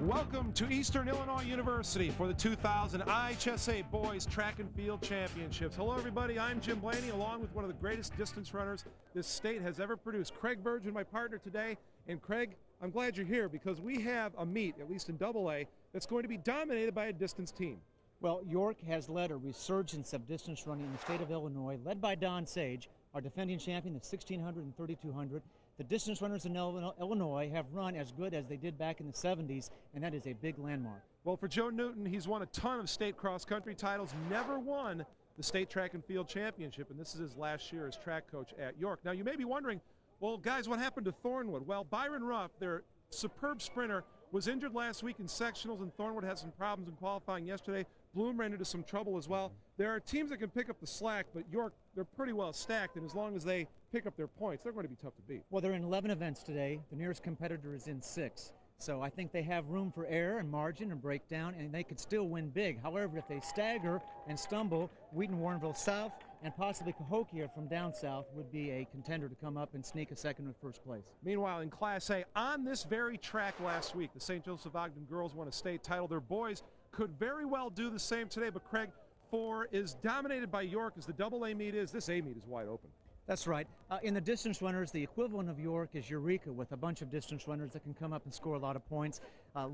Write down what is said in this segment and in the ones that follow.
Welcome to Eastern Illinois University for the 2000 IHSA Boys Track and Field Championships. Hello everybody, I'm Jim Blaney along with one of the greatest distance runners this state has ever produced, Craig Virgin, my partner today. And Craig, I'm glad you're here because we have a meet, at least in AA, that's going to be dominated by a distance team. Well, York has led a resurgence of distance running in the state of Illinois, led by Don Sage, our defending champion of 1600 and 3200. The distance runners in Illinois have run as good as they did back in the 70s, and that is a big landmark. Well, for Joe Newton, he's won a ton of state cross-country titles, never won the state track and field championship, and this is his last year as track coach at York. Now, you may be wondering, well, guys, what happened to Thornwood? Well, Byron Ruff, their superb sprinter, was injured last week in sectionals, and Thornwood had some problems in qualifying yesterday. Bloom ran into some trouble as well. There are teams that can pick up the slack, but York, they're pretty well stacked, and as long as they pick up their points, they're going to be tough to beat. Well, they're in 11 events today. The nearest competitor is in 6. So I think they have room for error and margin and breakdown, and they could still win big. However, if they stagger and stumble, Wheaton-Warrenville South and possibly Cahokia from down south would be a contender to come up and sneak a second or first place. Meanwhile, in Class A, on this very track last week, the St. Joseph Ogden girls won a state title. Their boys could very well do the same today, but Craig, for as dominated by York as the AA meet is, this A meet is wide open. That's right. In the distance runners, the equivalent of York is Eureka, with a bunch of distance runners that can come up and score a lot of points.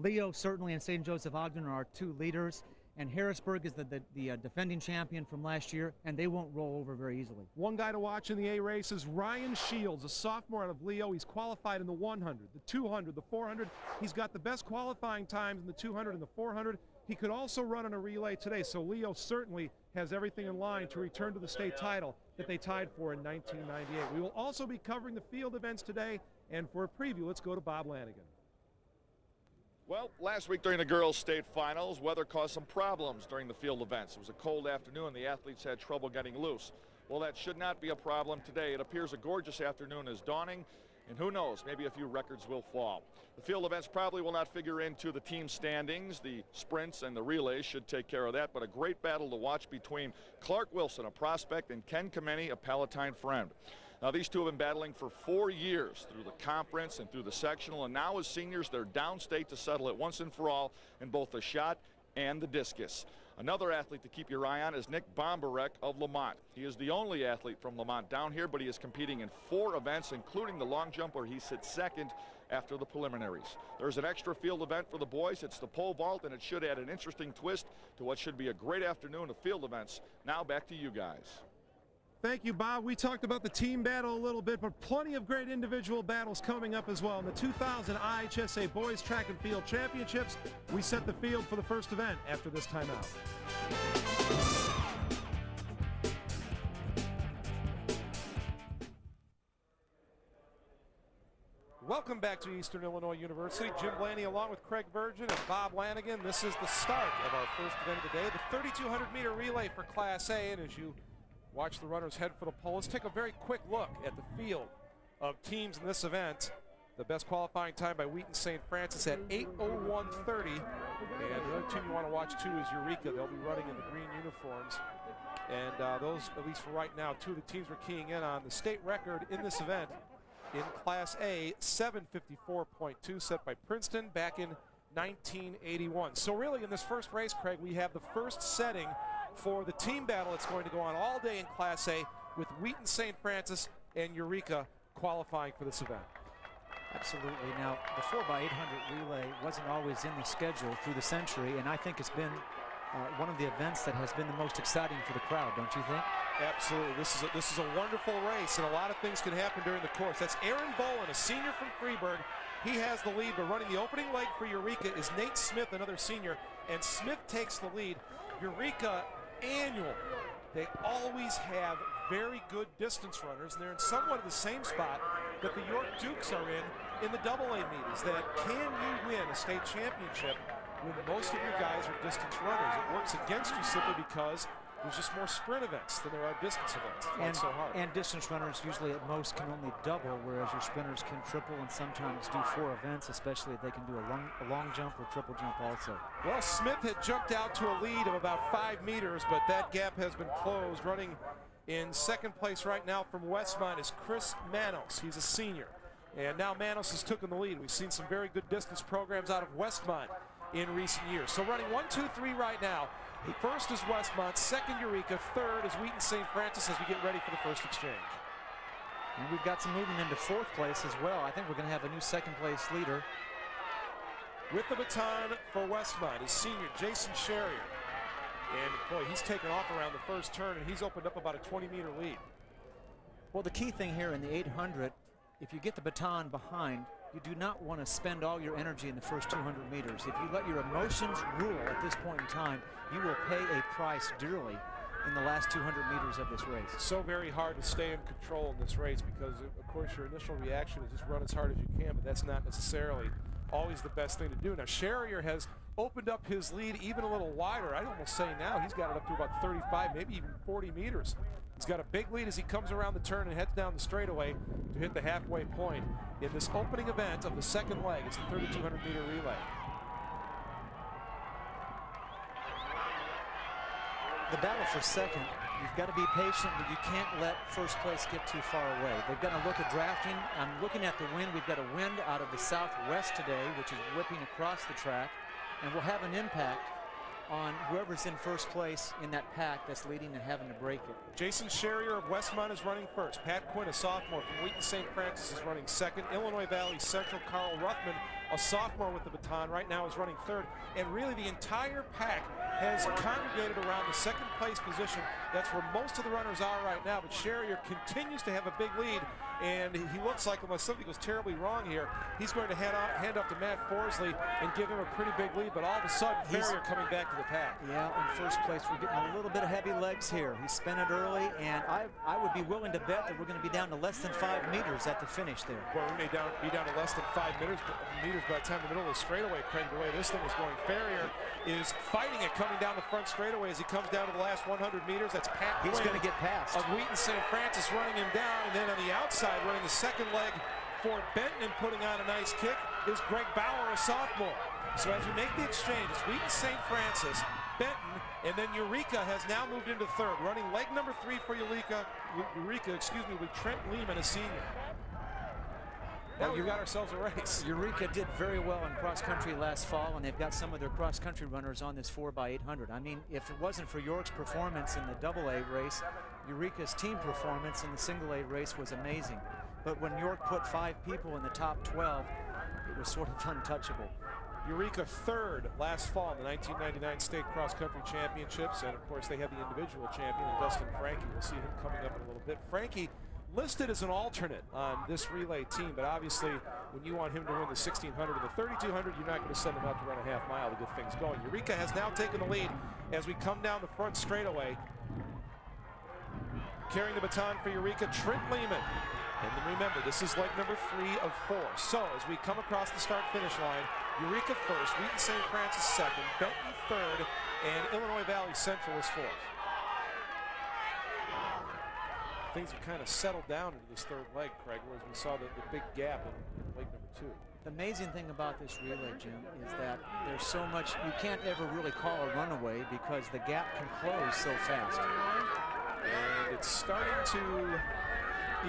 Leo certainly and St. Joseph Ogden are our 2 leaders, and Harrisburg is the defending champion from last year, and they won't roll over very easily. One guy to watch in the A race is Ryan Shields, a sophomore out of Leo. He's qualified in the 100, the 200, the 400. He's got the best qualifying times in the 200 and the 400. He could also run in a relay today, so Leo certainly has everything in line to return to the state title that they tied for in 1998. We will also be covering the field events today, and for a preview, let's go to Bob Lanigan. Well, last week during the girls' state finals, weather caused some problems during the field events. It was a cold afternoon, and the athletes had trouble getting loose. Well, that should not be a problem today. It appears a gorgeous afternoon is dawning, and who knows, maybe a few records will fall. The field events probably will not figure into the team standings. The sprints and the relays should take care of that, but a great battle to watch between Clark Wilson, a prospect, and Ken Kameni, a Palatine friend. Now, these two have been battling for 4 years through the conference and through the sectional, and now as seniors, they're downstate to settle it once and for all in both the shot and the discus. Another athlete to keep your eye on is Nick Bombarek of Lamont. He is the only athlete from Lamont down here, but he is competing in 4 events, including the long jump, where he sits second after the preliminaries. There's an extra field event for the boys. It's the pole vault, and it should add an interesting twist to what should be a great afternoon of field events. Now back to you guys. Thank you, Bob. We talked about the team battle a little bit, but plenty of great individual battles coming up as well. In the 2000 IHSA Boys Track and Field Championships, we set the field for the first event after this timeout. Welcome back to Eastern Illinois University. Jim Blaney along with Craig Virgin and Bob Lanigan. This is the start of our first event of the day, the 3,200-meter relay for Class A, and as you watch the runners head for the pole, let's take a very quick look at the field of teams in this event. The best qualifying time by Wheaton St. Francis at 8:01:30. And the other team you want to watch too is Eureka. They'll be running in the green uniforms. And those, at least for right now, 2 of the teams we're keying in on. The state record in this event in Class A, 7:54.2, set by Princeton back in 1981. So really in this first race, Craig, we have the first setting for the team battle that's going to go on all day in Class A, with Wheaton St. Francis and Eureka qualifying for this event. Absolutely. Now, the 4x800 relay wasn't always in the schedule through the century, and I think it's been one of the events that has been the most exciting for the crowd, don't you think? Absolutely. This is a wonderful race, and a lot of things can happen during the course. That's Aaron Bowen, a senior from Freeburg. He has the lead, but running the opening leg for Eureka is Nate Smith, another senior, and Smith takes the lead. Eureka annual. They always have very good distance runners, and they're in somewhat of the same spot that the York Dukes are in the AA meet, is that can you win a state championship when most of your guys are distance runners? It works against you simply because there's just more sprint events than there are distance events. It's not so hard. And distance runners usually at most can only double, whereas your sprinters can triple and sometimes do 4 events, especially if they can do a long jump or triple jump also. Well, Smith had jumped out to a lead of about 5 meters, but that gap has been closed. Running in second place right now from Westmont is Chris Manos. He's a senior. And now Manos has taken the lead. We've seen some very good distance programs out of Westmont in recent years. So running 1, 2, 3 right now. The first is Westmont, second Eureka, third is Wheaton St. Francis as we get ready for the first exchange. And we've got some movement into 4th place as well. I think we're going to have a new 2nd place leader. With the baton for Westmont is senior Jason Sherrier. And boy, he's taken off around the first turn, and he's opened up about a 20-meter lead. Well, the key thing here in the 800, if you get the baton behind, you do not want to spend all your energy in the first 200 meters. If you let your emotions rule at this point in time, you will pay a price dearly in the last 200 meters of this race. So very hard to stay in control in this race because, of course, your initial reaction is just run as hard as you can, but that's not necessarily always the best thing to do. Now, Sherrier has opened up his lead even a little wider. I'd almost say now he's got it up to about 35, maybe even 40 meters. He's got a big lead as he comes around the turn and heads down the straightaway to hit the halfway point in this opening event of the second leg. It's the 3,200-meter relay. The battle for second, you've got to be patient, but you can't let first place get too far away. They've got to look at drafting. I'm looking at the wind. We've got a wind out of the southwest today, which is whipping across the track, and will have an impact on whoever's in first place in that pack that's leading and having to break it. Jason Sherrier of Westmont is running first. Pat Quinn, a sophomore from Wheaton St. Francis, is running second. Illinois Valley Central, Carl Ruthman, a sophomore with the baton, right now is running third. And really the entire pack has congregated around the second place position. That's where most of the runners are right now, but Sherrier continues to have a big lead, and he looks like, unless something goes terribly wrong here, he's going to hand up to Matt Forsley and give him a pretty big lead, but all of a sudden, Ferrier coming back to the pack. Yeah, in first place, we're getting a little bit of heavy legs here. He spent it early, and I would be willing to bet that we're going to be down to less than 5 meters at the finish there. Well, we may be down to less than 5 meters by the time the middle of the straightaway, Craig, the way this thing is going. Ferrier is fighting it coming down the front straightaway as he comes down to the last 100 meters. That's Pat Quinn. He's going to get past. Of Wheaton St. Francis running him down, and then on the outside running the second leg for Benton and putting on a nice kick is Greg Bauer, a sophomore. So as you make the exchange, it's Wheaton St. Francis, Benton, and then Eureka has now moved into third. Running leg number 3 for Eureka, with Trent Lehman, a senior. Now we've got ourselves a race. Eureka did very well in cross country last fall, and they've got some of their cross country runners on this 4x800. I mean, if it wasn't for York's performance in the AA race, Eureka's team performance in the single A race was amazing. But when York put 5 people in the top 12, it was sort of untouchable. Eureka third last fall in the 1999 State Cross Country Championships, and of course they had the individual champion, Dustin Frankie. We'll see him coming up in a little bit. Frankie listed as an alternate on this relay team, but obviously when you want him to win the 1600 or the 3200, you're not going to send him out to run a half mile to get things going. Eureka has now taken the lead as we come down the front straightaway. Carrying the baton for Eureka, Trent Lehman. And then remember, this is leg number 3 of 4. So as we come across the start-finish line, Eureka first, Wheaton St. Francis second, Benton third, and Illinois Valley Central is fourth. Things have kind of settled down into this third leg, Craig, whereas we saw the big gap in leg number 2. The amazing thing about this relay, Jim, is that there's so much, you can't ever really call a runaway because the gap can close so fast. And it's starting to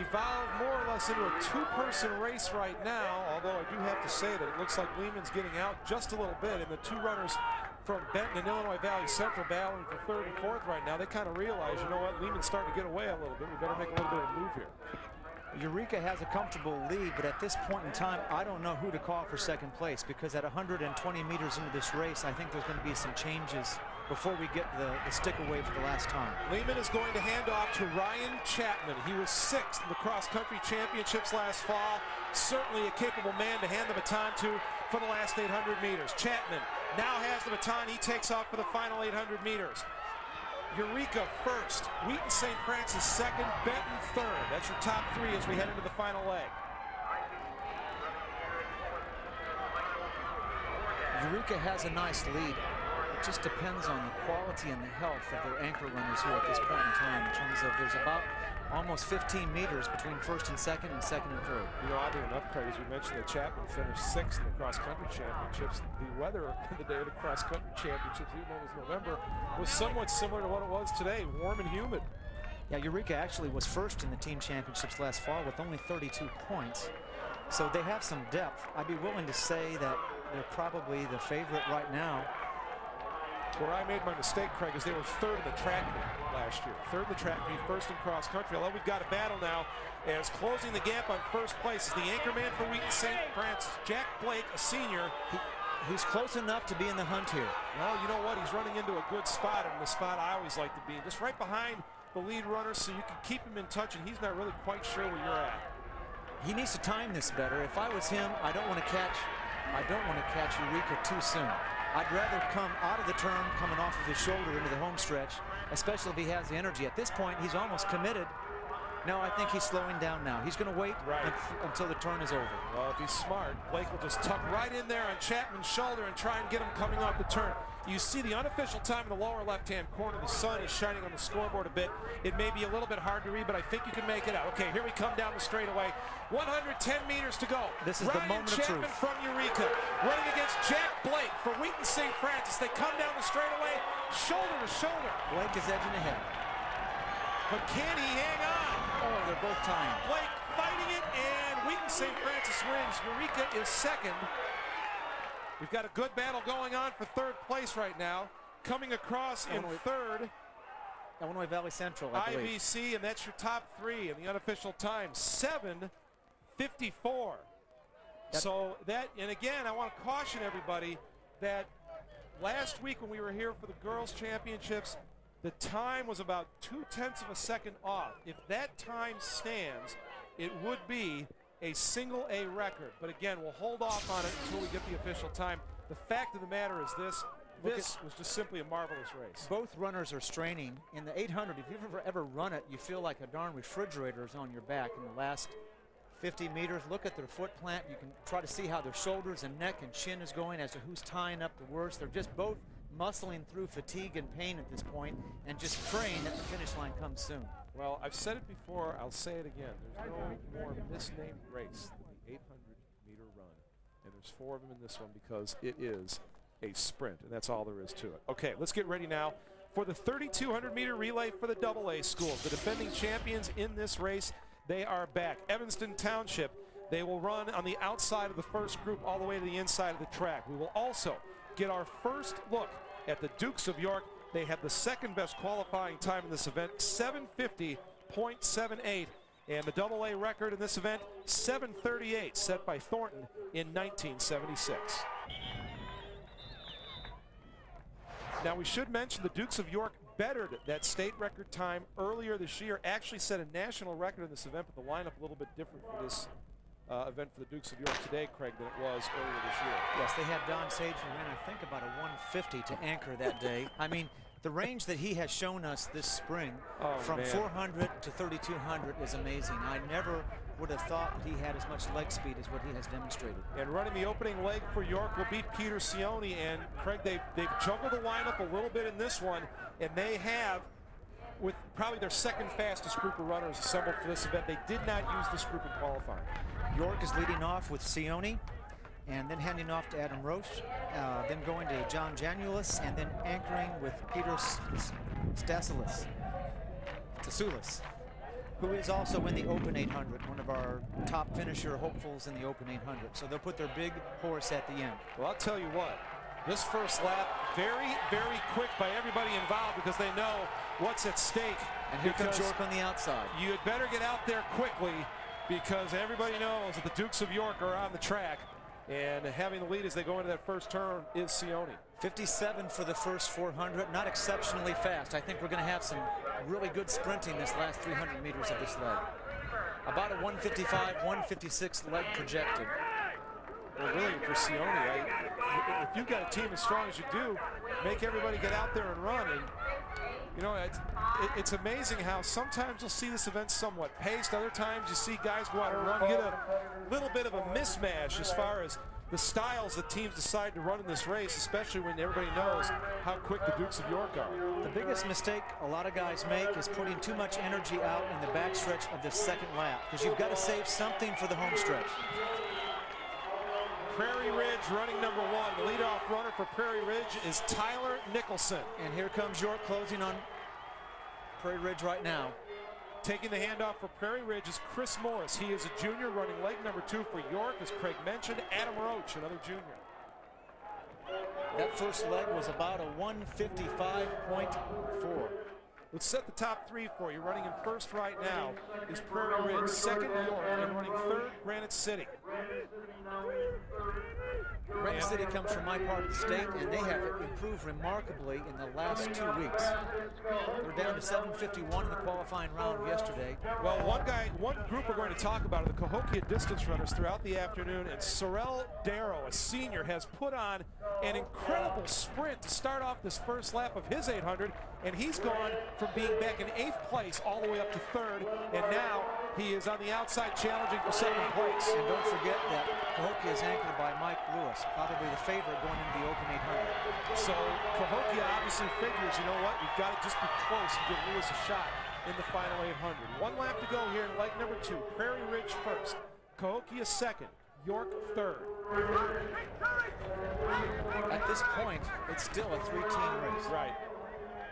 evolve more or less into a 2-person race right now, although I do have to say that it looks like Lehman's getting out just a little bit, and the 2 runners from Benton and Illinois Valley Central battling for 3rd and 4th right now. They kind of realize, you know what, Lehman's starting to get away a little bit. We better make a little bit of a move here. Eureka has a comfortable lead, but at this point in time, I don't know who to call for second place, because at 120 meters into this race, I think there's going to be some changes before we get the stick away for the last time. Lehman is going to hand off to Ryan Chapman. He was 6th in the cross-country championships last fall. Certainly a capable man to hand the baton to for the last 800 meters. Chapman now has the baton. He takes off for the final 800 meters. Eureka first, Wheaton St. Francis second, Benton third. That's your top 3 as we head into the final leg. Eureka has a nice lead. It just depends on the quality and the health of their anchor runners here at this point in time, in terms of there's about almost 15 meters between first and second and third. You know, oddly enough, Craig, as we mentioned, that Chapman finished 6th in the cross-country championships. The weather the day of the cross-country championships, even though it was November, was somewhat similar to what it was today, warm and humid. Yeah, Eureka actually was first in the team championships last fall with only 32 points. So they have some depth. I'd be willing to say that they're probably the favorite right now. Where I made my mistake, Craig, is they were third in the track meet last year. Third in the track meet, first in cross country. Although we've got a battle now, as closing the gap on first place is the anchorman for Wheaton St. Francis, Jack Blake, a senior. He's close enough to be in the hunt here. Well, you know what? He's running into a good spot, and the spot I always like to be, just right behind the lead runner, so you can keep him in touch, and he's not really quite sure where you're at. He needs to time this better. If I was him, I don't want to catch Eureka too soon. I'd rather come out of the turn, coming off of his shoulder into the home stretch, especially if he has the energy. At this point, he's almost committed. No, I think he's slowing down now. He's going to wait until the turn is over. Well, if he's smart, Blake will just tuck right in there on Chapman's shoulder and try and get him coming off the turn. You see the unofficial time in the lower left-hand corner. The sun is shining on the scoreboard a bit. It may be a little bit hard to read, but I think you can make it out. Okay, here we come down the straightaway. 110 meters to go. This is the moment of Chapman truth. from Eureka, running against Jack Blake for Wheaton St. Francis. They come down the straightaway, shoulder to shoulder. Blake is edging ahead. But can he hang on? Oh, they're both timed. Blake fighting it, and Wheaton St. Francis wins. Eureka is second. We've got a good battle going on for third place right now. Coming across in third, Illinois Valley Central, I believe. IVC, and that's your top three in the unofficial time, 7:54. So that, and again, I want to caution everybody that last week when we were here for the girls' championships, the time was about 0.2 of a second off. If that time stands, it would be a single A record. But again, we'll hold off on it until we get the official time. The fact of the matter is this was just simply a marvelous race. Both runners are straining. In the 800, if you've ever run it, you feel like a darn refrigerator is on your back in the last 50 meters. Look at their foot plant. You can try to see how their shoulders and neck and chin is going as to who's tying up the worst. They're just both muscling through fatigue and pain at this point and just praying that the finish line comes soon. Well, I've said it before, I'll say it again. There's no more misnamed race than the 800-meter run. And there's 4 of them in this one because it is a sprint, and that's all there is to it. Okay, let's get ready now for the 3,200-meter relay for the AA schools. The defending champions in this race, they are back. Evanston Township, they will run on the outside of the first group all the way to the inside of the track. We will also get our first look at the Dukes of York. They had the second best qualifying time in this event, 7:50.78. And the AA record in this event, 7:38, set by Thornton in 1976. Now we should mention the Dukes of York bettered that state record time earlier this year, actually set a national record in this event, but the lineup a little bit different for this event for the Dukes of York today, Craig, than it was earlier this year. Yes, they had Don Sage who ran, I think, about a 150 to anchor that day. I mean, the range that he has shown us this spring from 400 to 3,200 is amazing. I never would have thought he had as much leg speed as what he has demonstrated. And running the opening leg for York will be Peter Sione. And Craig, they've juggled the lineup a little bit in this one, and they have, with probably their second fastest group of runners assembled for this event. They did not use this group in qualifying. York is leading off with Sione, and then handing off to Adam Roche, then going to John Janulis, and then anchoring with Peter Tsoulis, who is also in the Open 800, one of our top finisher hopefuls in the Open 800. So they'll put their big horse at the end. Well, I'll tell you what, this first lap, very, very quick by everybody involved because they know what's at stake. And here comes York on the outside. You had better get out there quickly because everybody knows that the Dukes of York are on the track. And having the lead as they go into that first turn is Sione. 57 for the first 400, not exceptionally fast. I think we're going to have some really good sprinting this last 300 meters of this leg. About a 155, 156 leg projected. Well, really, for Sione, if you've got a team as strong as you do, make everybody get out there and run. And you know, it's amazing how sometimes you'll see this event somewhat paced. Other times you see guys go out and run. You get a little bit of a mismatch as far as the styles that teams decide to run in this race, especially when everybody knows how quick the Dukes of York are. The biggest mistake a lot of guys make is putting too much energy out in the backstretch of the second lap, because you've got to save something for the home stretch. Prairie Ridge running number 1. The leadoff runner for Prairie Ridge is Tyler Nicholson. And here comes York closing on Prairie Ridge right now. taking the handoff for Prairie Ridge is Chris Morris. He is a junior running leg number 2 for York, as Craig mentioned. Adam Roach, another junior. That first leg was about a 155.4. Let's set the top 3 for you. Running in first right now is Prairie Ridge. Second, York, and running third, Granite City. Granite City comes from my part of the state, and they have improved remarkably in the last 2 weeks. We're down to 7:51 in the qualifying round yesterday. Well, one group we're going to talk about are the Cahokia distance runners throughout the afternoon, and Sorrel Darrow, a senior, has put on an incredible sprint to start off this first lap of his 800, and he's gone from being back in 8th place all the way up to 3rd, and now he is on the outside challenging for 2nd place. And don't forget that Cahokia is anchored by Mike Lewis, probably the favorite going into the Open 800. So Cahokia obviously figures, you know what, we've got to just be close and give Lewis a shot in the final 800. 1 lap to go here in leg number 2. Prairie Ridge first, Cahokia second, York third. At this point, it's still a 3-team race. Right.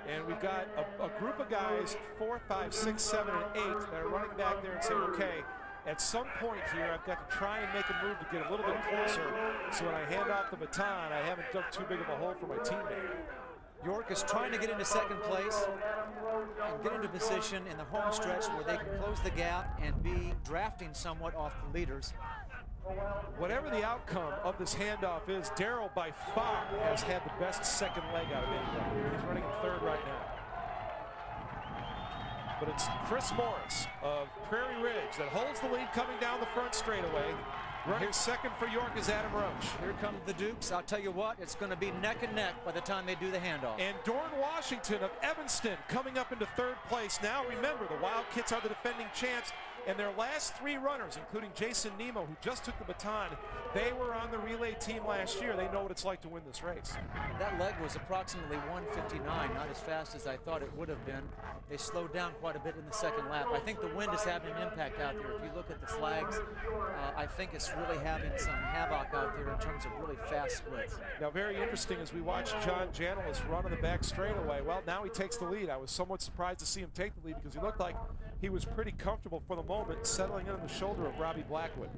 And we've got a group of guys, 4, 5, 6, 7, and 8, that are running back there and saying, okay, at some point here, I've got to try and make a move to get a little bit closer, so when I hand off the baton, I haven't dug too big of a hole for my teammate. York is trying to get into 2nd place and get into position in the home stretch where they can close the gap and be drafting somewhat off the leaders. Whatever the outcome of this handoff is, Darrell by far has had the best second leg out of anyone. He's running in 3rd right now. But it's Chris Morris of Prairie Ridge that holds the lead coming down the front straightaway. Running second for York is Adam Roach. Here come the Dukes. I'll tell you what, it's going to be neck and neck by the time they do the handoff. And Dorn Washington of Evanston coming up into 3rd place. Now remember, the Wildcats are the defending champs, and their last 3 runners, including Jason Nemo, who just took the baton, they were on the relay team last year. They know what it's like to win this race. That leg was approximately 159, not as fast as I thought it would have been. They slowed down quite a bit in the 2nd lap. I think the wind is having an impact out there. If you look at the flags, I think it's really having some havoc out there in terms of really fast splits. Now, very interesting as we watch John Janilis run on the back straightaway. Well, now he takes the lead. I was somewhat surprised to see him take the lead because he looked like he was pretty comfortable for the moment, settling in on the shoulder of Robbie Blackwood.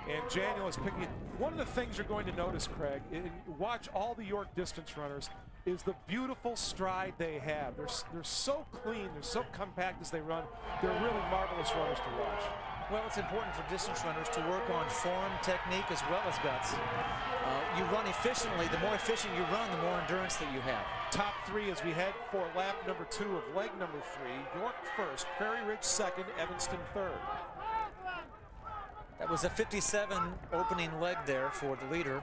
And Janilis picking it. One of the things you're going to notice, Craig, and watch all the York distance runners, is the beautiful stride they have. They're so clean, they're so compact as they run. They're really marvelous runners to watch. Well, it's important for distance runners to work on form, technique, as well as guts. You run efficiently. The more efficient you run, the more endurance that you have. Top 3 as we head for lap number 2 of leg number 3. York first, Prairie Ridge second, Evanston third. That was a 57 opening leg there for the leader.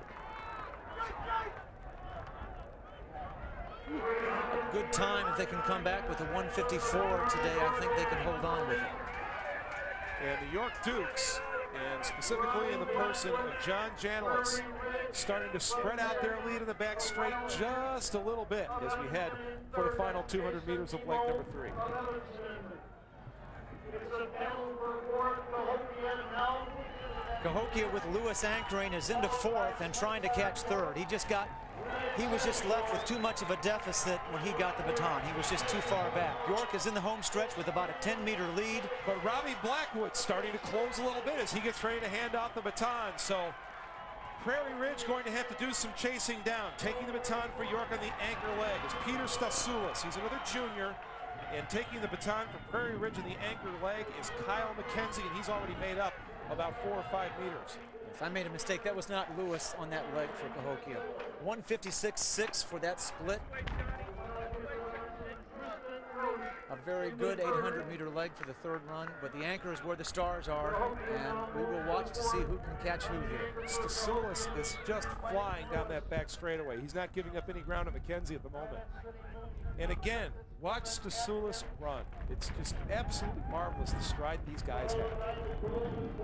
A good time if they can come back with a 154 today. I think they can hold on with it. And the York Dukes, and specifically in the person of John Janilis, starting to spread out their lead in the back straight just a little bit as we head for the final 200 meters of leg number 3. Cahokia with Lewis anchoring is into 4th and trying to catch 3rd. He was just left with too much of a deficit when he got the baton. He was just too far back. York is in the home stretch with about a 10-meter lead. But Robbie Blackwood starting to close a little bit as he gets ready to hand off the baton. So Prairie Ridge going to have to do some chasing down. Taking the baton for York on the anchor leg is Peter Stasulis. He's another junior. And taking the baton from Prairie Ridge in the anchor leg is Kyle McKenzie, and he's already made up about 4 or 5 meters. If I made a mistake, that was not Lewis on that leg for Cahokia. 156.6 for that split. A very good 800-meter leg for the 3rd run, but the anchor is where the stars are, and we will watch to see who can catch who here. Stasulis is just flying down that back straightaway. He's not giving up any ground to McKenzie at the moment. And again, watch Stasulis run. It's just absolutely marvelous the stride these guys have.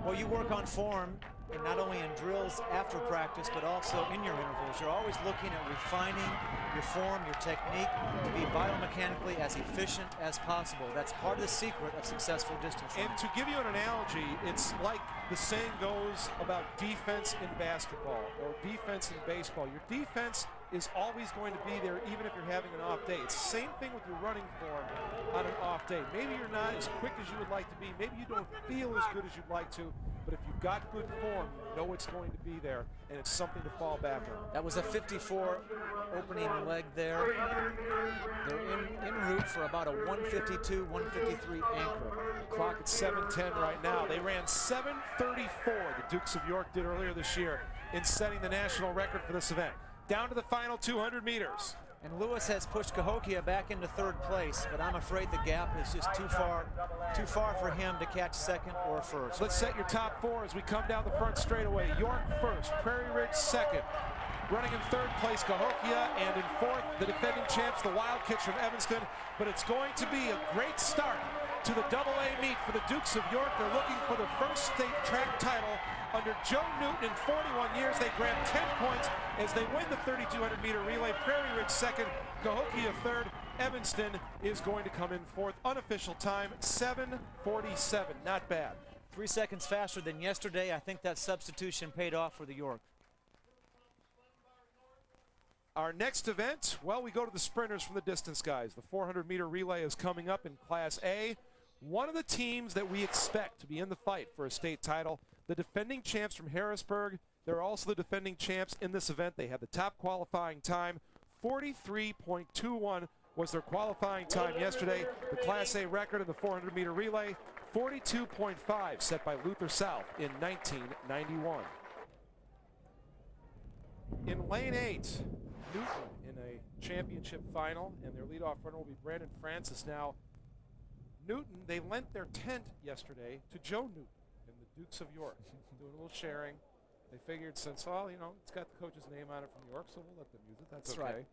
Well, you work on form and not only in drills after practice, but also in your intervals. You're always looking at refining your form, your technique, to be biomechanically as efficient as possible. That's part of the secret of successful distance running. And to give you an analogy, it's like the saying goes about defense in basketball or defense in baseball. Your defense is always going to be there even if you're having an off day. It's the same thing with your running form on an off day. Maybe you're not as quick as you would like to be. Maybe you don't feel as good as you'd like to. But if you've got good form, you know it's going to be there, and it's something to fall back on. That was a 54 opening leg there. They're en route for about a 152, 153 anchor. Clock at 7:10 right now. They ran 7:34, the Dukes of York did earlier this year in setting the national record for this event. Down to the final 200 meters. And Lewis has pushed Cahokia back into third place, but I'm afraid the gap is just too far for him to catch second or first. Let's set your top four as we come down the front straightaway. York first, Prairie Ridge second. Running in third place, Cahokia, and in fourth, the defending champs, the Wildcats from Evanston. But it's going to be a great start to the AA meet for the Dukes of York. They're looking for the first state track title under Joe Newton in 41 years. They grab 10 points as they win the 3,200 meter relay. Prairie Ridge second, Cahokia third. Evanston is going to come in fourth. Unofficial time, 7:47, not bad. 3 seconds faster than yesterday. I think that substitution paid off for the York. Our next event, well, we go to the sprinters from the distance guys. The 400 meter relay is coming up in Class A. One of the teams that we expect to be in the fight for a state title, the defending champs from Harrisburg. They're also the defending champs in this event. They have the top qualifying time. 43.21 was their qualifying time yesterday. The Class A record in the 400 meter relay, 42.5, set by Luther South in 1991. In lane 8, Newton in a championship final, and their leadoff runner will be Brandon Francis. Now, Newton, they lent their tent yesterday to Joe Newton and the Dukes of York, doing a little sharing. They figured since, well, you know, it's got the coach's name on it from York, so we'll let them use it. That's okay. Right.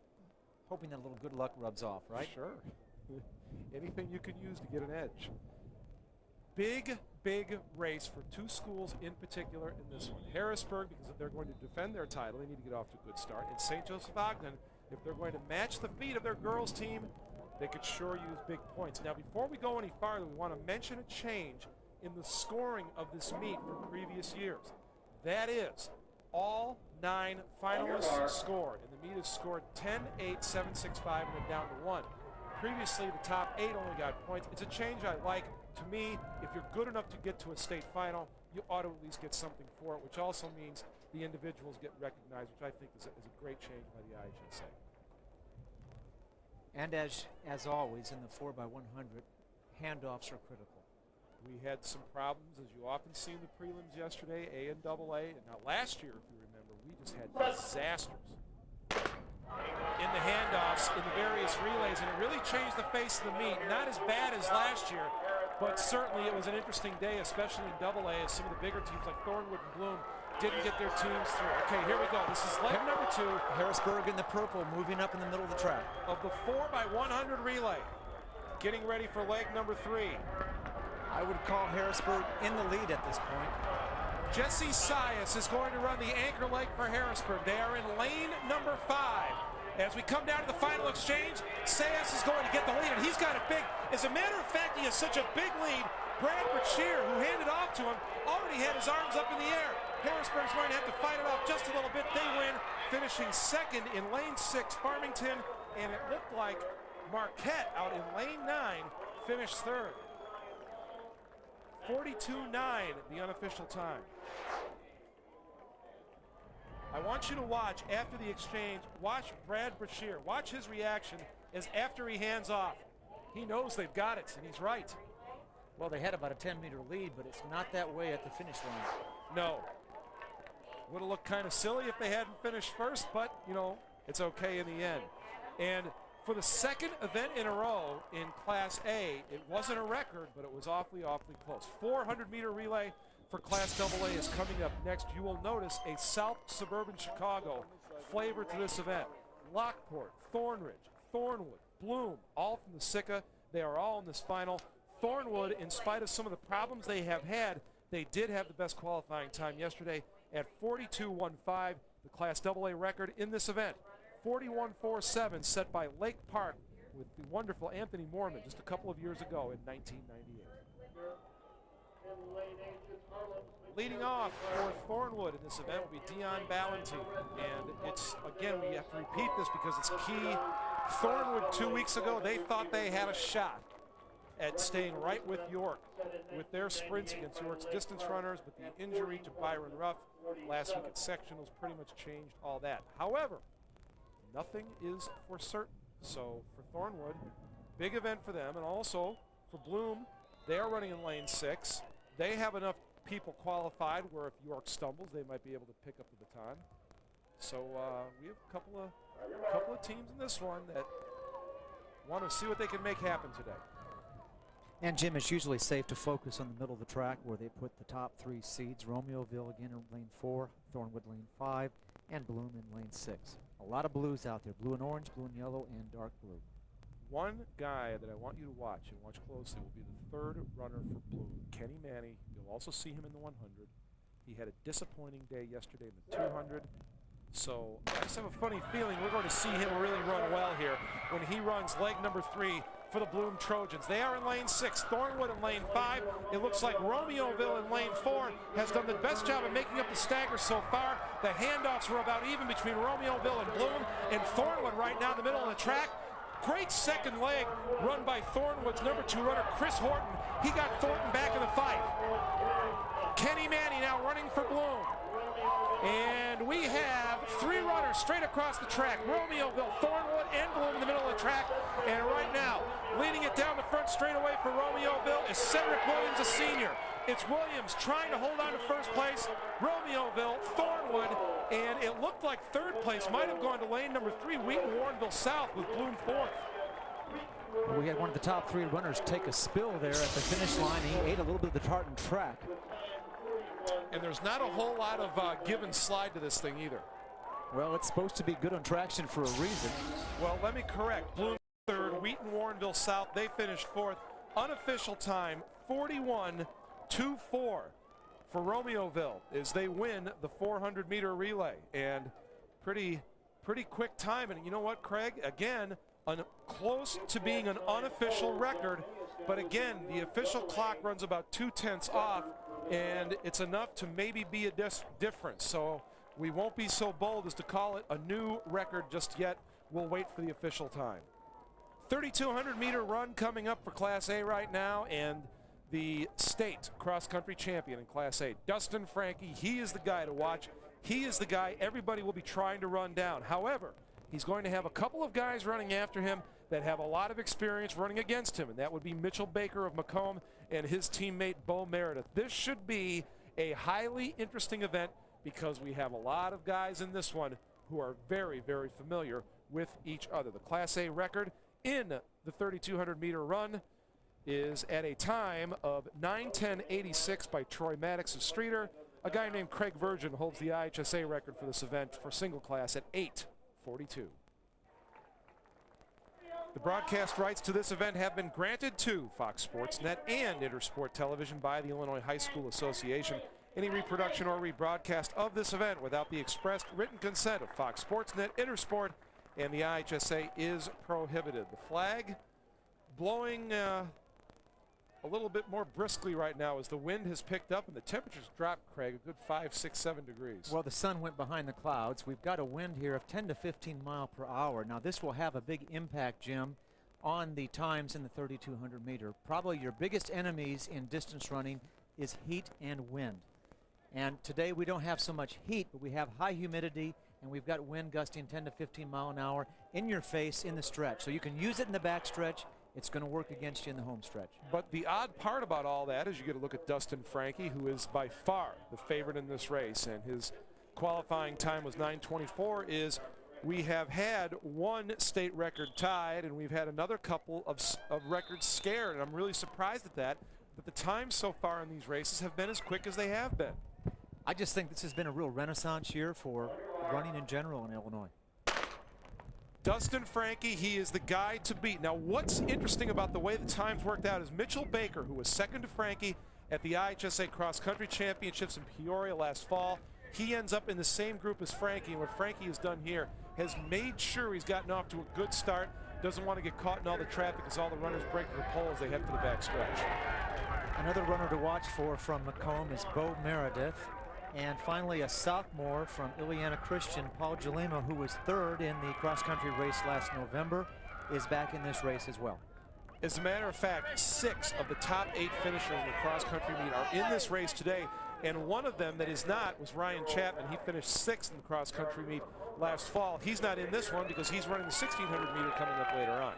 Hoping that a little good luck rubs off, right? Sure. Anything you can use to get an edge. Big, big race for two schools in particular in this one. Harrisburg, because if they're going to defend their title, they need to get off to a good start. And St. Joseph Ogden, if they're going to match the feat of their girls team, they could sure use big points. Now, before we go any farther, we want to mention a change in the scoring of this meet from previous years. That is, all 9 finalists scored, and the meet is scored 10, 8, 7, 6, 5, and then down to 1. Previously, the top 8 only got points. It's a change I like. To me, if you're good enough to get to a state final, you ought to at least get something for it, which also means the individuals get recognized, which I think is a great change by the IHSA. And as always, in the 4x100, handoffs are critical. We had some problems, as you often see in the prelims yesterday, A and AA. And now last year, if you remember, we just had disasters in the handoffs in the various relays, and it really changed the face of the meet. Not as bad as last year, but certainly it was an interesting day, especially in AA, as some of the bigger teams like Thornwood and Bloom didn't get their teams through. Okay, here we go. This is leg number 2. Harrisburg in the purple, moving up in the middle of the track. Of the 4x100 relay, getting ready for leg number 3. I would call Harrisburg in the lead at this point. Jesse Sias is going to run the anchor leg for Harrisburg. They are in lane number 5. As we come down to the final exchange, Sias is going to get the lead, and he's got it big. As a matter of fact, he has such a big lead. Brad Brashear, who handed off to him, already had his arms up in the air. Harrisburg's going to have to fight it off just a little bit. They win, finishing second in lane 6, Farmington, and it looked like Marquette out in lane 9 finished third. 42.9, the unofficial time. I want you to watch, after the exchange, watch Brad Brashear. Watch his reaction as after he hands off. He knows they've got it, and he's right. Well, they had about a 10-meter lead, but it's not that way at the finish line. No. Would have looked kind of silly if they hadn't finished first, but, you know, it's okay in the end. And for the second event in a row in Class A, it wasn't a record, but it was awfully, awfully close. 400-meter relay for Class AA is coming up next. You will notice a South Suburban Chicago flavor to this event. Lockport, Thornridge, Thornwood, Bloom, all from the SICA. They are all in this final. Thornwood, in spite of some of the problems they have had, They did have the best qualifying time yesterday at 42.15, the Class AA record in this event. 41.47 set by Lake Park with the wonderful Anthony Moorman just a couple of years ago in 1998. Leading off for Thornwood in this event will be Dion Ballantine. And it's, again, we have to repeat this because it's key. Thornwood 2 weeks ago, they thought they had a shot at staying right with York with their sprints against York's distance runners, but the injury to Byron Ruff last week at sectionals pretty much changed all that. However, nothing is for certain. So for Thornwood, big event for them, and also for Bloom, they are running in lane 6. They have enough people qualified where if York stumbles, they might be able to pick up the baton. So we have a couple of teams in this one that want to see what they can make happen today. And Jim, it's usually safe to focus on the middle of the track where they put the top 3 seeds. Romeoville again in lane 4, Thornwood lane 5, and Bloom in lane 6. A lot of blues out there, blue and orange, blue and yellow, and dark blue. One guy that I want you to watch and watch closely will be the 3rd runner for Bloom, Kenny Manny. You'll also see him in the 100. He had a disappointing day yesterday in the 200. So I just have a funny feeling we're going to see him really run well here when he runs leg number 3 for the Bloom Trojans. They are in lane 6, Thornwood in lane 5. It looks like Romeoville in lane 4 has done the best job of making up the stagger so far. The handoffs were about even between Romeoville and Bloom, and Thornwood right now in the middle of the track. Great second leg run by Thornwood's number 2 runner, Chris Horton. He got Thornton back in the fight. Kenny Manny now running for Bloom. And we have 3 runners straight across the track. Romeoville, Thornwood, and Bloom in the middle of the track. And right now, leading it down the front straightaway for Romeoville is Cedric Williams, a senior. It's Williams trying to hold on to first place. Romeoville, Thornwood, and it looked like 3rd place might have gone to lane number 3, Wheaton Warrenville South, with Bloom 4th. Well, we had one of the top 3 runners take a spill there at the finish line. He ate a little bit of the tartan track. And there's not a whole lot of give and slide to this thing either. Well, it's supposed to be good on traction for a reason. Well, let me correct. Bloom 3rd, Wheaton Warrenville South, they finished 4th. Unofficial time, 41.24 for Romeoville as they win the 400-meter relay. And pretty quick time. And you know what, Craig? Again, close to being an unofficial record. But again, the official clock runs about 2/10 off, and it's enough to maybe be a difference. So we won't be so bold as to call it a new record just yet. We'll wait for the official time. 3,200-meter run coming up for Class A right now, and the state cross-country champion in Class A, Dustin Frankie, he is the guy to watch. He is the guy everybody will be trying to run down. However, he's going to have a couple of guys running after him that have a lot of experience running against him, and that would be Mitchell Baker of Macomb and his teammate Bo Meredith. This should be a highly interesting event because we have a lot of guys in this one who are very, very familiar with each other. The Class A record in the 3,200-meter run is at a time of 9:10.86 by Troy Maddox of Streeter. A guy named Craig Virgin holds the IHSA record for this event for single class at 8:42. The broadcast rights to this event have been granted to Fox Sports Net and Intersport Television by the Illinois High School Association. Any reproduction or rebroadcast of this event without the expressed written consent of Fox Sports Net, Intersport, and the IHSA is prohibited. The flag blowing a little bit more briskly right now as the wind has picked up and the temperatures dropped, Craig, a good 5, 6, 7 degrees. Well, the sun went behind the clouds. We've got a wind here of 10 to 15 mile per hour. Now, this will have a big impact, Jim, on the times in the 3,200 meter. Probably your biggest enemies in distance running is heat and wind. And today we don't have so much heat, but we have high humidity, and we've got wind gusting 10 to 15 mile an hour in your face in the stretch. So you can use it in the back stretch. It's going to work against you in the home stretch. But the odd part about all that is you get a look at Dustin Frankie, who is by far the favorite in this race, and his qualifying time was 9:24. Is we have had one state record tied, and we've had another couple of records scared, and I'm really surprised at that. But the times so far in these races have been as quick as they have been. I just think this has been a real renaissance year for running in general in Illinois. Dustin Frankie, he is the guy to beat. Now, what's interesting about the way the times worked out is Mitchell Baker, who was second to Frankie at the IHSA Cross Country Championships in Peoria last fall. He ends up in the same group as Frankie, and what Frankie has done here has made sure he's gotten off to a good start, doesn't want to get caught in all the traffic as all the runners break to the pole as they head for the back stretch. Another runner to watch for from Macomb is Bo Meredith. And finally, a sophomore from Ileana Christian, Paul Jalema, who was third in the cross-country race last November, is back in this race as well. As a matter of fact, 6 of the top 8 finishers in the cross-country meet are in this race today, and one of them that is not was Ryan Chapman. He finished 6th in the cross-country meet last fall. He's not in this one because he's running the 1600 meter coming up later on.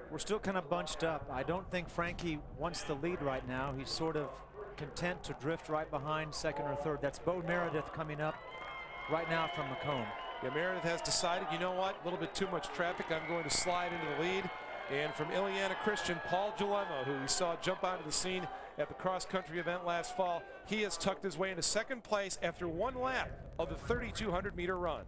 We're still kind of bunched up. I don't think Frankie wants the lead right now. He's sort of content to drift right behind second or third. That's Bo Meredith coming up right now from Macomb. Yeah, Meredith has decided, you know what, a little bit too much traffic. I'm going to slide into the lead. And from Ileana Christian, Paul Jalema, who we saw jump onto the scene at the cross-country event last fall, he has tucked his way into second place after one lap of the 3,200 meter run.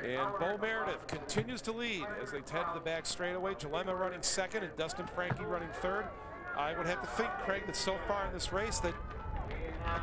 And Bo Meredith continues to lead as they head to the back straightaway. Jalema running second and Dustin Frankie running third. I would have to think, Craig, that so far in this race that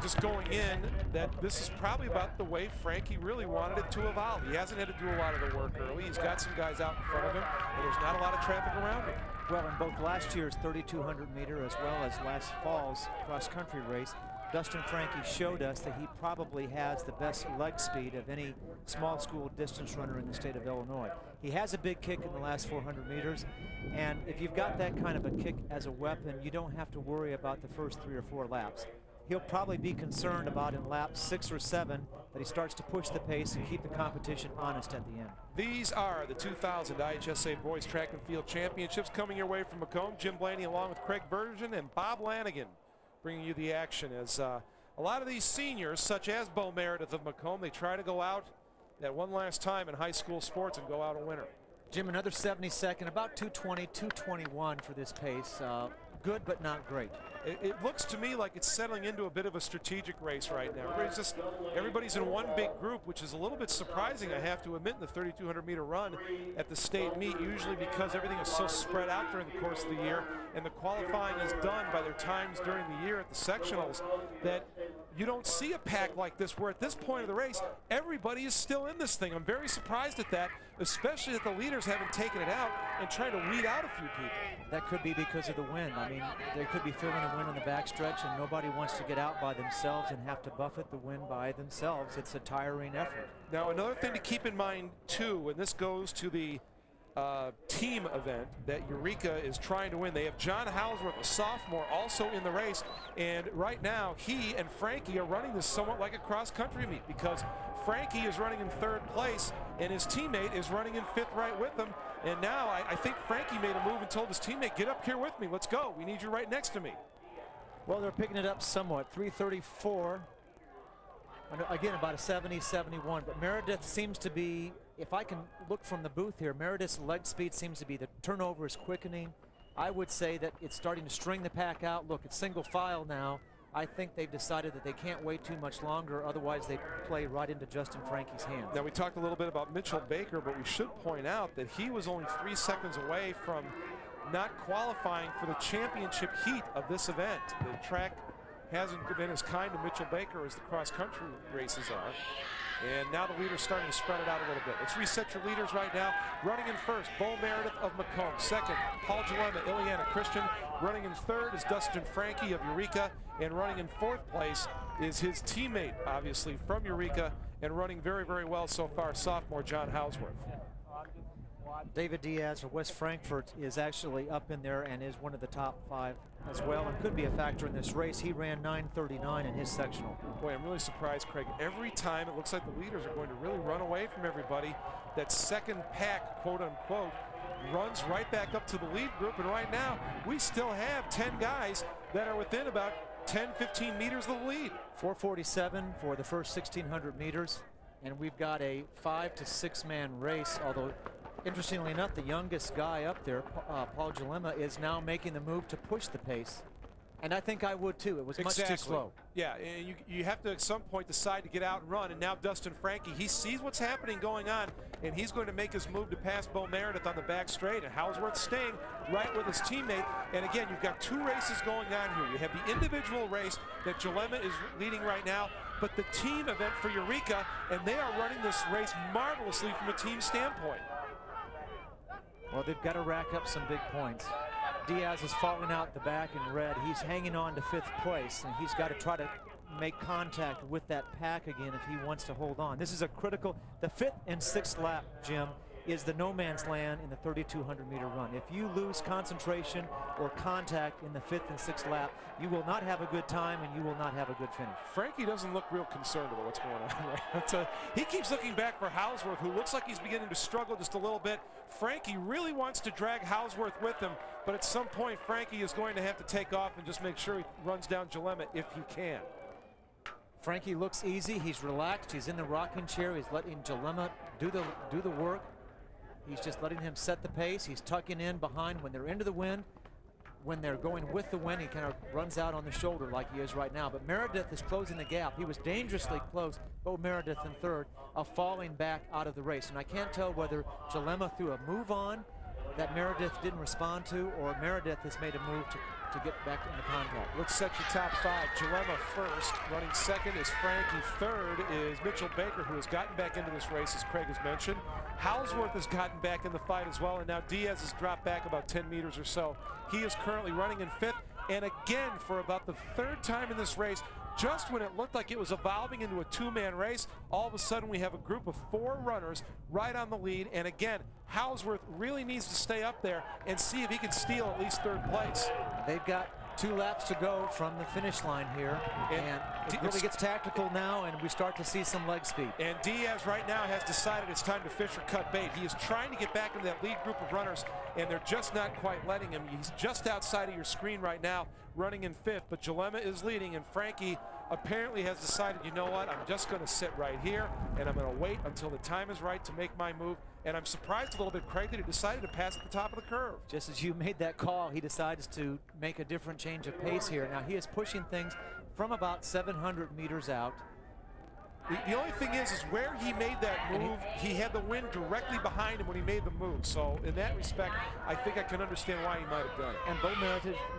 just going in, that this is probably about the way Frankie really wanted it to evolve. He hasn't had to do a lot of the work early. He's got some guys out in front of him, and there's not a lot of traffic around him. Well, in both last year's 3,200 meter as well as last fall's cross-country race, Dustin Frankie showed us that he probably has the best leg speed of any small school distance runner in the state of Illinois. He has a big kick in the last 400 meters, and if you've got that kind of a kick as a weapon, you don't have to worry about the first 3 or 4 laps. He'll probably be concerned about in laps 6 or 7 that he starts to push the pace and keep the competition honest at the end. These are the 2000 IHSA Boys Track and Field Championships coming your way from Macomb. Jim Blaney along with Craig Virgin and Bob Lanigan bringing you the action as a lot of these seniors, such as Bo Meredith of Macomb, they try to go out that one last time in high school sports and go out a winner. Jim, another 72nd, about 220, 221 for this pace. Good, but not great. It looks to me like it's settling into a bit of a strategic race right now. Everybody's in one big group, which is a little bit surprising, I have to admit, in the 3,200 meter run at the state meet, usually because everything is so spread out during the course of the year, and the qualifying is done by their times during the year at the sectionals, that you don't see a pack like this, where at this point of the race, everybody is still in this thing. I'm very surprised at that, especially that the leaders haven't taken it out and trying to weed out a few people. That could be because of the wind. I mean, they could be feeling a wind on the backstretch, and nobody wants to get out by themselves and have to buffet the wind by themselves. It's a tiring effort. Now, another thing to keep in mind, too, and this goes to the team event that Eureka is trying to win. They have John Housworth, a sophomore, also in the race, and right now he and Frankie are running this somewhat like a cross-country meet, because Frankie is running in 3rd place and his teammate is running in 5th right with him. And now I think Frankie made a move and told his teammate, get up here with me, let's go, we need you right next to me. Well, they're picking it up somewhat, 3:34. Again, about a 70, 71, but Meredith seems to be, if I can look from the booth here, Meredith's leg speed seems to be, the turnover is quickening. I would say that it's starting to string the pack out. Look, it's single file now. I think they've decided that they can't wait too much longer, otherwise they play right into Justin Frankie's hands. Now, we talked a little bit about Mitchell Baker, but we should point out that he was only 3 seconds away from not qualifying for the championship heat of this event. The track hasn't been as kind to Mitchell Baker as the cross-country races are. And now the leaders starting to spread it out a little bit. Let's reset your leaders right now. Running in first, Bo Meredith of Macomb. Second, Paul Jalema, Ileana Christian. Running in third is Dustin Frankie of Eureka. And running in 4th place is his teammate, obviously, from Eureka, and running very, very well so far, sophomore John Housworth. David Diaz of West Frankfort is actually up in there and is one of the top 5 as well, and could be a factor in this race. He ran 9:39 in his sectional. Boy, I'm really surprised, Craig. Every time it looks like the leaders are going to really run away from everybody. That second pack, quote unquote, runs right back up to the lead group, and right now we still have 10 guys that are within about 10-15 meters of the lead. 4:47 for the first 1,600 meters, and we've got a 5 to 6 man race, although interestingly enough, the youngest guy up there, Paul Jalema, is now making the move to push the pace And I think I would too. It was much too slow. Yeah, and you have to at some point decide to get out and run. And now Dustin Frankie, he sees what's happening going on, and he's going to make his move to pass Bo Meredith on the back straight. And Howsworth staying right with his teammate. And again, you've got two races going on here. You have the individual race that Jalema is leading right now, but the team event for Eureka, and they are running this race marvelously from a team standpoint. Well, they've got to rack up some big points. Diaz is falling out the back in red. He's hanging on to 5th place, and he's got to try to make contact with that pack again if he wants to hold on. This is a critical, the 5th and 6th lap, Jim, is the no man's land in the 3,200 meter run. If you lose concentration or contact in the 5th and 6th lap, you will not have a good time and you will not have a good finish. Frankie doesn't look real concerned about what's going on. Right? He keeps looking back for Howsworth, who looks like he's beginning to struggle just a little bit. Frankie really wants to drag Howsworth with him, but at some point Frankie is going to have to take off and just make sure he runs down Jalema if he can. Frankie looks easy. He's relaxed. He's in the rocking chair. He's letting Jalema do the work. He's just letting him set the pace. He's tucking in behind when they're into the wind. When they're going with the wind, he kind of runs out on the shoulder like he is right now. But Meredith is closing the gap. He was dangerously close, Bo Meredith in 3rd, of falling back out of the race. And I can't tell whether Jalema threw a move on that Meredith didn't respond to, or Meredith has made a move to get back into contact. Let's set your top 5. Jalema first. Running 2nd is Frankie. 3rd is Mitchell Baker, who has gotten back into this race, as Craig has mentioned. Howsworth has gotten back in the fight as well, and now Diaz has dropped back about 10 meters or so. He is currently running in 5th, and again, for about the 3rd time in this race, just when it looked like it was evolving into a 2-man race, all of a sudden we have a group of 4 runners right on the lead. And again, Howsworth really needs to stay up there and see if he can steal at least 3rd place. They've got 2 laps to go from the finish line here, and it really gets tactical now, and we start to see some leg speed. And Diaz right now has decided it's time to fish or cut bait. He is trying to get back into that lead group of runners, and they're just not quite letting him. He's just outside of your screen right now, running in 5th, but Jalema is leading, and Frankie apparently has decided, you know what, I'm just going to sit right here, and I'm going to wait until the time is right to make my move. And I'm surprised a little bit, Craig, that he decided to pass at the top of the curve. Just as you made that call, he decides to make a different change of pace here. Now he is pushing things from about 700 meters out. The only thing is where he made that move, he had the wind directly behind him when he made the move. So in that respect, I think I can understand why he might have done it. And Bo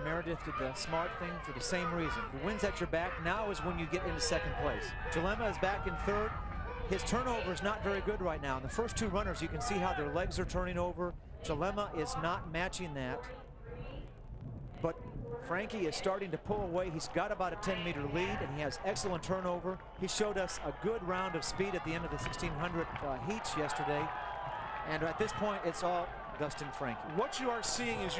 Meredith did the smart thing for the same reason. The wind's at your back. Now is when you get into 2nd place. Jalema is back in 3rd. His turnover is not very good right now. In the first 2 runners, you can see how their legs are turning over. Jalema is not matching that. But Frankie is starting to pull away. He's got about a 10-meter lead, and he has excellent turnover. He showed us a good round of speed at the end of the 1600 heats yesterday. And at this point, it's all Dustin Frankie. What you are seeing is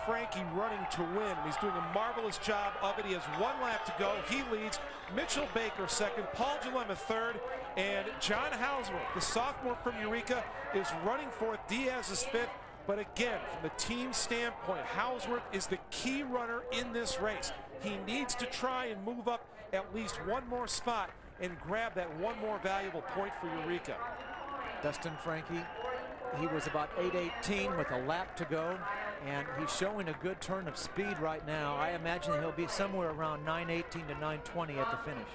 Frankie running to win. He's doing a marvelous job of it. He has 1 lap to go. He leads. Mitchell Baker 2nd, Paul Jalema 3rd, and John Howsworth, the sophomore from Eureka, is running 4th. Diaz is 5th. But again, from the team standpoint, Howsworth is the key runner in this race. He needs to try and move up at least 1 more spot and grab that 1 more valuable point for Eureka. Dustin Frankie, he was about 8:18 with a lap to go, and he's showing a good turn of speed right now. I imagine he'll be somewhere around 9:18 to 9:20 at the finish.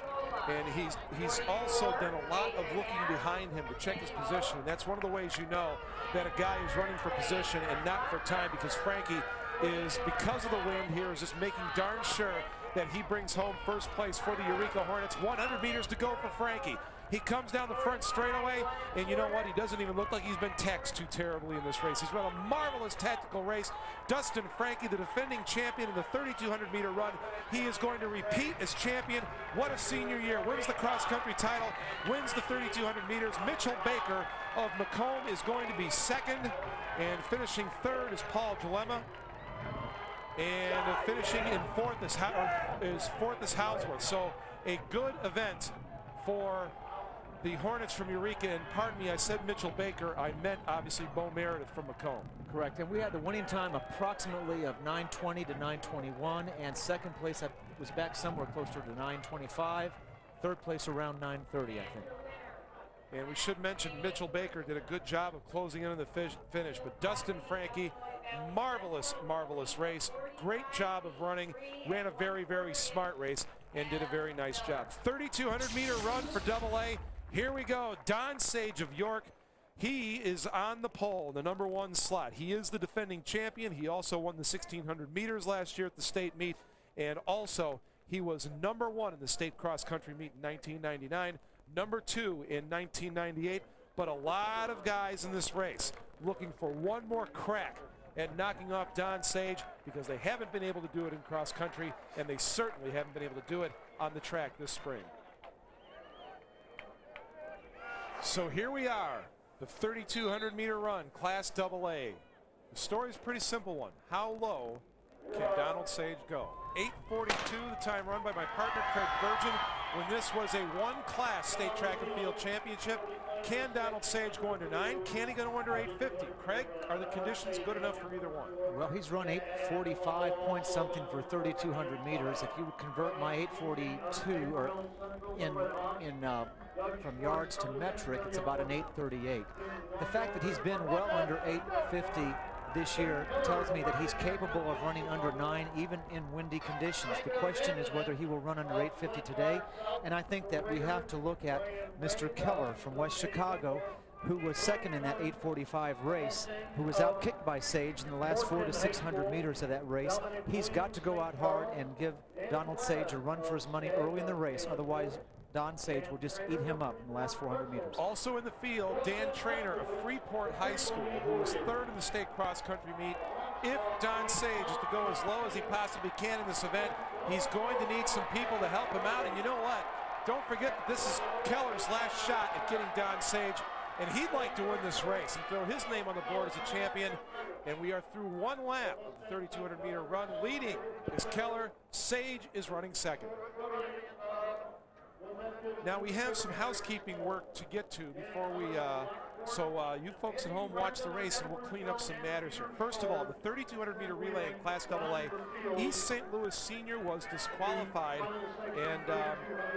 And he's also done a lot of looking behind him to check his position. And that's one of the ways you know that a guy is running for position and not for time, because Frankie is, because of the wind here, is just making darn sure that he brings home 1st place for the Eureka Hornets. 100 meters to go for Frankie. He comes down the front straightaway, and you know what? He doesn't even look like he's been taxed too terribly in this race. He's run a marvelous tactical race. Dustin Frankie, the defending champion in the 3,200 meter run. He is going to repeat as champion. What a senior year. Wins the cross-country title, wins the 3,200 meters. Mitchell Baker of Macomb is going to be 2nd, and finishing 3rd is Paul Jalema. And finishing in 4th is 4th is Howsworth. So a good event for the Hornets from Eureka. And pardon me, I said Mitchell Baker. I meant obviously Bo Meredith from Macomb. Correct. And we had the winning time approximately of 9:20 to 9:21. And 2nd place was back somewhere closer to 9:25. 3rd place around 9:30, I think. And we should mention Mitchell Baker did a good job of closing in on the finish. But Dustin Frankie marvelous, marvelous race. Great job of running. Ran a very, very smart race and did a very nice job. 3,200 meter run for AA. Here we go. Don Sage of York. He is on the pole, the #1 slot. He is the defending champion. He also won the 1,600 meters last year at the state meet. And also, he was #1 in the state cross country meet in 1999, #2 in 1998. But a lot of guys in this race looking for one more crack at knocking off Don Sage, because they haven't been able to do it in cross country, and they certainly haven't been able to do it on the track this spring. So here we are, the 3,200 meter run, Class AA. The story's a pretty simple one. How low can Donald Sage go? 8:42, the time run by my partner Craig Virgin. When this was a one-class state track and field championship, can Donald Sage go under 9? Can he go under 8:50? Craig, are the conditions good enough for either one? Well, he's run 8:45 point something for 3,200 meters. If you would convert my 8:42 or from yards to metric, it's about an 8:38. The fact that he's been well under 8:50 this year tells me that he's capable of running under 9 even in windy conditions. The question is whether he will run under 8:50 today, and I think that we have to look at Mr. Keller from West Chicago, who was second in that 8:45 race, who was outkicked by Sage in the last 400 to 600 meters of that race. He's got to go out hard and give Donald Sage a run for his money early in the race, otherwise Don Sage will just eat him up in the last 400 meters. Also in the field, Dan Trainer of Freeport High School, who was 3rd in the state cross-country meet. If Don Sage is to go as low as he possibly can in this event, he's going to need some people to help him out. And you know what? Don't forget that this is Keller's last shot at getting Don Sage, and he'd like to win this race and throw his name on the board as a champion. And we are through one lap of the 3,200 meter run. Leading is Keller. Sage is running second. Now we have some housekeeping work to get to before we, you folks at home watch the race and we'll clean up some matters here. First of all, the 3,200 meter relay in Class AA, East St. Louis Senior was disqualified, and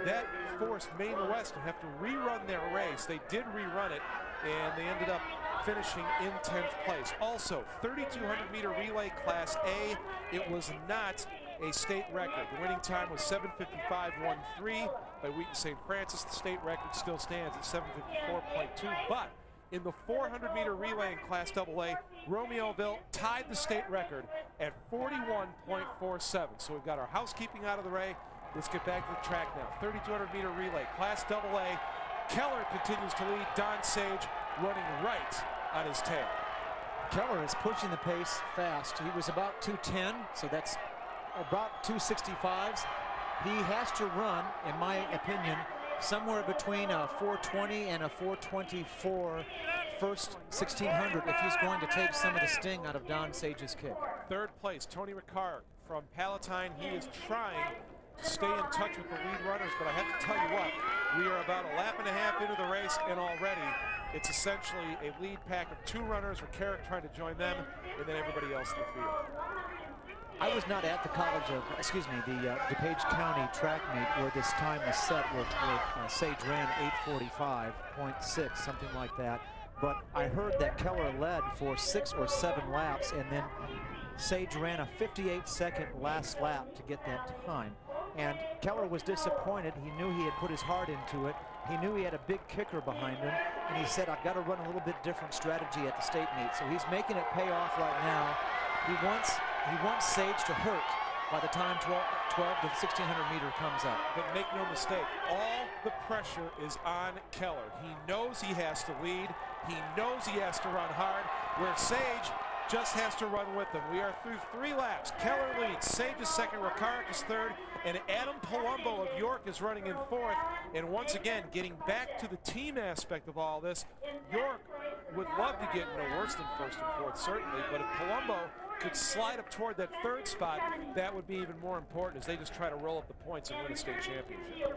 that forced Maine West to have to rerun their race. They did rerun it, and they ended up finishing in 10th place. Also, 3,200 meter relay Class A, it was not a state record. The winning time was 7:55.13 by Wheaton St. Francis. The state record still stands at 7:54.2, but in the 400 meter relay in Class AA, Romeoville tied the state record at 41.47. So we've got our housekeeping out of the way. Let's get back to the track now. 3,200 meter relay, Class AA. Keller continues to lead. Don Sage running right on his tail. Keller is pushing the pace fast. He was about 2:10, so that's about 2:65s. He has to run, in my opinion, somewhere between a 4:20 and a 4:24 first 1,600 if he's going to take some of the sting out of Don Sage's kick. 3rd place, Tony McCarr from Palatine. He is trying to stay in touch with the lead runners, but I have to tell you what, we are about a lap and a half into the race, and already it's essentially a lead pack of 2 runners, with Carrick trying to join them, and then everybody else in the field. I was not at the the DuPage County track meet where this time was set, where Sage ran 8:45.6, something like that. But I heard that Keller led for 6 or 7 laps, and then Sage ran a 58-second last lap to get that time. And Keller was disappointed. He knew he had put his heart into it. He knew he had a big kicker behind him, and he said, I've got to run a little bit different strategy at the state meet. So he's making it pay off right now. He wants Sage to hurt by the time 12 to 1,600 meter comes up. But make no mistake, all the pressure is on Keller. He knows he has to lead. He knows he has to run hard, where Sage just has to run with them. We are through 3 laps. Keller leads. Sage is second, Ricard is third, and Adam Palumbo of York is running in 4th. And once again, getting back to the team aspect of all this, York would love to get no worse than 1st and 4th, certainly, but if Palumbo could slide up toward that 3rd spot, that would be even more important as they just try to roll up the points and win a state championship.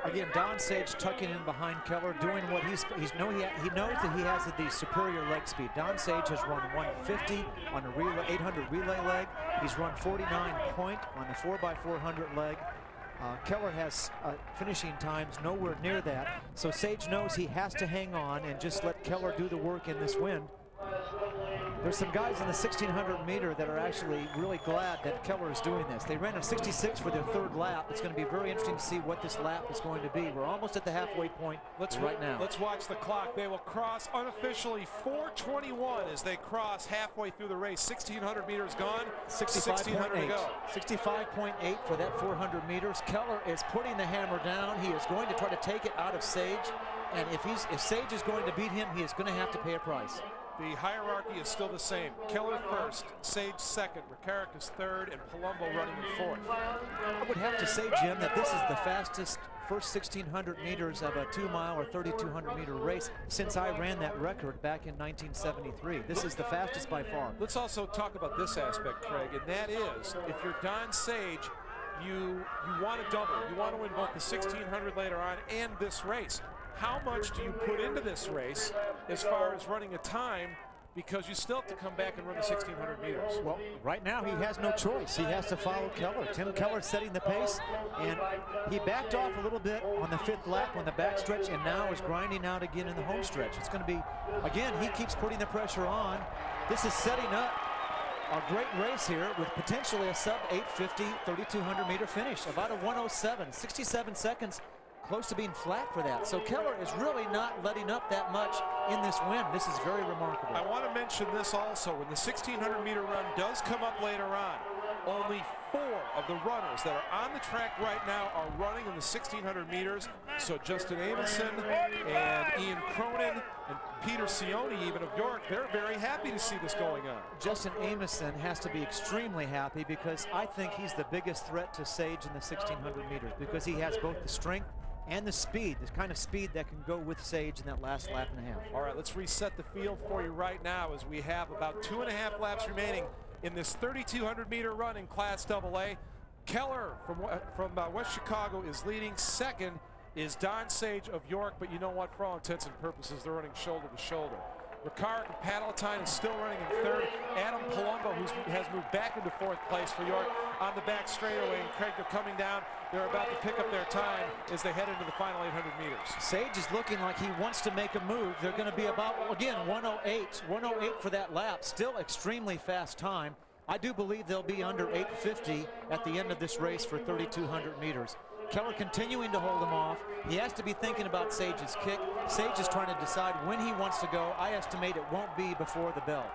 Again, Don Sage tucking in behind Keller, doing what he knows that he has the superior leg speed. Don Sage has run 150 on the 800 relay leg. He's run 49 point on the 4x400 leg. Keller has finishing times nowhere near that, so Sage knows he has to hang on and just let Keller do the work in this wind. There's some guys in the 1600 meter that are actually really glad that Keller is doing this. They ran a 66 for their third lap. It's going to be very interesting to see what this lap is going to be. We're almost at the halfway point right now. Let's watch the clock. They will cross unofficially 4:21 as they cross halfway through the race. 1600 meters gone, 1600 to go. 65.8 for that 400 meters. Keller is putting the hammer down. He is going to try to take it out of Sage. And if Sage is going to beat him, he is going to have to pay a price. The hierarchy is still the same. Keller first, Sage second, Ricaric is third, and Palumbo running in fourth. I would have to say, Jim, that this is the fastest first 1600 meters of a 2-mile or 3200 meter race since I ran that record back in 1973. This is the fastest by far. Let's also talk about this aspect, Craig, and that is, if you're Don Sage, you want to double. You want to win both the 1600 later on and this race. How much do you put into this race as far as running a time, because you still have to come back and run the 1600 meters? Well, right now he has no choice. He has to follow Keller. Tim Keller setting the pace, and he backed off a little bit on the 5th lap on the backstretch, and now is grinding out again in the home stretch. It's going to be, again, he keeps putting the pressure on. This is setting up a great race here with potentially a sub 850 3200 meter finish, about a 107, 67 seconds. Close to being flat for that. So Keller is really not letting up that much in this win. This is very remarkable. I want to mention this also. When the 1600 meter run does come up later on, only 4 of the runners that are on the track right now are running in the 1600 meters. So Justin Amundsen and Ian Cronin and Peter Sione, even of York, they're very happy to see this going on. Justin Amundsen has to be extremely happy, because I think he's the biggest threat to Sage in the 1600 meters, because he has both the strength and the speed, the kind of speed that can go with Sage in that last lap and a half. All right, let's reset the field for you right now as we have about 2.5 laps remaining in this 3200 meter run in Class AA. Keller from West Chicago is leading. Second is Don Sage of York, but you know what? For all intents and purposes, they're running shoulder to shoulder. Ricaric and Palatine is still running in third. Adam Palumbo, who has moved back into 4th place for York, on the back straightaway. And Craig, they're coming down. They're about to pick up their time as they head into the final 800 meters. Sage is looking like he wants to make a move. They're going to be about, again, 108 for that lap. Still extremely fast time. I do believe they'll be under 850 at the end of this race for 3200 meters. Keller continuing to hold him off. He has to be thinking about Sage's kick. Sage is trying to decide when he wants to go. I estimate it won't be before the bell.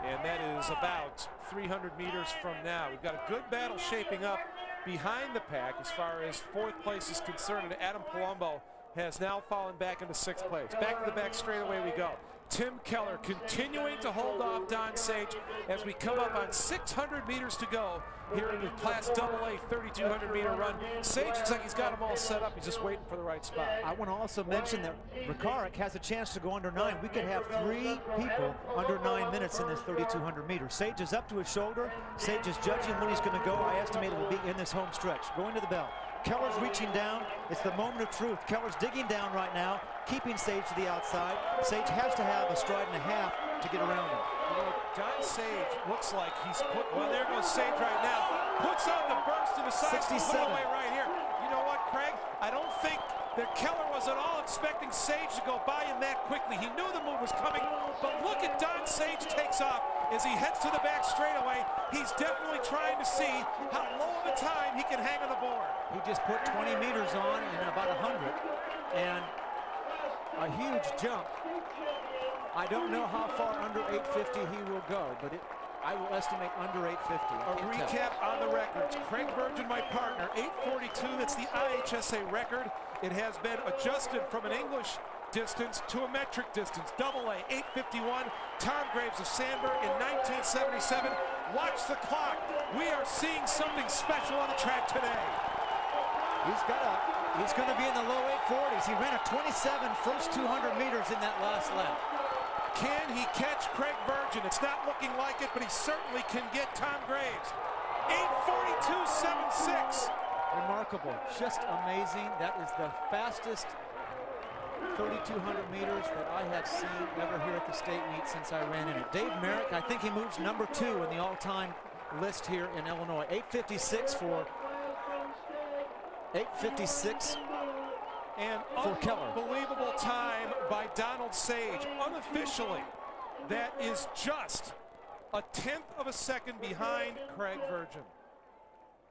And that is about 300 meters from now. We've got a good battle shaping up behind the pack as far as 4th place is concerned. And Adam Palumbo has now fallen back into 6th place. Back to the back straightaway we go. Tim Keller continuing to hold off Don Sage as we come up on 600 meters to go here in the Class AA 3200 meter run. Sage looks like he's got them all set up. He's just waiting for the right spot. I want to also mention that Ricaric has a chance to go under 9. We could have 3 people under 9 minutes in this 3200 meters. Sage is up to his shoulder. Sage is judging when he's going to go. I estimate it will be in this home stretch. Going to the bell. Keller's reaching down. It's the moment of truth. Keller's digging down right now, keeping Sage to the outside. Sage has to have a stride and a half to get around him. You know, Don Sage looks like he's put, well, there goes Sage right now. Puts on the burst to the side. 67. Away right here. You know what, Craig? I don't think that Keller was at all expecting Sage to go by him that quickly. He knew the move was coming, but look at Don Sage takes off as he heads to the back straightaway. He's definitely trying to see how low of a time he can hang on the board. He just put 20 meters on in about 100, and a huge jump. I don't know how far under 850 he will go, but I will estimate under 850. A recap on the records. Craig Virgin, my partner, 842. That's the IHSA record. It has been adjusted from an English distance to a metric distance. AA 851. Tom Graves of Sandburg in 1977. Watch the clock. We are seeing something special on the track today. He's going to be in the low 840s. He ran a 27 first 200 meters in that last lap. Can he catch Craig Virgin? It's not looking like it, but he certainly can get Tom Graves. 8:42.76. Remarkable, just amazing. That is the fastest 3,200 meters that I have seen ever here at the state meet since I ran in it. Dave Merrick, I think he moves number 2 in the all-time list here in Illinois. 8:56 for 8:56. And for Keller. Unbelievable time by Donald Sage. Unofficially, that is just a 1/10 of a second behind Craig Virgin.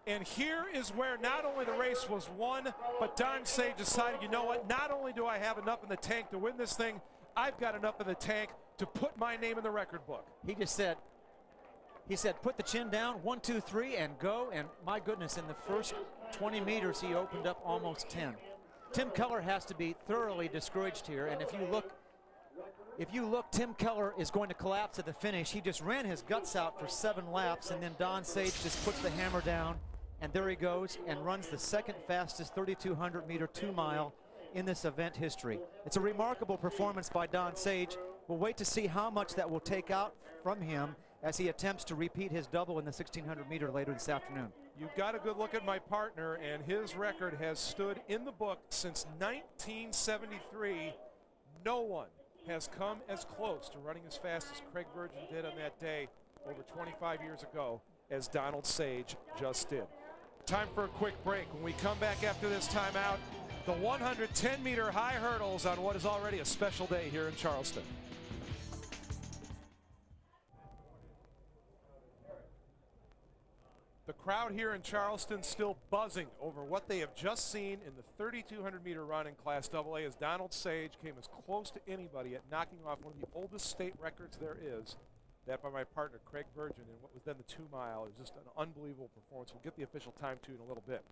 And here is where not only the race was won, but Don Sage decided, you know what, not only do I have enough in the tank to win this thing, I've got enough in the tank to put my name in the record book. He just said, put the chin down, 1, 2, 3, and go. And my goodness, in the first 20 meters, he opened up almost 10. Tim Keller has to be thoroughly discouraged here. And if you look, Tim Keller is going to collapse at the finish. He just ran his guts out for 7 laps, and then Don Sage just puts the hammer down, and there he goes and runs the second fastest 3,200 meter 2 mile in this event history. It's a remarkable performance by Don Sage. We'll wait to see how much that will take out from him as he attempts to repeat his double in the 1,600 meter later this afternoon. You've got a good look at my partner, and his record has stood in the book since 1973. No one has come as close to running as fast as Craig Virgin did on that day over 25 years ago as Donald Sage just did. Time for a quick break. When we come back after this timeout, the 110-meter high hurdles on what is already a special day here in Charleston. The crowd here in Charleston still buzzing over what they have just seen in the 3,200-meter run in Class AA as Donald Sage came as close to anybody at knocking off one of the oldest state records there is, that by my partner Craig Virgin in what was then the 2 mile. It was just an unbelievable performance. We'll get the official time to in a little bit.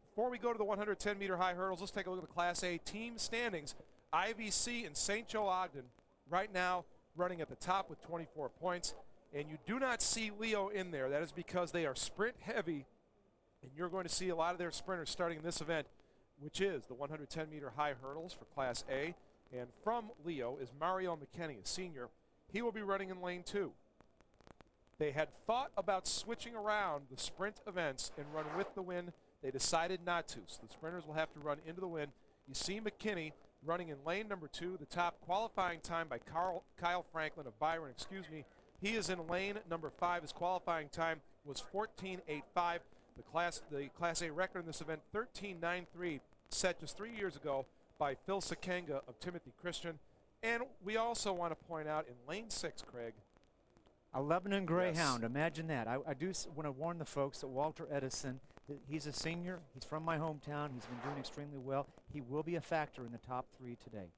Before we go to the 110-meter high hurdles, let's take a look at the Class A team standings. IVC and St. Joe Ogden right now running at the top with 24 points. And you do not see Leo in there. That is because they are sprint heavy, and you're going to see a lot of their sprinters starting in this event, which is the 110-meter high hurdles for Class A. And from Leo is Mario McKinney, a senior. He will be running in lane 2. They had thought about switching around the sprint events and run with the wind. They decided not to, so the sprinters will have to run into the wind. You see McKinney running in lane number 2. The top qualifying time by Kyle Franklin of Byron, He is in lane number 5. His qualifying time was 14.85. The Class A record in this event, 13.93, set just 3 years ago by Phil Sakenga of Timothy Christian. And we also want to point out in lane 6, Craig, a Lebanon Greyhound. Yes. Imagine that. I do want to warn the folks that Walter Edison, he's a senior. He's from my hometown. He's been doing extremely well. He will be a factor in the top 3 today.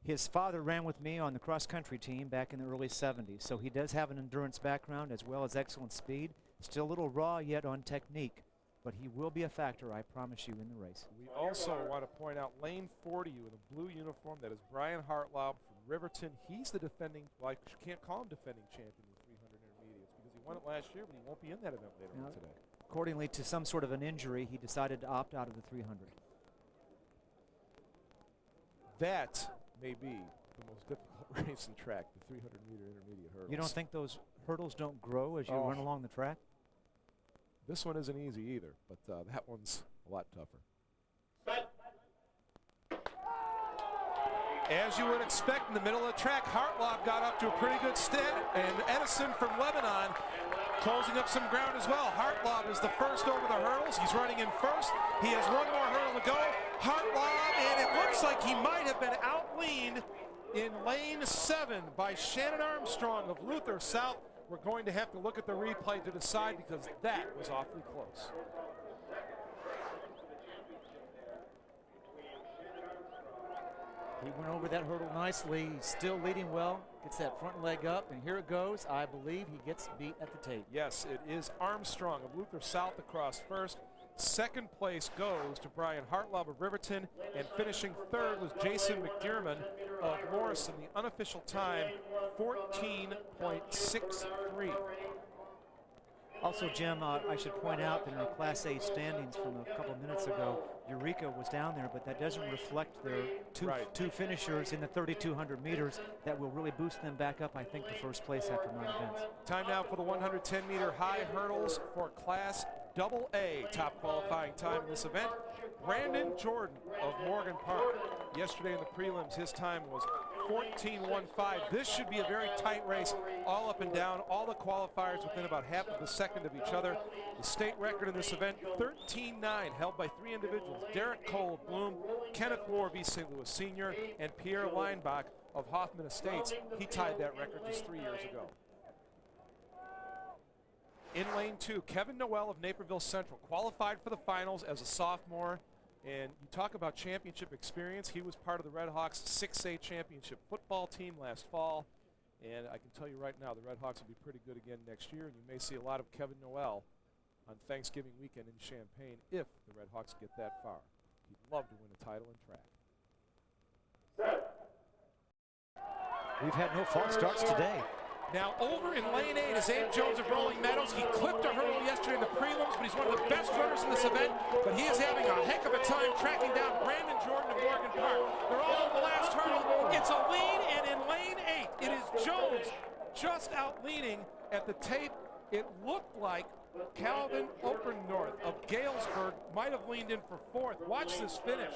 His father ran with me on the cross-country team back in the early 70s, so he does have an endurance background as well as excellent speed. Still a little raw yet on technique, but he will be a factor, I promise you, in the race. We also want to point out lane 40 with a blue uniform. That is Brian Hartlaub from Riverton. He's the defending, well, I can't call him defending champion in the 300 intermediates because he won it last year, but he won't be in that event later on today. Accordingly to some sort of an injury, he decided to opt out of the 300. That may be the most difficult race in track, the 300-meter intermediate hurdles. You don't think those hurdles don't grow as you run along the track? This one isn't easy either, but that one's a lot tougher. As you would expect, in the middle of the track, Hartlaub got up to a pretty good stint, and Edison from Lebanon closing up some ground as well. Hartlaub is the first over the hurdles. He's running in first. He has one more hurdle to go. Hartlaub, and it looks like he might have been outleaned in lane 7 by Shannon Armstrong of Luther South. We're going to have to look at the replay to decide because that was awfully close. He went over that hurdle nicely. He's still leading well. Gets that front leg up, and here it goes. I believe he gets beat at the tape. Yes, it is Armstrong of Luther South across first. Second place goes to Brian Hartlaub of Riverton, and finishing third was Jason McDermott of Morrison. The unofficial time, 14.63. Also, Jim, I should point out that in our Class A standings from a couple minutes ago, Eureka was down there, but that doesn't reflect their two finishers in the 3,200 meters. That will really boost them back up, I think, to first place after 9 events. Time now for the 110-meter high hurdles for Class AA. Top qualifying time in this event, Brandon Jordan of Morgan Park. Yesterday in the prelims, his time was 14.15. This should be a very tight race, all up and down, all the qualifiers within about half of a second of each other. The state record in this event, 13.9, held by 3 individuals, Derek Cole of Bloom, Kenneth War, East St. Louis Senior, and Pierre Leinbach of Hoffman Estates. He tied that record just 3 years ago. In lane 2, Kevin Noel of Naperville Central qualified for the finals as a sophomore. And you talk about championship experience. He was part of the Red Hawks 6A championship football team last fall. And I can tell you right now, the Red Hawks will be pretty good again next year. And you may see a lot of Kevin Noel on Thanksgiving weekend in Champaign if the Red Hawks get that far. He'd love to win a title in track. We've had no false starts today. Now over in lane 8 is Abe Jones of Rolling Meadows. He clipped a hurdle yesterday in the prelims, but he's one of the best runners in this event. But he is having a heck of a time tracking down Brandon Jordan of Morgan Park. They're all on the last hurdle. It's a lead, and in lane 8, it is Jones just out leaning. At the tape, it looked like Calvin Opernorth of Galesburg might have leaned in for 4th. Watch this finish.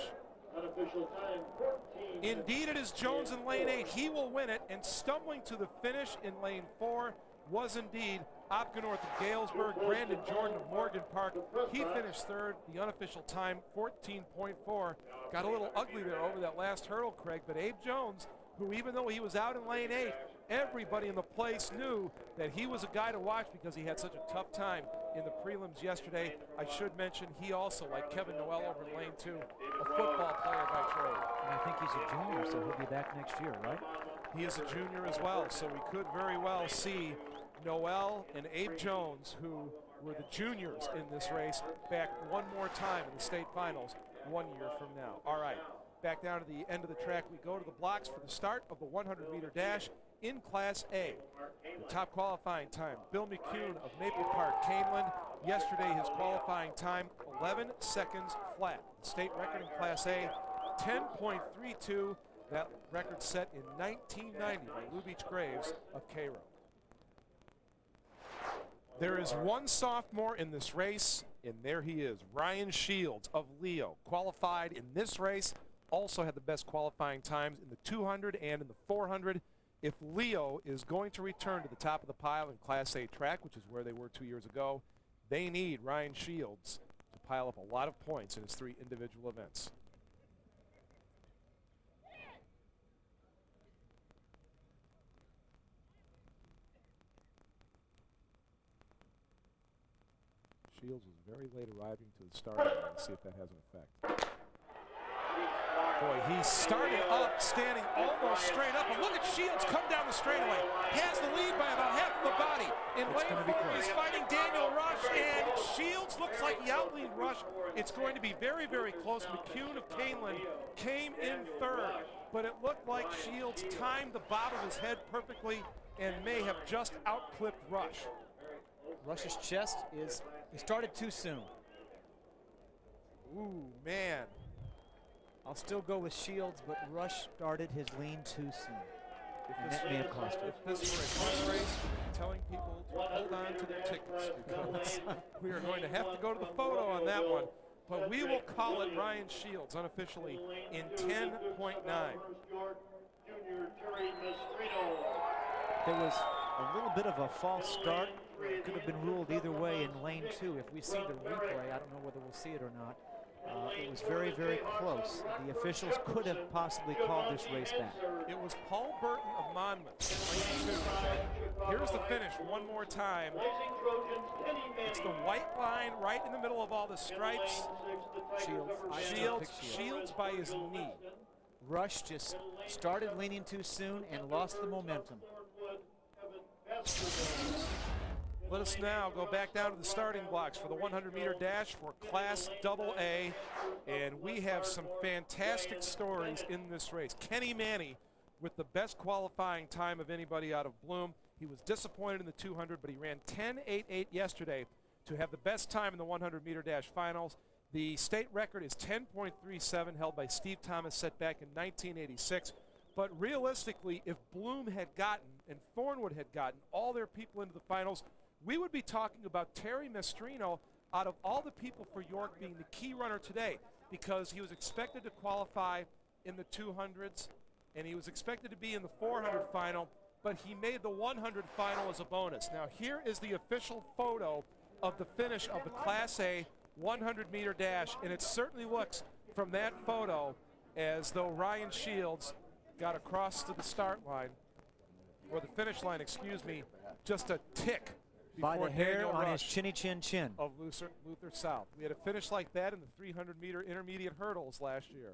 Indeed, it is Jones in lane 8. He will win it, and stumbling to the finish in lane 4 was indeed Opgenorth of Galesburg, Brandon Jordan of Morgan Park. He finished 3rd. The unofficial time, 14.4. Got a little ugly there over that last hurdle, Craig, but Abe Jones, who even though he was out in lane 8, everybody in the place knew that he was a guy to watch because he had such a tough time in the prelims yesterday. I should mention he also, like Kevin Noel over in lane 2, a football player by trade. And I think he's a junior, so he'll be back next year, right? He is a junior as well, so we could very well see Noel and Abe Jones, who were the juniors in this race, back one more time in the state finals 1 year from now. All right, back down to the end of the track we go to the blocks for the start of the 100-meter dash in Class A. The top qualifying time, Bill McCune of Maple Park, Caneland. Yesterday, his qualifying time, 11 seconds flat. The state record in Class A, 10.32. That record set in 1990 by Lou Beach Graves of Cairo. There is one sophomore in this race, and there he is, Ryan Shields of Leo. Qualified in this race, also had the best qualifying times in the 200 and in the 400. If Leo is going to return to the top of the pile in Class A track, which is where they were 2 years ago, they need Ryan Shields to pile up a lot of points in his 3 individual events. Shields was very late arriving to the start line. Let's see if that has an effect. Boy, he started up, standing almost straight up. And look at Shields come down the straightaway. He has the lead by about half of the body. In lane 4, he's fighting Daniel Rush, and Shields looks like he outlead Rush. It's going to be very, very close. McCune of Caneland came in 3rd, but it looked like Shields timed the bob of his head perfectly and may have just outclipped Rush. Rush's chest is, he started too soon. Ooh, man. I'll still go with Shields, but Rush started his lean too soon. And that may have cost him. If this were a horse race, we'd be telling people to hold on to their tickets because we are going to have to go to the photo on that one. But we will call it Ryan Shields unofficially in 10.9. There was a little bit of a false start. It could have been ruled either way in lane 2. If we see the replay, I don't know whether we'll see it or not. It was very, very close. The officials could have possibly called this race back. It was Paul Burton of Monmouth, lane 2. Here's the finish one more time. It's the white line right in the middle of all the stripes. Shields by his knee. Rush just started leaning too soon and lost the momentum. Let us now go back down to the starting blocks for the 100-meter dash for Class AA. And we have some fantastic stories in this race. Kenny Manny with the best qualifying time of anybody out of Bloom. He was disappointed in the 200, but he ran 10.88 yesterday to have the best time in the 100-meter dash finals. The state record is 10.37, held by Steve Thomas, set back in 1986. But realistically, if Bloom had gotten and Thornwood had gotten all their people into the finals, we would be talking about Terry Mastrino out of all the people for York being the key runner today, because he was expected to qualify in the 200s and he was expected to be in the 400 final, but he made the 100 final as a bonus. Now here is the official photo of the finish of the Class A 100-meter dash, and it certainly looks from that photo as though Ryan Shields got across to the start line, or the finish line, excuse me, just a tick by before the hair Daniel on his Rush chinny chin. of Luther South. We had a finish like that in the 300-meter intermediate hurdles last year.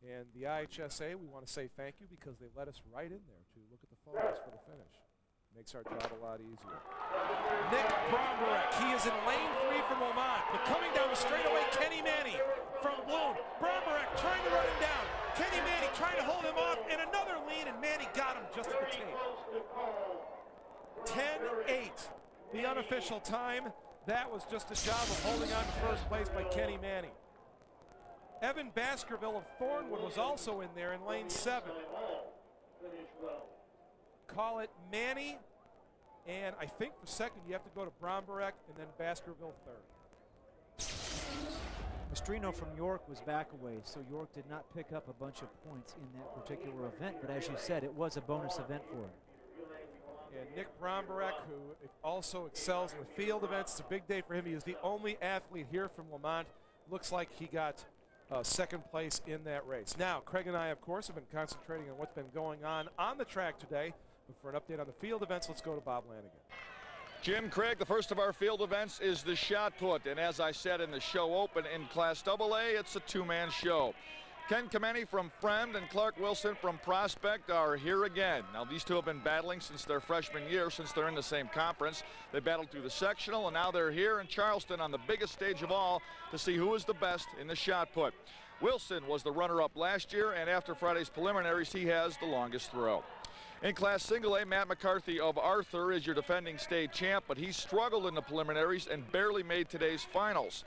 And the IHSA, we want to say thank you because they let us right in there to look at the photos for the finish. Makes our job a lot easier. Nick Bromberek, he is in lane 3 from Lamont, but coming down the straightaway, Kenny Manny from Bloom. Bromberek trying to run him down. Kenny Manny trying to hold him off, and another lean, and Manny got him just at the tape. 10-8, the unofficial time. That was just a job of holding on to first place by Kenny Manny. Evan Baskerville of Thornwood was also in there in lane 7. Call it Manny, and I think for second you have to go to Bromberek and then Baskerville third. Mastrino from York was back away, so York did not pick up a bunch of points in that particular event, but as you said, it was a bonus event for him. And Nick Bromberek, who also excels in the field events, it's a big day for him. He is the only athlete here from Lamont. Looks like he got second place in that race. Now, Craig and I, of course, have been concentrating on what's been going on the track today. But for an update on the field events, let's go to Bob Lanigan. Jim, Craig, the first of our field events is the shot put. And as I said in the show open in Class AA, it's a two-man show. Ken Kameni from Fremd and Clark Wilson from Prospect are here again. Now, these two have been battling since their freshman year, since they're in the same conference. They battled through the sectional, and now they're here in Charleston on the biggest stage of all to see who is the best in the shot put. Wilson was the runner-up last year, and after Friday's preliminaries, he has the longest throw. In Class Single A, Matt McCarthy of Arthur is your defending state champ, but he struggled in the preliminaries and barely made today's finals.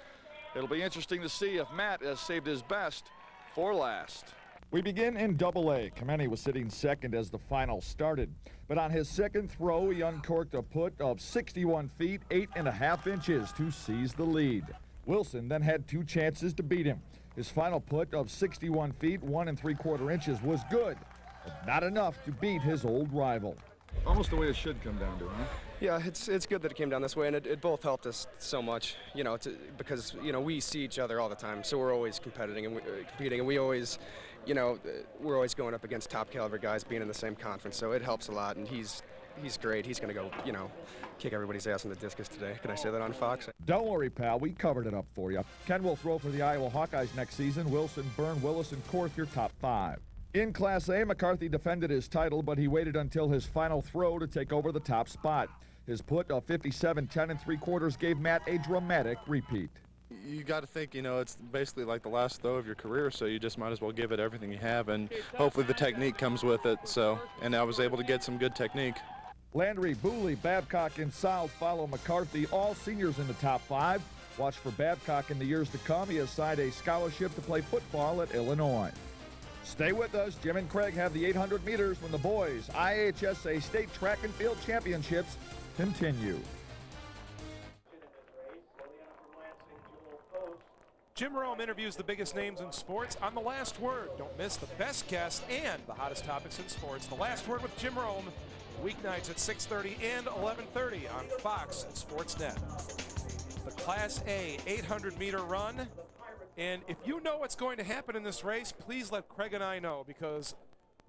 It'll be interesting to see if Matt has saved his best for last. We begin in AA. Kameni was sitting second as the final started, but on his second throw, he uncorked a put of 61 feet, 8.5 inches to seize the lead. Wilson then had two chances to beat him. His final put of 61 feet, 1 3/4 inches was good, but not enough to beat his old rival. Almost the way it should come down to, huh? Yeah, it's good that it came down this way, and it both helped us so much, because, we see each other all the time, so we're always competing, and we always, we're always going up against top caliber guys being in the same conference, so it helps a lot, and he's great. He's going to go, kick everybody's ass in the discus today. Can I say that on Fox? Don't worry, pal. We covered it up for you. Ken will throw for the Iowa Hawkeyes next season. Wilson, Byrne, Willis, and Korth your top 5. In Class A, McCarthy defended his title, but he waited until his final throw to take over the top spot. His put of 57, 10 3/4 gave Matt a dramatic repeat. You got to think, it's basically like the last throw of your career, so you just might as well give it everything you have, and hopefully the technique comes with it. And I was able to get some good technique. Landry, Booley, Babcock, and South follow McCarthy, all seniors in the top 5. Watch for Babcock in the years to come. He has signed a scholarship to play football at Illinois. Stay with us. Jim and Craig have the 800 meters when the boys' IHSA State Track and Field Championships continue. Jim Rome interviews the biggest names in sports on The Last Word. Don't miss the best guests and the hottest topics in sports. The Last Word with Jim Rome, weeknights at 6:30 and 11:30 on Fox Sports Net. The Class A 800-meter run. And if you know what's going to happen in this race, please let Craig and I know, because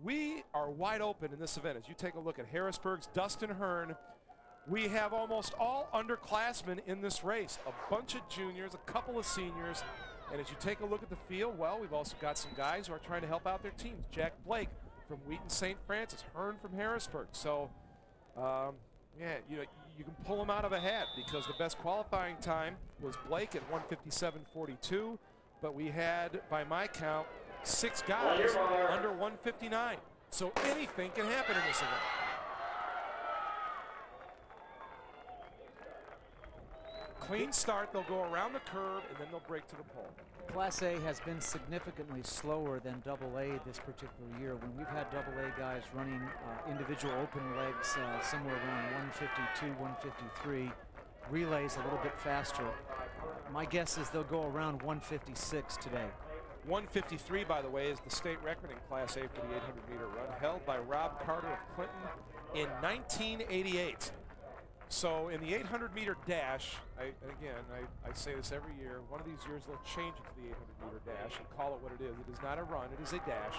we are wide open in this event. As you take a look at Harrisburg's Dustin Hearn, we have almost all underclassmen in this race, a bunch of juniors, a couple of seniors. And as you take a look at the field, well, we've also got some guys who are trying to help out their teams. Jack Blake from Wheaton St. Francis, Hearn from Harrisburg. So, you can pull them out of a hat, because the best qualifying time was Blake at 1:57.42. But we had, by my count, 6 guys under 1:59. So anything can happen in this event. Clean start, they'll go around the curve, and then they'll break to the pole. Class A has been significantly slower than AA this particular year. When we've had AA guys running individual open legs somewhere around 152, 153, relays a little bit faster. My guess is they'll go around 156 today. 153, by the way, is the state record in Class A for the 800-meter run, held by Rob Carter of Clinton in 1988. So in the 800-meter dash, I say this every year, one of these years they'll change it to the 800-meter dash and call it what it is. It is not a run, it is a dash.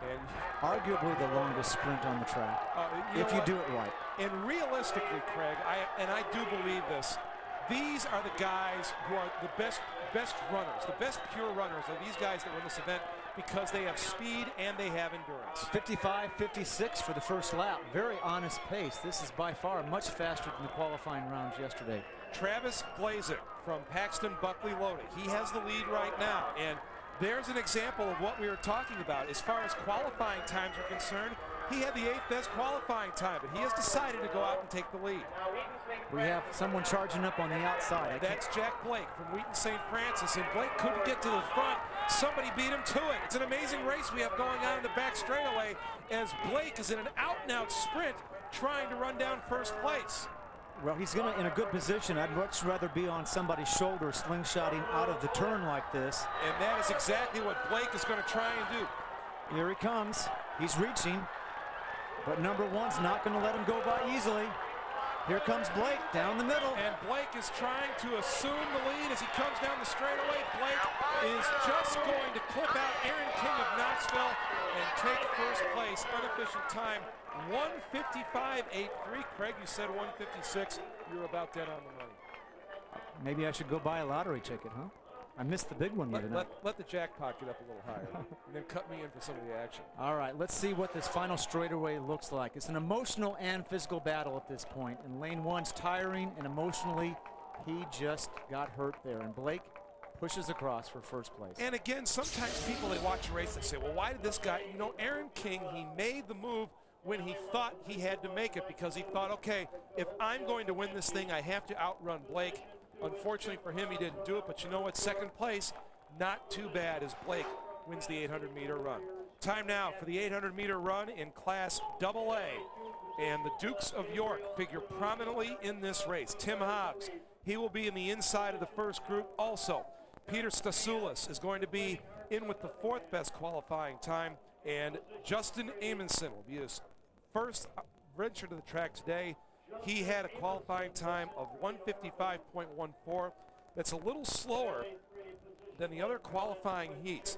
And arguably the longest sprint on the track, if you do it right. And realistically, Craig, I do believe this, these are the guys who are the best runners, the best pure runners are these guys that win this event because they have speed and they have endurance. 55-56 for the first lap. Very honest pace. This is by far much faster than the qualifying rounds yesterday. Travis Glazik from Paxton Buckley Loaded. He has the lead right now. And there's an example of what we were talking about. As far as qualifying times are concerned, he had the 8th best qualifying time, but he has decided to go out and take the lead. We have someone charging up on the outside. That's Jack Blake from Wheaton St. Francis, and Blake couldn't get to the front. Somebody beat him to it. It's an amazing race we have going on in the back straightaway as Blake is in an out-and-out sprint trying to run down first place. Well, he's in a good position. I'd much rather be on somebody's shoulder slingshotting out of the turn like this. And that is exactly what Blake is going to try and do. Here he comes. He's reaching, but number one's not going to let him go by easily. Here comes Blake down the middle. And Blake is trying to assume the lead as he comes down the straightaway. Blake is just going to clip out Aaron King of Knoxville and take first place. Unofficial time, 1:55.83. Craig, you said 1:56. You're about dead on the money. Maybe I should go buy a lottery ticket, huh? I missed the big one the other night. Let the jackpot get up a little higher and then cut me in for some of the action. All right, let's see what this final straightaway looks like. It's an emotional and physical battle at this point, and lane one's tiring, and emotionally he just got hurt there, and Blake pushes across for first place. And again, sometimes people, they watch a race and say, well, why did this guy, you know, Aaron King, he made the move when he thought he had to make it because he thought, okay, if I'm going to win this thing, I have to outrun Blake. Unfortunately for him, he didn't do it, but you know what? Second place, not too bad as Blake wins the 800-meter run. Time now for the 800-meter run in Class AA. And the Dukes of York figure prominently in this race. Tim Hobbs, he will be in the inside of the first group also. Peter Stasulis is going to be in with the 4th best qualifying time, and Justin Amundsen will be his first venture to the track today. He had a qualifying time of 1:55.14. That's a little slower than the other qualifying heats,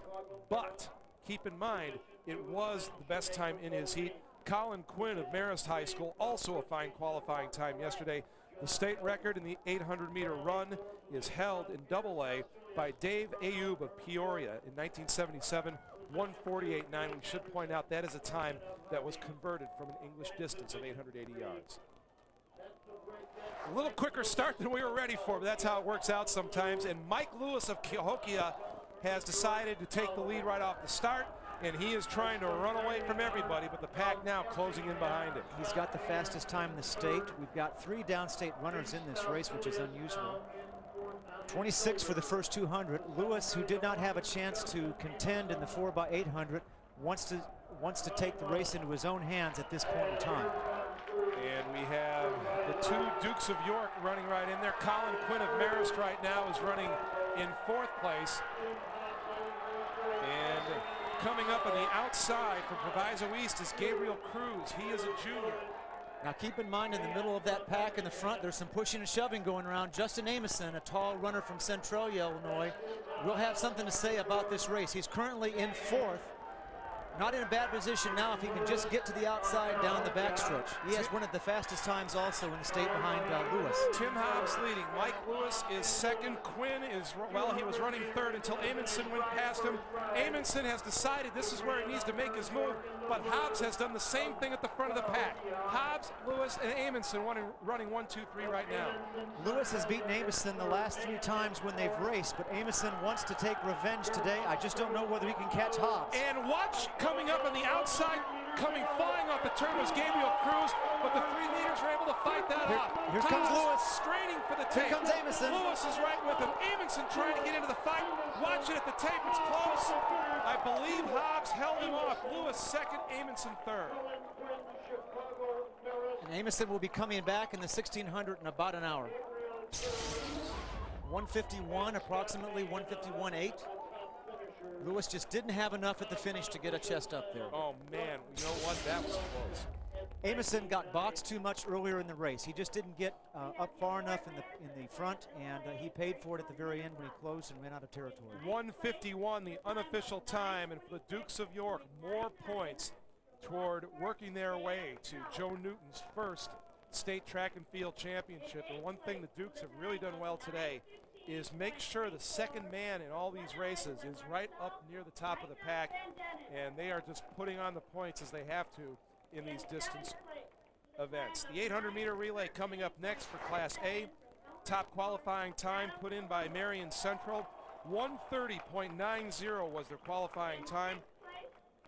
but keep in mind it was the best time in his heat. Colin Quinn of Marist High School, also a fine qualifying time yesterday. The state record in the 800-meter run is held in AA by Dave Ayub of Peoria in 1977, 1:48.9. We should point out that is a time that was converted from an English distance of 880 yards. A little quicker start than we were ready for, but that's how it works out sometimes. And Mike Lewis of Cahokia has decided to take the lead right off the start, and he is trying to run away from everybody, but the pack now closing in behind him. He's got the fastest time in the state. We've got 3 downstate runners in this race, which is unusual. 26 for the first 200. Lewis, who did not have a chance to contend in the 4x800, wants to take the race into his own hands at this point in time. And we have the 2 Dukes of York running right in there. Colin Quinn of Marist right now is running in 4th place. And coming up on the outside for Proviso East is Gabriel Cruz. He is a junior. Now keep in mind, in the middle of that pack in the front, there's some pushing and shoving going around. Justin Amundsen, a tall runner from Centralia, Illinois, will have something to say about this race. He's currently in 4th. Not in a bad position now if he can just get to the outside down the backstretch. He has one of the fastest times also in the state behind Lewis. Tim Hobbs leading. Mike Lewis is 2nd. Quinn is, well, he was running 3rd until Amundsen went past him. Amundsen has decided this is where he needs to make his move, but Hobbs has done the same thing at the front of the pack. Hobbs, Lewis, and Amundsen running 1, 2, 3 right now. Lewis has beaten Amundsen the last 3 times when they've raced, but Amundsen wants to take revenge today. I just don't know whether he can catch Hobbs. And watch, coming up on the outside, coming flying off the turn was Gabriel Cruz, but the 3 leaders were able to fight that off. Here comes Lewis. Straining for the tape. Here comes Amundsen. Lewis is right with him. Amundsen trying to get into the fight. Watch it at the tape. It's close. I believe Hobbs held him off. Lewis 2nd, Amundsen 3rd. And Amundsen will be coming back in the 1600 in about an hour. 1:51, approximately 1:51.8. Lewis just didn't have enough at the finish to get a chest up there. Oh man, you know what? That was close. Amison got boxed too much earlier in the race. He just didn't get up far enough in the front, and he paid for it at the very end when he closed and ran out of territory. 1:51, the unofficial time, and for the Dukes of York, more points toward working their way to Joe Newton's first state track and field championship. And one thing the Dukes have really done well today is make sure the second man in all these races is right up near the top of the pack, and they are just putting on the points as they have to in these distance events. The 800-meter relay coming up next for Class A. Top qualifying time put in by Marion Central. 1:30.90 was their qualifying time.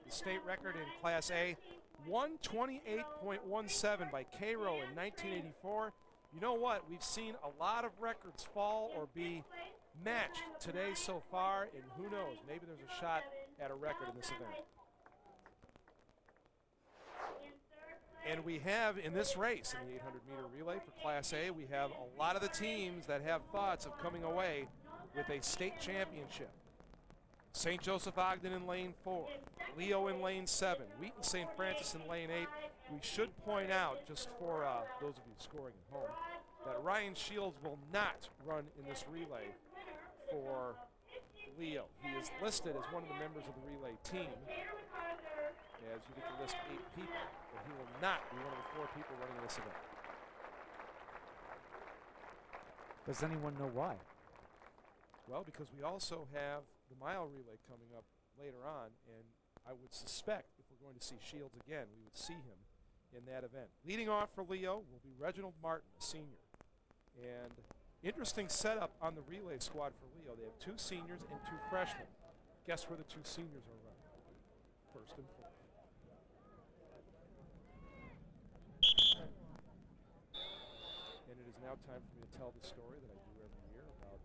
The state record in Class A, 1:28.17 by Cairo in 1984. You know what? We've seen a lot of records fall or be matched today so far, and who knows, maybe there's a shot at a record in this event. And we have in this race, in the 800-meter relay for Class A, we have a lot of the teams that have thoughts of coming away with a state championship. St. Joseph Ogden in lane 4, Leo in lane 7, Wheaton St. Francis in lane 8. We should point out, just for those of you scoring at home, that Ryan Shields will not run in this relay for Leo. He is listed as one of the members of the relay team, as you get to list 8 people, but he will not be one of the 4 people running this event. Does anyone know why? Well, because we also have the mile relay coming up later on, and I would suspect if we're going to see Shields again, we would see him in that event. Leading off for Leo will be Reginald Martin, a senior. And interesting setup on the relay squad for Leo. They have 2 seniors and 2 freshmen. Guess where the 2 seniors are running? First and fourth. And it is now time for me to tell the story that I do every year about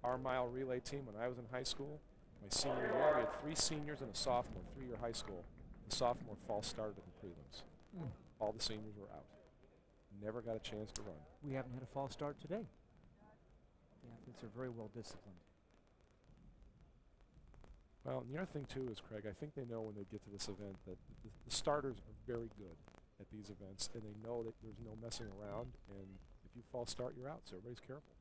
our mile relay team. When I was in high school, my senior year, we had 3 seniors and a sophomore, 3-year high school. The sophomore false started at the prelims. All the seniors were out. Never got a chance to run. We haven't had a false start today. The athletes are very well disciplined. Well, and the other thing too is, Craig, I think they know when they get to this event that the starters are very good at these events, and they know that there's no messing around, and if you false start, you're out, so everybody's careful.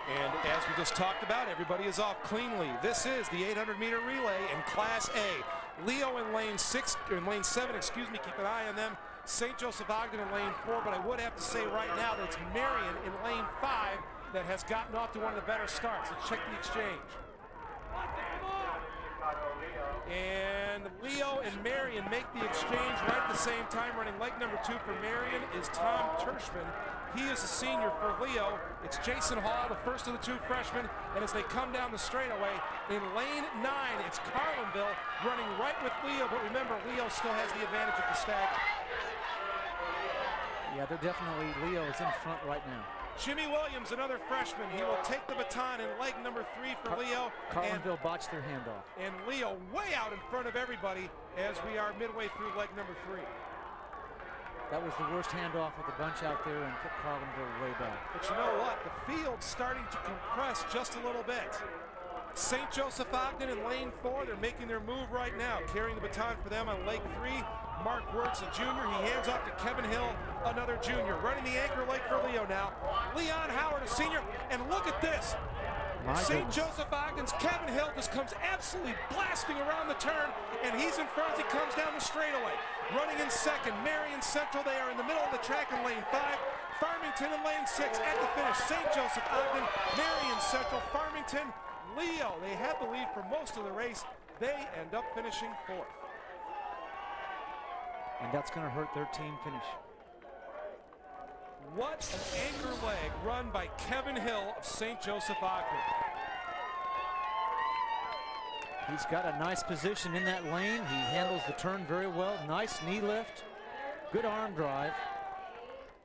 And as we just talked about, everybody is off cleanly. This is the 800-meter relay in Class A. Leo in lane 7, keep an eye on them. St. Joseph Ogden in lane 4, but I would have to say right now that it's Marion in lane 5 that has gotten off to one of the better starts. Let's check the exchange. And Leo and Marion make the exchange right at the same time. Running leg number 2 for Marion is Tom Tershman. He is a senior for Leo. It's Jason Hall, the first of the 2 freshmen. And as they come down the straightaway, in lane 9, it's Carlinville running right with Leo. But remember, Leo still has the advantage of the stagger. Yeah, they're definitely, Leo is in front right now. Jimmy Williams, another freshman. He will take the baton in leg number 3 for Leo. Carlinville botched their handoff. And Leo way out in front of everybody as we are midway through leg number 3. That was the worst handoff of the bunch out there and put Carlinville way back. But you know what? The field's starting to compress just a little bit. St. Joseph Ogden in lane 4. They're making their move right now. Carrying the baton for them on leg 3. Mark Wertz, a junior. He hands off to Kevin Hill, another junior. Running the anchor leg for Leo now. Leon Howard, a senior. And look at this. St. Joseph Ogden's Kevin Hill just comes absolutely blasting around the turn, and he's in front as he comes down the straightaway. Running in second, Marion Central. They are in the middle of the track in lane 5. Farmington in lane 6 at the finish. St. Joseph Ogden, Marion Central, Farmington, Leo. They had the lead for most of the race. They end up finishing 4th. And that's going to hurt their team finish. What an anchor leg run by Kevin Hill of St. Joseph Ogden. He's got a nice position in that lane. He handles the turn very well. Nice knee lift, good arm drive.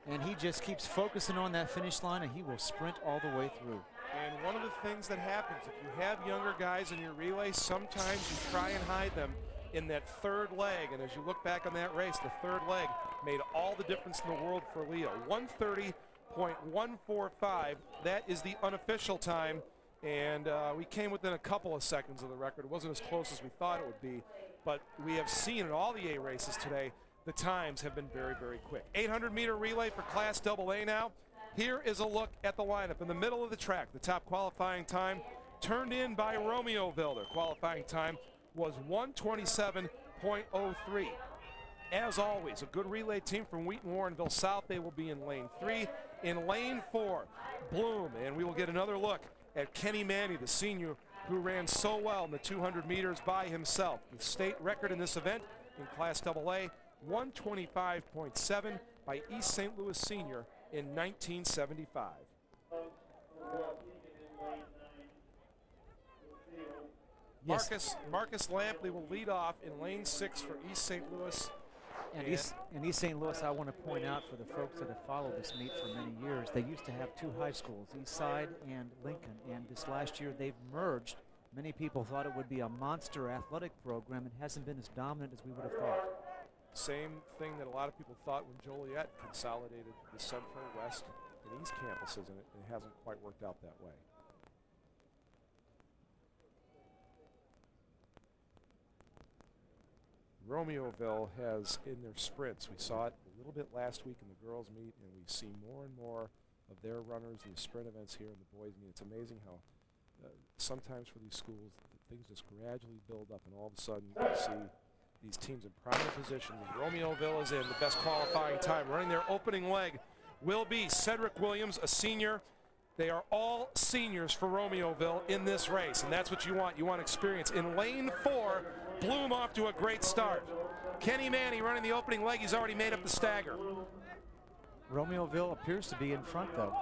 And he just keeps focusing on that finish line, and he will sprint all the way through. And one of the things that happens, if you have younger guys in your relay, sometimes you try and hide them in that 3rd leg. And as you look back on that race, the 3rd leg made all the difference in the world for Leo. 1:30.145, that is the unofficial time. And we came within a couple of seconds of the record. It wasn't as close as we thought it would be, but we have seen in all the A races today, the times have been very, very quick. 800-meter relay for Class AA now. Here is a look at the lineup. In the middle of the track, the top qualifying time turned in by Romeoville. Their qualifying time was 1:27.03. As always, a good relay team from Wheaton Warrenville South. They will be in lane 3. In lane 4, Bloom, and we will get another look at Kenny Manny, the senior who ran so well in the 200 meters by himself. The state record in this event in Class AA, 125.7 by East St. Louis senior in 1975. Yes. Marcus Lampley will lead off in lane 6 for East St. Louis. And East St. Louis, I want to point out for the folks that have followed this meet for many years, they used to have 2 high schools, East Side and Lincoln, and this last year they've merged. Many people thought it would be a monster athletic program. It hasn't been as dominant as we would have thought. Same thing that a lot of people thought when Joliet consolidated the Central, West, and East campuses, and it hasn't quite worked out that way. Romeoville has in their sprints, we saw it a little bit last week in the girls' meet, and we see more and more of their runners in the sprint events here in the boys' meet. It's amazing how sometimes for these schools, things just gradually build up, and all of a sudden you see these teams in prime position. Romeoville is in the best qualifying time. Running their opening leg will be Cedric Williams, a senior. They are all seniors for Romeoville in this race, and that's what you want. You want experience. In lane 4, Bloom off to a great start. Kenny Manny running the opening leg. He's already made up the stagger. Romeoville appears to be in front, though.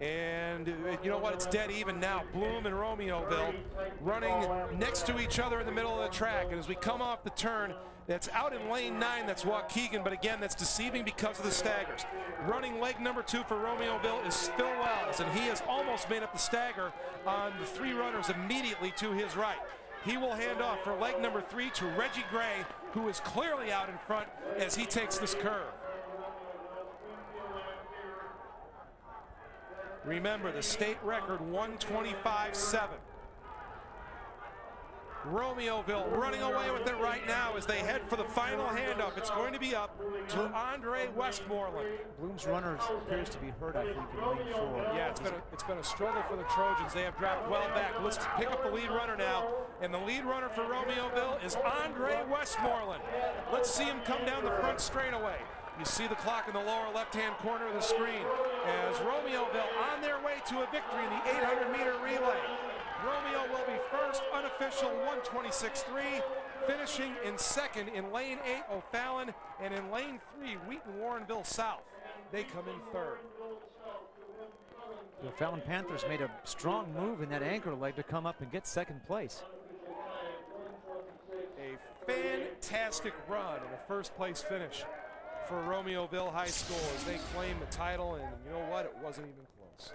And you know what? It's dead even now. Bloom and Romeoville running next to each other in the middle of the track. And as we come off the turn, that's out in lane 9. That's Waukegan, but again, that's deceiving because of the staggers. Running leg number 2 for Romeoville is Phil Wells, and he has almost made up the stagger on the 3 runners immediately to his right. He will hand off for leg number 3 to Reggie Gray, who is clearly out in front as he takes this curve. Remember, the state record, 125.7. Romeoville running away with it right now as they head for the final handoff. It's going to be up to Andre Westmoreland. Bloom's runners appears to be hurt, I think, in lane 4. Yeah, it's been a struggle for the Trojans. They have dropped well back. Let's pick up the lead runner now. And the lead runner for Romeoville is Andre Westmoreland. Let's see him come down the front straightaway. You see the clock in the lower left-hand corner of the screen as Romeoville on their way to a victory in the 800-meter relay. Romeo will be first, unofficial 126.3, finishing in second in lane 8, O'Fallon, and in lane 3, Wheaton Warrenville South. They come in third. The O'Fallon Panthers made a strong move in that anchor leg to come up and get second place. A fantastic run and a first-place finish for Romeoville High School as they claim the title, and you know what? It wasn't even close.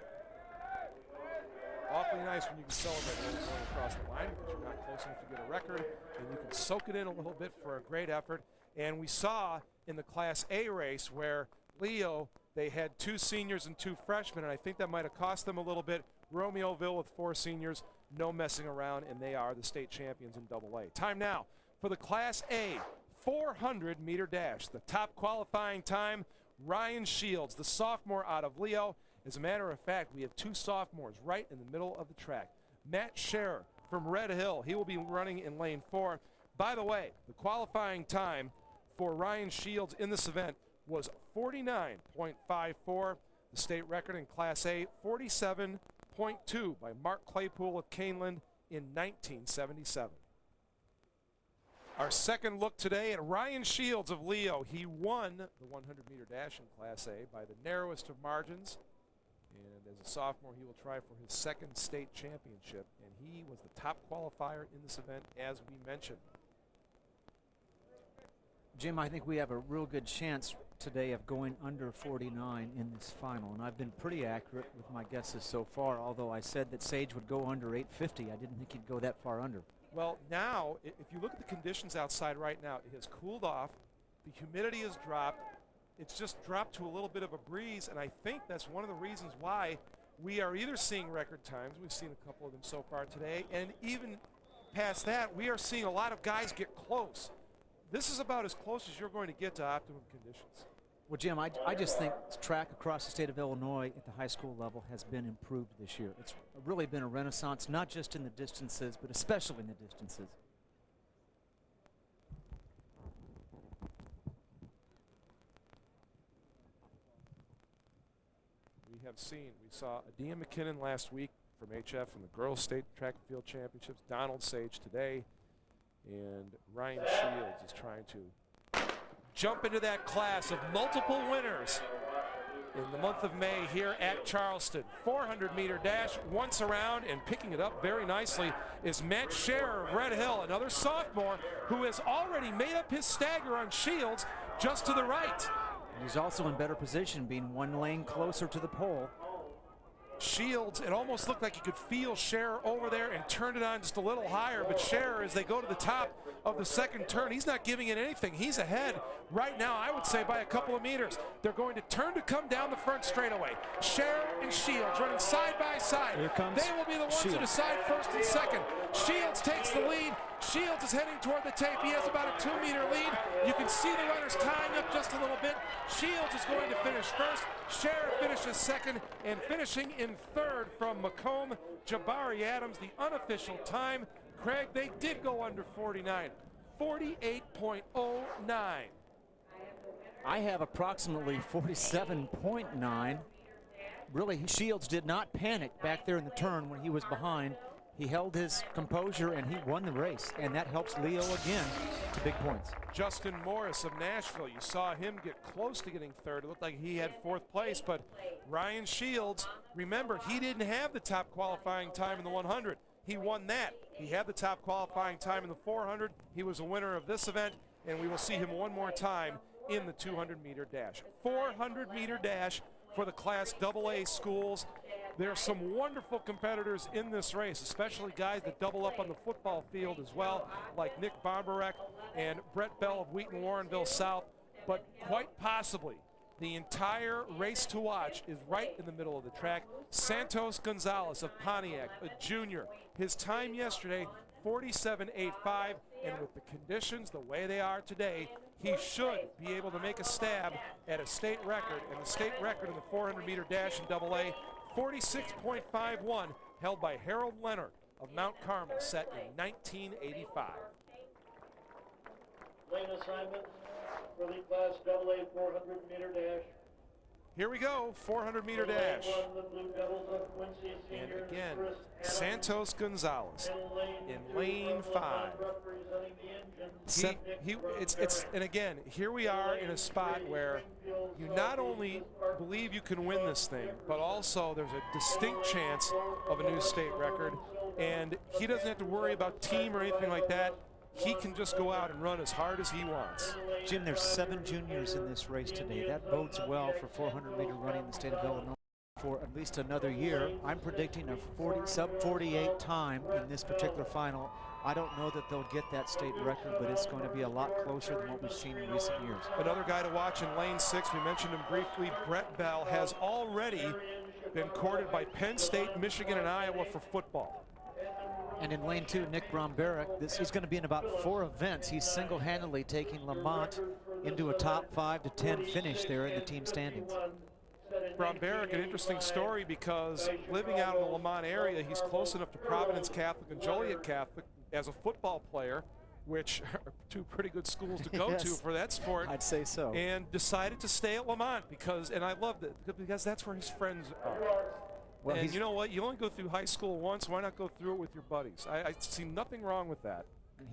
Awfully nice when you can celebrate when you're going across the line because you're not close enough to get a record, and you can soak it in a little bit for a great effort. And we saw in the Class A race where Leo, they had 2 seniors and 2 freshmen, and I think that might have cost them a little bit. Romeoville with 4 seniors, no messing around, and they are the state champions in AA. Time now for the Class A 400-meter dash. The top qualifying time, Ryan Shields, the sophomore out of Leo. As a matter of fact, we have 2 sophomores right in the middle of the track. Matt Scherer from Red Hill, he will be running in lane 4. By the way, the qualifying time for Ryan Shields in this event was 49.54. The state record in Class A, 47.2 by Mark Claypool of Caneland in 1977. Our second look today at Ryan Shields of Leo. He won the 100-meter dash in Class A by the narrowest of margins. And as a sophomore, he will try for his second state championship. And he was the top qualifier in this event, as we mentioned. Jim, I think we have a real good chance today of going under 49 in this final. And I've been pretty accurate with my guesses so far, although I said that Sage would go under 850. I didn't think he'd go that far under. Well, now, if you look at the conditions outside right now, it has cooled off. The humidity has dropped. It's just dropped to a little bit of a breeze, and I think that's one of the reasons why we are either seeing record times, we've seen a couple of them so far today, and even past that, we are seeing a lot of guys get close. This is about as close as you're going to get to optimum conditions. Well, Jim, I just think track across the state of Illinois at the high school level has been improved this year. It's really been a renaissance, not just in the distances, but especially in the distances. We saw Adia McKinnon last week from HF in the Girls State Track and Field Championships, Donald Sage today, and Ryan Shields is trying to jump into that class of multiple winners in the month of May here at Charleston. 400-meter dash once around, and picking it up very nicely is Matt Scherer of Red Hill, another sophomore who has already made up his stagger on Shields just to the right. He's also in better position, being one lane closer to the pole. Shields, it almost looked like you could feel Scherer over there and turned it on just a little higher, but Scherer, as they go to the top of the second turn, he's not giving it anything. He's ahead right now, I would say, by a couple of meters. They're going to turn to come down the front straightaway. Scherer and Shields running side by side. Here comes they will be the ones Shields. to decide first and second. Shields takes the lead. Shields is heading toward the tape. He has about a 2-meter lead. You can see the runners tying up just a little bit. Shields is going to finish first. Scherer finishes second, and finishing in third from Macomb, Jabari Adams, the unofficial time. Craig, they did go under 49, 48.09. I have approximately 47.9. Really, Shields did not panic back there in the turn when he was behind. He held his composure and he won the race, and that helps Leo again to big points. Justin Morris of Nashville, you saw him get close to getting third. It looked like he had fourth place, but Ryan Shields, remember, he didn't have the top qualifying time in the 100. He won that. He had the top qualifying time in the 400. He was a winner of this event, and we will see him one more time in the 200-meter dash. 400-meter dash for the Class AA schools. There are some wonderful competitors in this race, especially guys that double up on the football field as well, like Nick Bombarek and Brett Bell of Wheaton Warrenville South. But quite possibly, the entire race to watch is right in the middle of the track. Santos Gonzalez of Pontiac, a junior. His time yesterday, 47.85, and with the conditions the way they are today, he should be able to make a stab at a state record, and the state record in the 400-meter dash in AA, 46.51, held by Harold Leonard of Mount Carmel, set in 1985. Lane assignment for the Class AA 400-meter dash. Here we go, 400-meter dash. And again, Santos Gonzalez in lane 5. And again, here we are in a spot where you not only believe you can win this thing, but also there's a distinct chance of a new state record. And he doesn't have to worry about team or anything like that. He can just go out and run as hard as he wants. Jim, there's 7 juniors in this race today. That bodes well for 400-meter running in the state of Illinois for at least another year. I'm predicting a sub-48 time in this particular final. I don't know that they'll get that state record, but it's going to be a lot closer than what we've seen in recent years. Another guy to watch in lane 6, we mentioned him briefly, Brett Bell, has already been courted by Penn State, Michigan, and Iowa for football. And in lane 2, Nick Bromberek, he's going to be in about 4 events. He's single-handedly taking Lamont into a top 5 to 10 finish there in the team standings. Bromberek, an interesting story because living out in the Lamont area, he's close enough to Providence Catholic and Joliet Catholic as a football player, which are 2 pretty good schools to go to for that sport. I'd say so. And decided to stay at Lamont because, and I loved it, because that's where his friends are. Well, and you know what? You only go through high school once. Why not go through it with your buddies? I see nothing wrong with that. And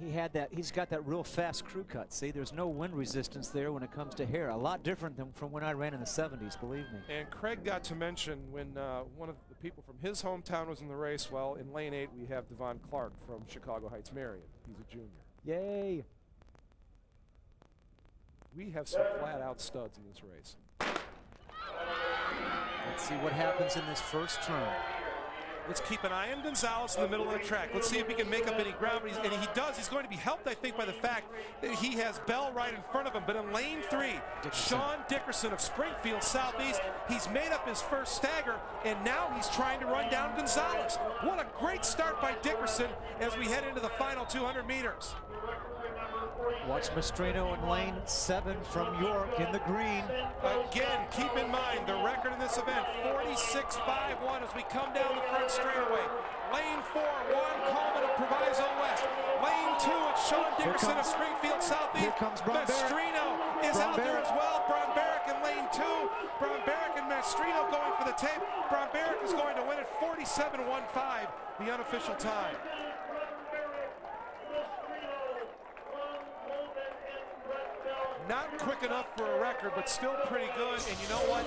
he's got that real fast crew cut. See, there's no wind resistance there when it comes to hair. A lot different than from when I ran in the 70s, believe me. And Craig got to mention when one of the people from his hometown was in the race. Well, in lane 8, we have Devon Clark from Chicago Heights Marion. He's a junior. Yay. We have some flat-out studs in this race. Let's see what happens in this first turn. Let's keep an eye on Gonzalez in the middle of the track. Let's see if he can make up any ground. And he does. He's going to be helped, I think, by the fact that he has Bell right in front of him. But in lane 3, Sean Dickerson of Springfield Southeast, he's made up his first stagger, and now he's trying to run down Gonzalez. What a great start by Dickerson as we head into the final 200 meters. Watch Mastrino in lane 7 from York in the green. Again, keep in mind the record in this event, 46.51 as we come down the front straightaway. Lane 4, Juan Coleman of Proviso West. Lane 2, it's Sean Dickerson of Springfield Southeast. Here comes Mastrino is out there as well. Bromberg in lane 2. Bromberg and Mastrino going for the tape. Bromberg is going to win it 47.15, the unofficial time. Not quick enough for a record, but still pretty good. And you know what?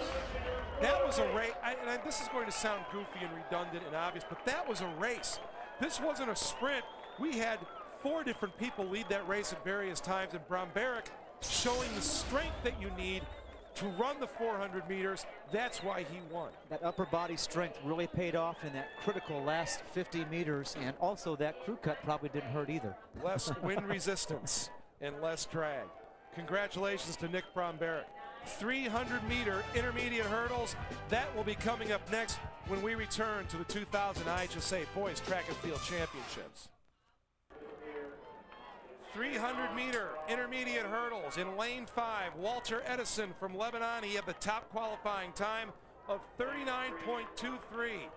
That was a race. And this is going to sound goofy and redundant and obvious, but that was a race. This wasn't a sprint. We had 4 different people lead that race at various times, and Bromberg showing the strength that you need to run the 400 meters. That's why he won. That upper body strength really paid off in that critical last 50 meters, and also that crew cut probably didn't hurt either. Less wind resistance and less drag. Congratulations to Nick Bromberg. 300-meter intermediate hurdles, that will be coming up next when we return to the 2000 IHSA Boys Track and Field Championships. 300-meter intermediate hurdles in lane 5. Walter Edison from Lebanon, he had the top qualifying time of 39.23.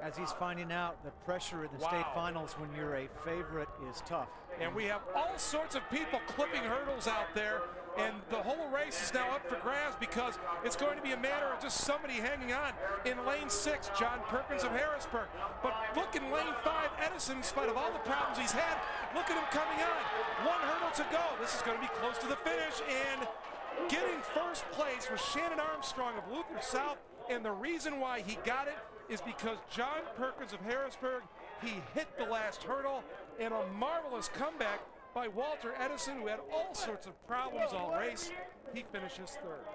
As he's finding out, the pressure in the state finals when you're a favorite is tough. And we have all sorts of people clipping hurdles out there, and the whole race is now up for grabs because it's going to be a matter of just somebody hanging on. In lane 6, John Perkins of Harrisburg. But look in lane 5, Edison, in spite of all the problems he's had, look at him coming on. 1 hurdle to go. This is going to be close to the finish, and getting first place was Shannon Armstrong of Luther South, and the reason why he got it is because John Perkins of Harrisburg, he hit the last hurdle, and a marvelous comeback by Walter Edison, who had all sorts of problems all race. He finishes 3rd.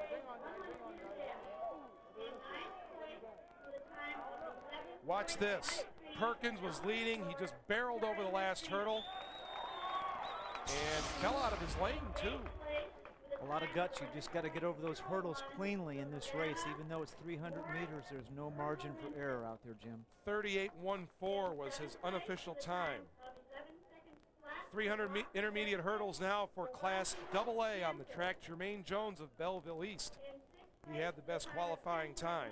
Watch this. Perkins was leading. He just barreled over the last hurdle and fell out of his lane, too. A lot of guts. You just got to get over those hurdles cleanly in this race. Even though it's 300 meters, there's no margin for error out there, Jim. 38.14 was his unofficial time. 300 intermediate hurdles now for Class AA on the track. Jermaine Jones of Belleville East. He had the best qualifying time.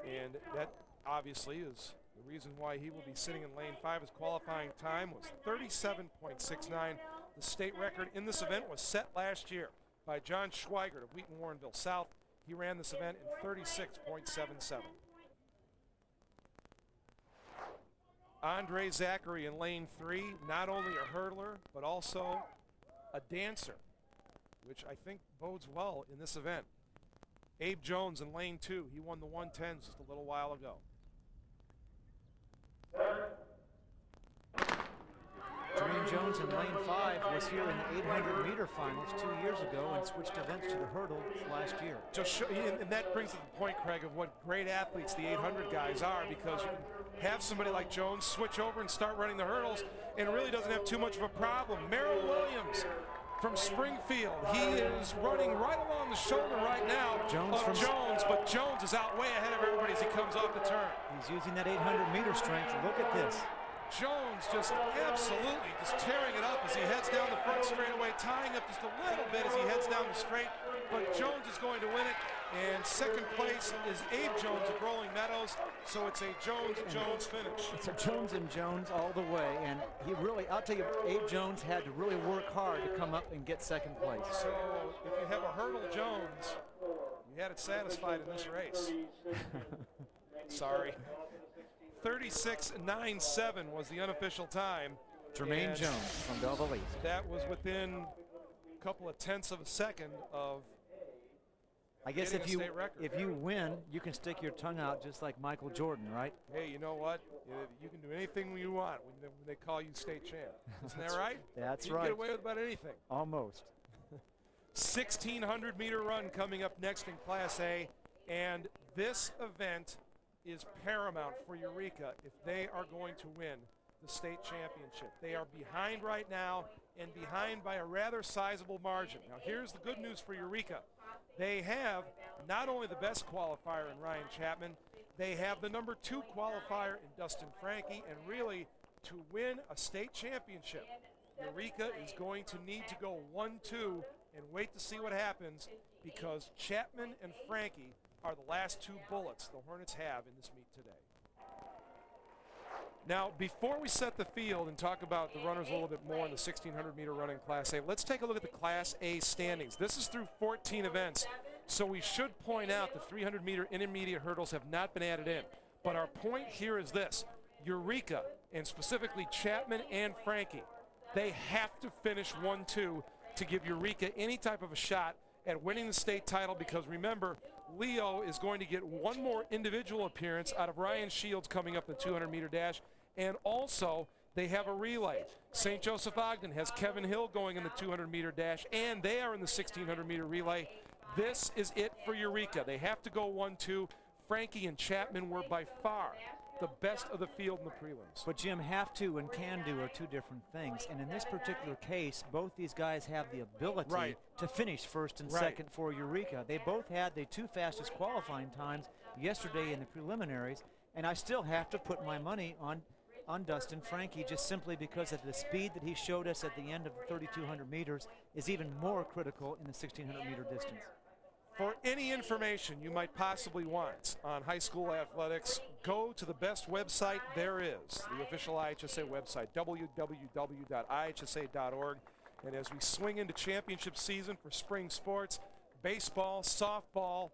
And that obviously is the reason why he will be sitting in lane 5. His qualifying time was 37.69. The state record in this event was set last year by John Schweigert of Wheaton Warrenville South. He ran this event in 36.77. Andre Zachary in lane 3, not only a hurdler, but also a dancer, which I think bodes well in this event. Abe Jones in lane 2, he won the 110s just a little while ago. Jermaine Jones in lane 5 was here in the 800-meter finals 2 years ago and switched events to the hurdle last year. And that brings to the point, Craig, of what great athletes the 800 guys are, because you can have somebody like Jones switch over and start running the hurdles and really doesn't have too much of a problem. Merrill Williams from Springfield, he is running right along the shoulder right now of Jones, but Jones is out way ahead of everybody as he comes off the turn. He's using that 800-meter strength. Look at this. Jones just absolutely just tearing it up as he heads down the front straightaway, tying up just a little bit as he heads down the straight, but Jones is going to win it, and second place is Abe Jones of Rolling Meadows, so it's a Jones finish. It's a Jones and Jones all the way, and he really, I'll tell you, Abe Jones had to really work hard to come up and get second place. So if you have a hurdle Jones, you had it satisfied in this race. Sorry. 36.97 was the unofficial time. Jermaine Jones from Belleville East. That was within a couple of tenths of a second of I guess if you win, you can stick your tongue out just like Michael Jordan, right? Hey, you know what? You can do anything you want when they call you state champ. Isn't that right? That's you right. You can get away with about anything. Almost. 1,600-meter run coming up next in Class A. And this event is paramount for Eureka if they are going to win the state championship. They are behind right now, and behind by a rather sizable margin. Now here's the good news for Eureka. They have not only the best qualifier in Ryan Chapman, they have the number 2 qualifier in Dustin Frankie, and really to win a state championship, Eureka is going to need to go 1-2 and wait to see what happens, because Chapman and Frankie are the last 2 bullets the Hornets have in this meet today. Now, before we set the field and talk about the runners a little bit more in the 1,600-meter run in Class A, let's take a look at the Class A standings. This is through 14 events, so we should point out the 300-meter intermediate hurdles have not been added in. But our point here is this. Eureka, and specifically Chapman and Frankie, they have to finish 1-2 to give Eureka any type of a shot at winning the state title, because remember, Leo is going to get one more individual appearance out of Ryan Shields coming up the 200-meter dash, and also they have a relay. St. Joseph Ogden has Kevin Hill going in the 200-meter dash, and they are in the 1,600-meter relay. This is it for Eureka. They have to go 1-2. Frankie and Chapman were by far the best of the field in the prelims. But Jim, have to and can do are two different things. And in this particular case, both these guys have the ability to finish first and second for Eureka. They both had the 2 fastest qualifying times yesterday in the preliminaries, and I still have to put my money on Dustin Frankie, just simply because of the speed that he showed us at the end of the 3,200 meters is even more critical in the 1,600-meter distance. For any information you might possibly want on high school athletics, go to the best website there is, the official IHSA website, www.ihsa.org. And as we swing into championship season for spring sports, baseball, softball,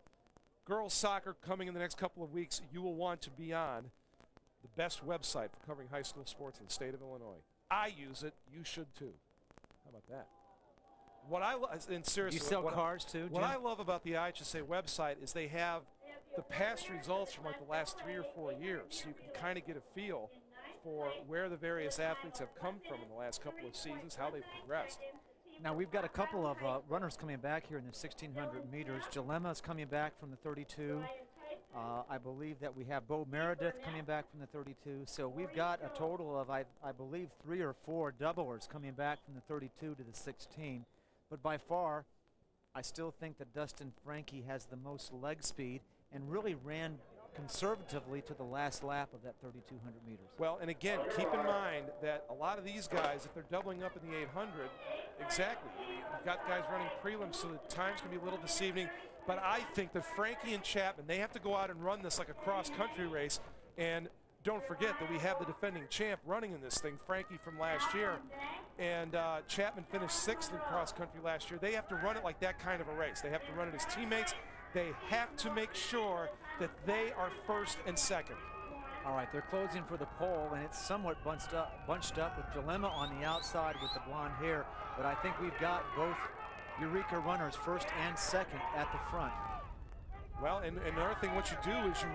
girls soccer coming in the next couple of weeks, you will want to be on the best website for covering high school sports in the state of Illinois. I use it. You should too. How about that? What I and seriously, you sell cars too, Jim? What I love about the IHSA website is they have the past results from like the last 3 or 4 years, so you can kind of get a feel for where the various athletes have come from in the last couple of seasons, how they've progressed. Now we've got a couple of runners coming back here in the 1,600 meters. Jalema is coming back from the 32. I believe that we have Bo Meredith coming back from the 32. So we've got a total of, I believe, 3 or 4 doublers coming back from the 32 to the 16. But by far, I still think that Dustin Frankie has the most leg speed and really ran conservatively to the last lap of that 3,200 meters. Well, and again, keep in mind that a lot of these guys, if they're doubling up in the 800, exactly, you've got guys running prelims, so the times can be a little deceiving. But I think that Frankie and Chapman, they have to go out and run this like a cross-country race. And don't forget that we have the defending champ running in this thing, Frankie from last year. And Chapman finished 6th in cross-country last year. They have to run it like that kind of a race. They have to run it as teammates. They have to make sure that they are first and second. All right, they're closing for the pole, and it's somewhat bunched up with Jalema on the outside with the blonde hair. But I think we've got both Eureka runners first and second at the front. Well, and another thing, what you do is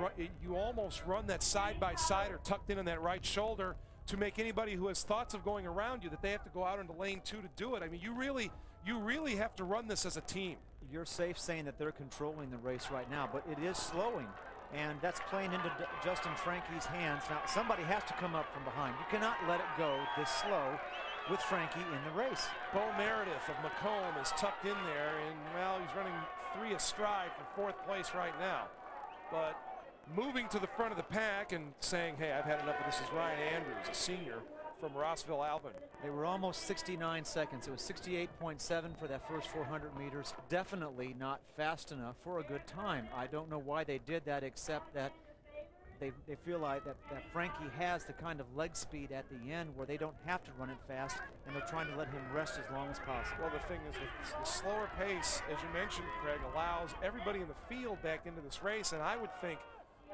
you almost run that side-by-side or tucked in on that right shoulder to make anybody who has thoughts of going around you that they have to go out into lane 2 to do it. I mean, you really have to run this as a team. You're safe saying that they're controlling the race right now, but it is slowing, and that's playing into Justin Frankie's hands. Now, somebody has to come up from behind. You cannot let it go this slow with Frankie in the race. Bo Meredith of Macomb is tucked in there, and, well, he's running 3 astride for 4th place right now. But moving to the front of the pack and saying, hey, I've had enough of this is Ryan Andrews, a senior from Rossville, Alvin. They were almost 69 seconds. It was 68.7 for that first 400 meters. Definitely not fast enough for a good time. I don't know why they did that, except that they feel like that Frankie has the kind of leg speed at the end where they don't have to run it fast, and they're trying to let him rest as long as possible. Well, the thing is, the slower pace, as you mentioned, Craig, allows everybody in the field back into this race, and I would think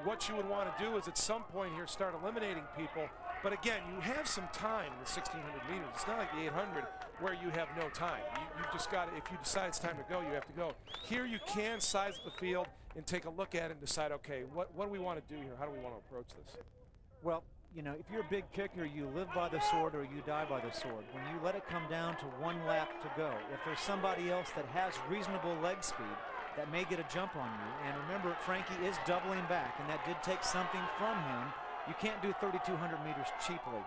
what you would want to do is at some point here start eliminating people. But again, you have some time in the 1,600 meters. It's not like the 800 where you have no time. You just got to, if you decide it's time to go, you have to go. Here you can size the field and take a look at it and decide, okay, what do we want to do here? How do we want to approach this? Well, you know, if you're a big kicker, you live by the sword or you die by the sword. When you let it come down to 1 lap to go, if there's somebody else that has reasonable leg speed that may get a jump on you. And remember, Frankie is doubling back, and that did take something from him. You can't do 3,200 meters cheaply.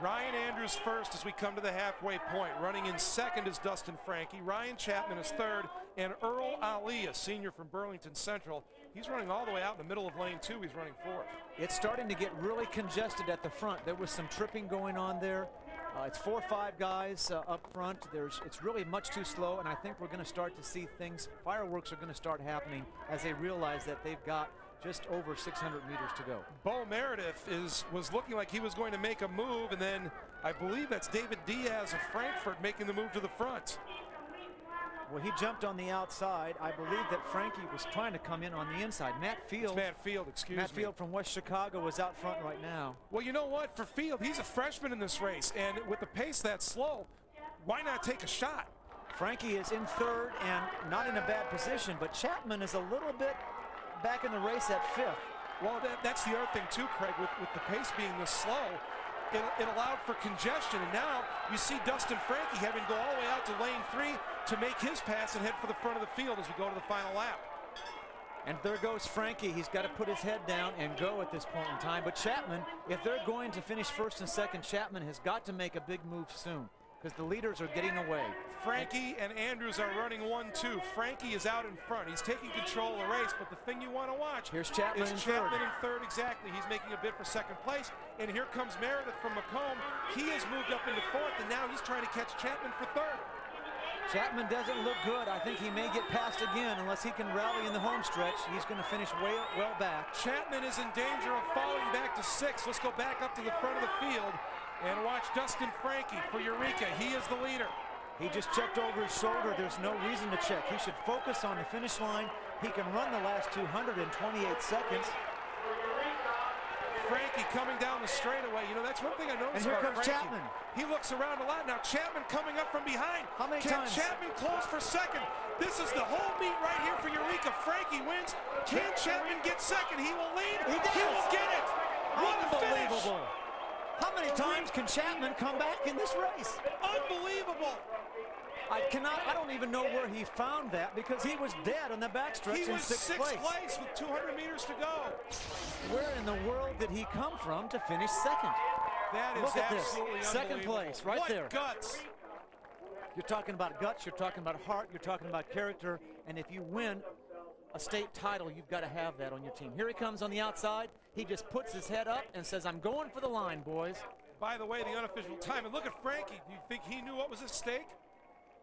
Ryan Andrews first as we come to the halfway point. Running in second is Dustin Frankie. Ryan Chapman is third. And Earl Ali, a senior from Burlington Central, he's running all the way out in the middle of lane 2. He's running fourth. It's starting to get really congested at the front. There was some tripping going on there. It's 4 or 5 guys up front. It's really much too slow, and I think we're going to start to see things. Fireworks are going to start happening as they realize that they've got just over 600 meters to go. Bo Meredith was looking like he was going to make a move, and then I believe that's David Diaz of Frankfurt making the move to the front. Well, he jumped on the outside. I believe that Frankie was trying to come in on the inside. Matt Field from West Chicago is out front right now. Well, you know what? For Field, he's a freshman in this race, and with the pace that slow, why not take a shot? Frankie is in third and not in a bad position, but Chapman is a little bit back in the race at fifth. Well, that's the other thing too, Craig, with the pace being this slow, it allowed for congestion, and now you see Dustin Frankie having to go all the way out to lane 3 to make his pass and head for the front of the field as we go to the final lap. And there goes Frankie. He's got to put his head down and go at this point in time. But Chapman, if they're going to finish first and second, Chapman has got to make a big move soon because the leaders are getting away. Frankie and Andrews are running 1-2. Frankie is out in front. He's taking control of the race, but the thing you want to watch here's Chapman is Chapman in third. Exactly. He's making a bid for second place. And here comes Meredith from Macomb. He has moved up into fourth, and now he's trying to catch Chapman for third. Chapman doesn't look good. I think he may get passed again unless he can rally in the home stretch. He's going to finish well back. Chapman is in danger of falling back to 6th. Let's go back up to the front of the field and watch Dustin Frankie for Eureka. He is the leader. He just checked over his shoulder. There's no reason to check. He should focus on the finish line. He can run the last 228 seconds. Frankie coming down the straightaway. You know, that's one thing I noticed. And here about comes Frankie. Chapman. He looks around a lot. Now Chapman coming up from behind. How many Can times? Chapman close for second? This is the whole meet right here for Eureka. Frankie wins. Can Chapman get second? He will lead. He does. He will get it. What a finish. Unbelievable. How many times can Chapman come back in this race? Unbelievable. I don't even know where he found that because he was dead on the backstretch He in was sixth place place. with 200 meters to go. Where in the world did he come from to finish second? That is Look at this. absolutely Second unbelievable. place right what there. Guts. You're talking about guts, you're talking about heart, you're talking about character, and if you win a state title, you've got to have that on your team. Here he comes on the outside. He just puts his head up and says, I'm going for the line, boys. By the way, the unofficial time, and look at Frankie. Do you think he knew what was at stake?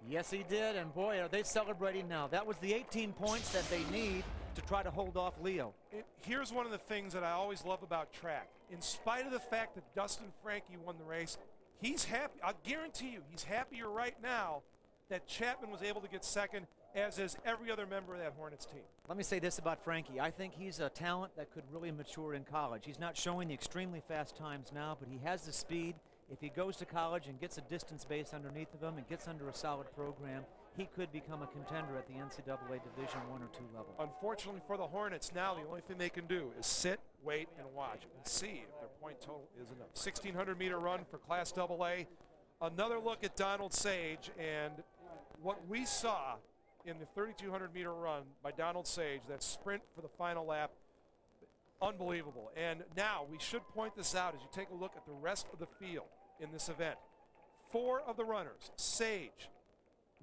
Yes, he did, and boy, are they celebrating now. That was the 18 points that they need to try to hold off Leo. Here's one of the things that I always love about track. In spite of the fact that Dustin Frankie won the race, he's happy. I guarantee you, he's happier right now that Chapman was able to get second, as is every other member of that Hornets team. Let me say this about Frankie. I think he's a talent that could really mature in college. He's not showing the extremely fast times now, but he has the speed. If he goes to college and gets a distance base underneath of him and gets under a solid program, he could become a contender at the NCAA Division I or II level. Unfortunately for the Hornets, now the only thing they can do is sit, wait, and watch and see if their point total is enough. 1,600-meter run for Class AA. Another look at Donald Sage, and what we saw in the 3,200-meter run by Donald Sage, that sprint for the final lap, unbelievable. And now we should point this out as you take a look at the rest of the field in this event. 4 of the runners, Sage,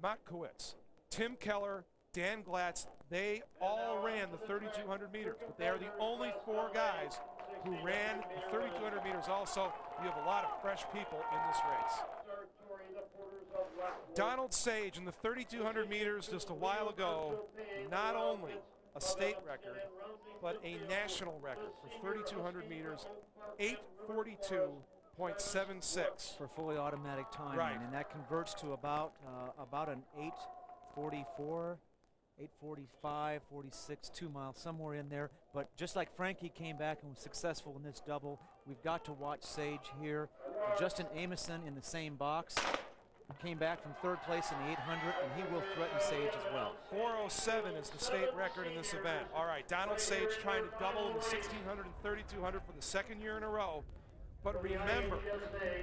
Motkowitz, Tim Keller, Dan Glatz, they all ran the 3,200 meters, but they are the only 4 guys who ran the 3,200 meters also. You have a lot of fresh people in this race. Donald Sage in the 3,200 meters just a while ago, not only a state record, but a national record for 3,200 meters, 8:42.76 for fully automatic timing, right. And that converts to about an 8:44, 8:45, 46, 2 miles, somewhere in there. But just like Frankie came back and was successful in this double, we've got to watch Sage here. Justin Amison in the same box. Came back from 3rd place in the 800, and he will threaten Sage as well. 4:07 is the state record in this event. All right, Donald Sage trying to double in the 1,600 and 3,200 for the 2nd year in a row. But remember,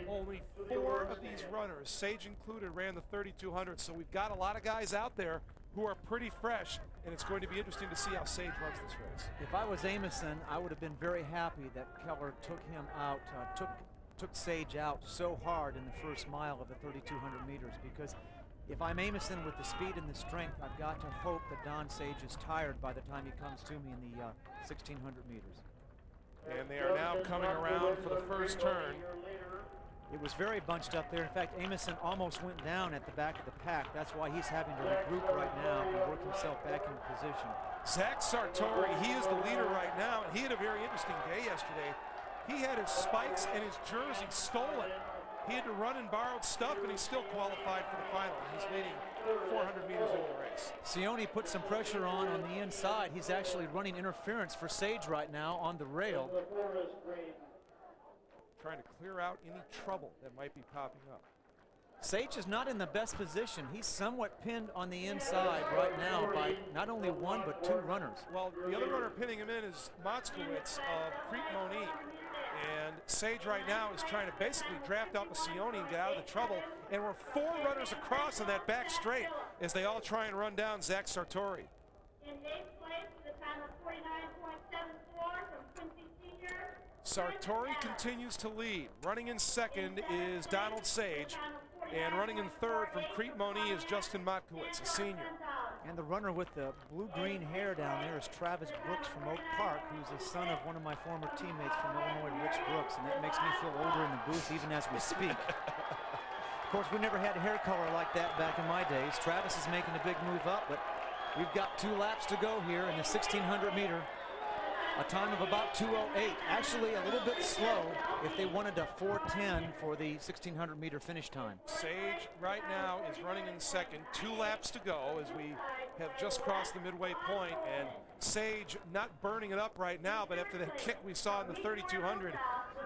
only 4 of these runners, Sage included, ran the 3,200. So we've got a lot of guys out there who are pretty fresh, and it's going to be interesting to see how Sage runs this race. If I was Amison, I would have been very happy that Keller took him out, took Sage out so hard in the first mile of the 3,200 meters, because if I'm Amison with the speed and the strength, I've got to hope that Don Sage is tired by the time he comes to me in the 1,600 meters. And they are now coming around for the first turn. It was very bunched up there. In fact, Amison almost went down at the back of the pack. That's why he's having to regroup right now and work himself back into position. Zach Sartori, he is the leader right now, and he had a very interesting day yesterday. He had his spikes and his jersey stolen. He had to run and borrowed stuff, and he still qualified for the final. He's leading 400 meters into the race. Sione put some pressure on the inside. He's actually running interference for Sage right now on the rail. Trying to clear out any trouble that might be popping up. Sage is not in the best position. He's somewhat pinned on the inside right now by not only one but two runners. Well, the other runner pinning him in is Motzkowitz of Crete Moni. And Sage right now is trying to basically draft out the Sione and get out of the trouble. And we're four runners across on that back straight as they all try and run down Zach Sartori. In 8th place with a time of 49.74 from Quincy Senior. Sartori continues to lead. Running in second is Donald Sage. And running in third from Crete Moni is Justin Motkowitz, a senior. And the runner with the blue-green hair down there is Travis Brooks from Oak Park, who's the son of one of my former teammates from Illinois, Rich Brooks, and that makes me feel older in the booth even as we speak. Of course, we never had hair color like that back in my days. Travis is making a big move up, but we've got 2 laps to go here in the 1,600 meter. A time of about 2:08, actually a little bit slow if they wanted a 4:10 for the 1,600 meter finish time. Sage right now is running in second, 2 laps to go as we have just crossed the midway point, and Sage not burning it up right now, but after that kick we saw in the 3,200,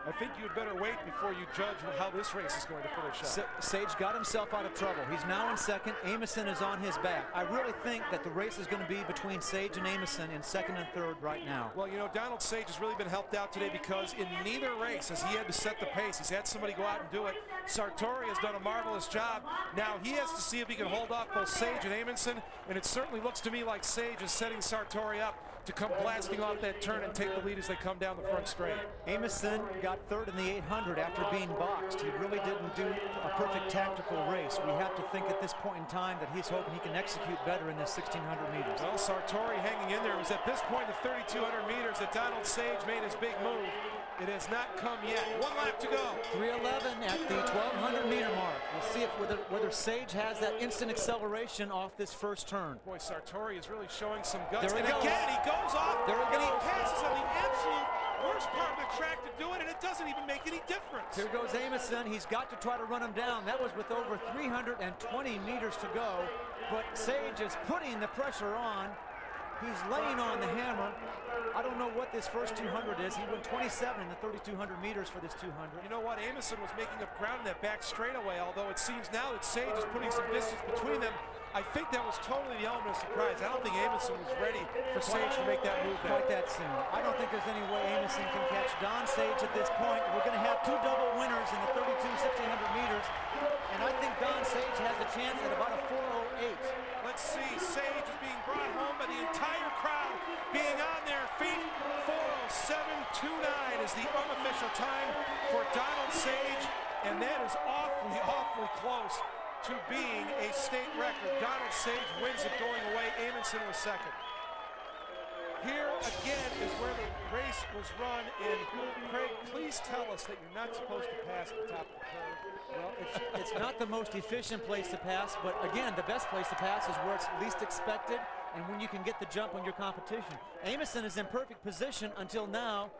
I think you'd better wait before you judge how this race is going to finish up. Sage got himself out of trouble. He's now in second. Amison is on his back. I really think that the race is going to be between Sage and Amison in second and third right now. Well, you know, Donald Sage has really been helped out today because in neither race has he had to set the pace. He's had somebody go out and do it. Sartori has done a marvelous job. Now he has to see if he can hold off both Sage and Amundsen, and it certainly looks to me like Sage is setting Sartori up to come blasting off that turn and take the lead as they come down the front straight. Amundsen got third in the 800 after being boxed. He really didn't do a perfect tactical race. We have to think at this point in time that he's hoping he can execute better in this 1,600 meters. Well, Sartori hanging in there. It was at this point in the 3,200 meters that Donald Sage made his big move. It has not come yet. 1 lap to go. 3:11 at the 1,200 meter mark. We'll see if whether Sage has that instant acceleration off this first turn. Boy, Sartori is really showing some guts. There he and goes. Again, he goes off There he and he goes. passes on the absolute worst part of the track to do it, and it doesn't even make any difference. Here goes Amundsen. He's got to try to run him down. That was with over 320 meters to go, but Sage is putting the pressure on. He's laying on the hammer. I don't know what this first 200 is. He went 27 in the 3,200 meters for this 200. You know what? Amundsen was making up ground in that back straightaway, although it seems now that Sage is putting some distance between them. I think that was totally the element of surprise. I don't think Amundsen was ready for Sage to make that move Quite that soon. I don't think there's any way Amundsen can catch Don Sage at this point. We're going to have 2 double winners in the 32 1,600 meters, and I think Don Sage has a chance at about a 4:08. Let's see. Sage is being brought home by the entire crowd being on their feet. 4:07.29 is the unofficial time for Donald Sage, and that is awfully, awfully close to being a state record. Donald Sage wins it going away. Amundsen was second. Here again is where the race was run in. Craig, please tell us that you're not supposed to pass the top of the curve. Well, it's not the most efficient place to pass, but again, the best place to pass is where it's least expected and when you can get the jump on your competition. Amundsen is in perfect position until now.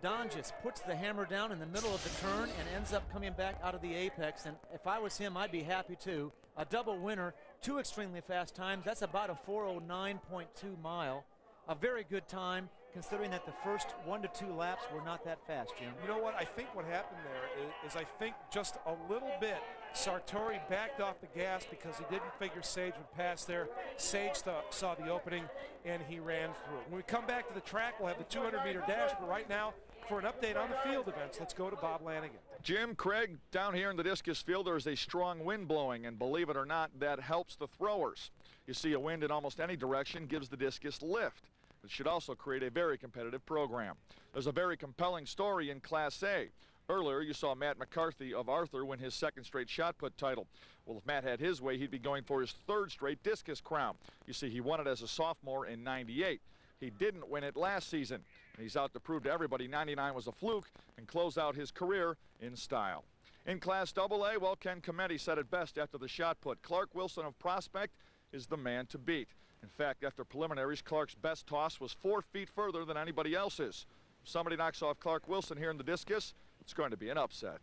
Don just puts the hammer down in the middle of the turn and ends up coming back out of the apex, and if I was him, I'd be happy too. A double winner, 2 extremely fast times. That's about a 4:09.2 mile. A very good time, considering that the first 1 to 2 laps were not that fast, Jim. You know what? I think what happened there is I think just a little bit Sartori backed off the gas because he didn't figure Sage would pass there. Sage saw the opening and he ran through it. When we come back to the track, we'll have the 200-meter dash, but right now, for an update on the field events, let's go to Bob Lanigan. Jim, Craig, down here in the discus field, there is a strong wind blowing, and believe it or not, that helps the throwers. You see, a wind in almost any direction gives the discus lift. It should also create a very competitive program. There's a very compelling story in Class A. Earlier, you saw Matt McCarthy of Arthur win his second straight shot put title. Well, if Matt had his way, he'd be going for his third straight discus crown. You see, he won it as a sophomore in '98. He didn't win it last season. And he's out to prove to everybody '99 was a fluke and close out his career in style. In Class AA, well, Ken Cometti said it best after the shot put. Clark Wilson of Prospect is the man to beat. In fact, after preliminaries, Clark's best toss was 4 feet further than anybody else's. If somebody knocks off Clark Wilson here in the discus, it's going to be an upset.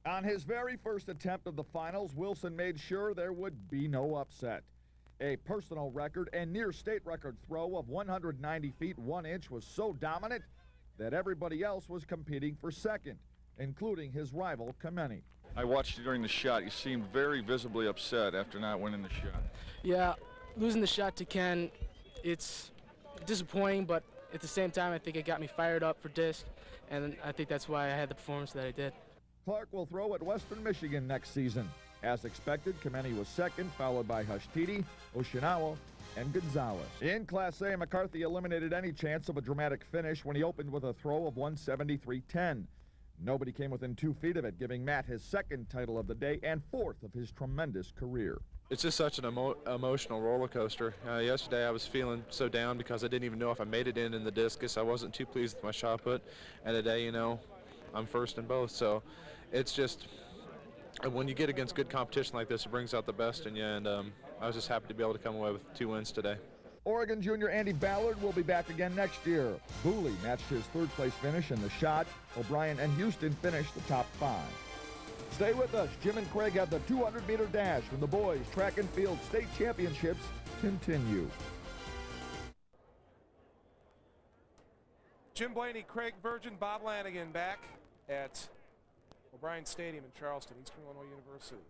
On his very first attempt of the finals, Wilson made sure there would be no upset. A personal record and near state record throw of 190 feet 1 inch was so dominant that everybody else was competing for second, including his rival Kameni. I watched you during the shot. You seemed very visibly upset after not winning the shot. Yeah, losing the shot to Ken, it's disappointing, but at the same time, I think it got me fired up for disc, and I think that's why I had the performance that I did. Clark will throw at Western Michigan next season. As expected, Kameni was second, followed by Hashtiti, Oshinawa, and Gonzalez. In Class A, McCarthy eliminated any chance of a dramatic finish when he opened with a throw of 173.10. Nobody came within 2 feet of it, giving Matt his second title of the day and fourth of his tremendous career. It's just such an emotional roller coaster. Yesterday I was feeling so down because I didn't even know if I made it in the discus. I wasn't too pleased with my shot put, and today, you know, I'm first in both. So it's just, when you get against good competition like this, it brings out the best in you, and I was just happy to be able to come away with 2 wins today. Oregon junior Andy Ballard will be back again next year. Booley matched his third place finish in the shot. O'Brien and Houston finished the top 5. Stay with us. Jim and Craig have the 200-meter dash when the boys track and field state championships continue. Jim Blaney, Craig Virgin, Bob Lanigan back at O'Brien Stadium in Charleston, Eastern Illinois University.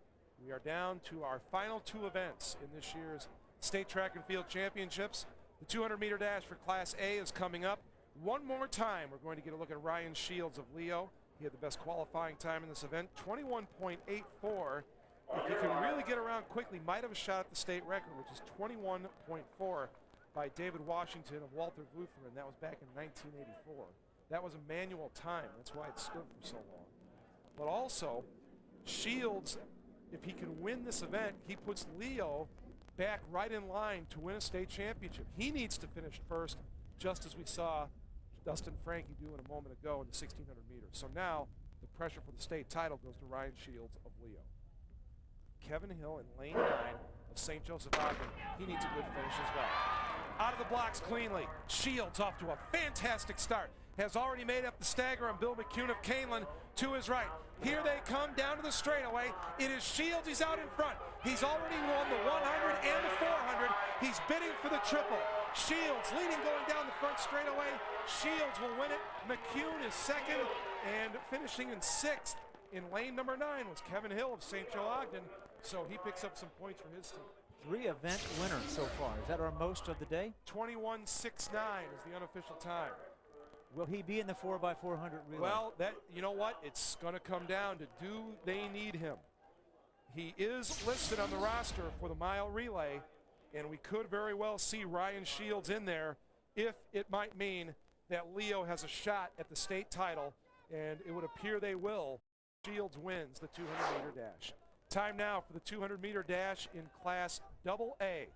We are down to our final 2 events in this year's State Track and Field Championships. The 200-meter dash for Class A is coming up. One more time, we're going to get a look at Ryan Shields of Leo. He had the best qualifying time in this event, 21.84. If he can really get around quickly, might have a shot at the state record, which is 21.4 by David Washington of Walter Lutheran. That was back in 1984. That was a manual time. That's why it stood for so long. But also, Shields, if he can win this event, he puts Leo back right in line to win a state championship. He needs to finish first, just as we saw Dustin Frankie do in a moment ago in the 1,600 meters. So now the pressure for the state title goes to Ryan Shields of Leo. Kevin Hill in lane 9 of St. Joseph Ogden. He needs a good finish as well. Out of the blocks cleanly. Shields off to a fantastic start. Has already made up the stagger on Bill McCune of Canelan to his right. Here they come down to the straightaway. It is Shields. He's out in front. He's already won the 100 and the 400. He's bidding for the triple. Shields leading going down the front straightaway. Shields will win it. McCune is second, and finishing in 6th in lane number 9 was Kevin Hill of St. Joe Ogden. So he picks up some points for his team. 3 event winners so far. Is that our most of the day? 21.69 is the unofficial time. Will he be in the 4x400 relay? Well, you know what? It's going to come down to do they need him. He is listed on the roster for the mile relay, and we could very well see Ryan Shields in there if it might mean that Leo has a shot at the state title, and it would appear they will. Shields wins the 200-meter dash. Time now for the 200-meter dash in Class AA.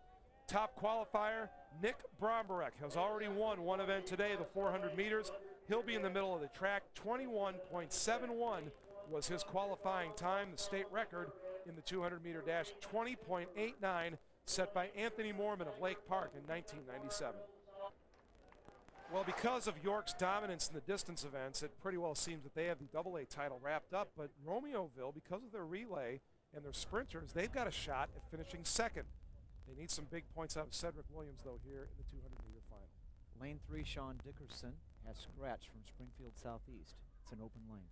Top qualifier, Nick Bromberek, has already won one event today, the 400 meters. He'll be in the middle of the track. 21.71 was his qualifying time. The state record in the 200-meter dash, 20.89, set by Anthony Mormon of Lake Park in 1997. Well, because of York's dominance in the distance events, it pretty well seems that they have the AA title wrapped up. But Romeoville, because of their relay and their sprinters, they've got a shot at finishing second. They need some big points out of Cedric Williams, though, here in the 200-meter final. Lane 3, Sean Dickerson has scratch from Springfield Southeast. It's an open lane.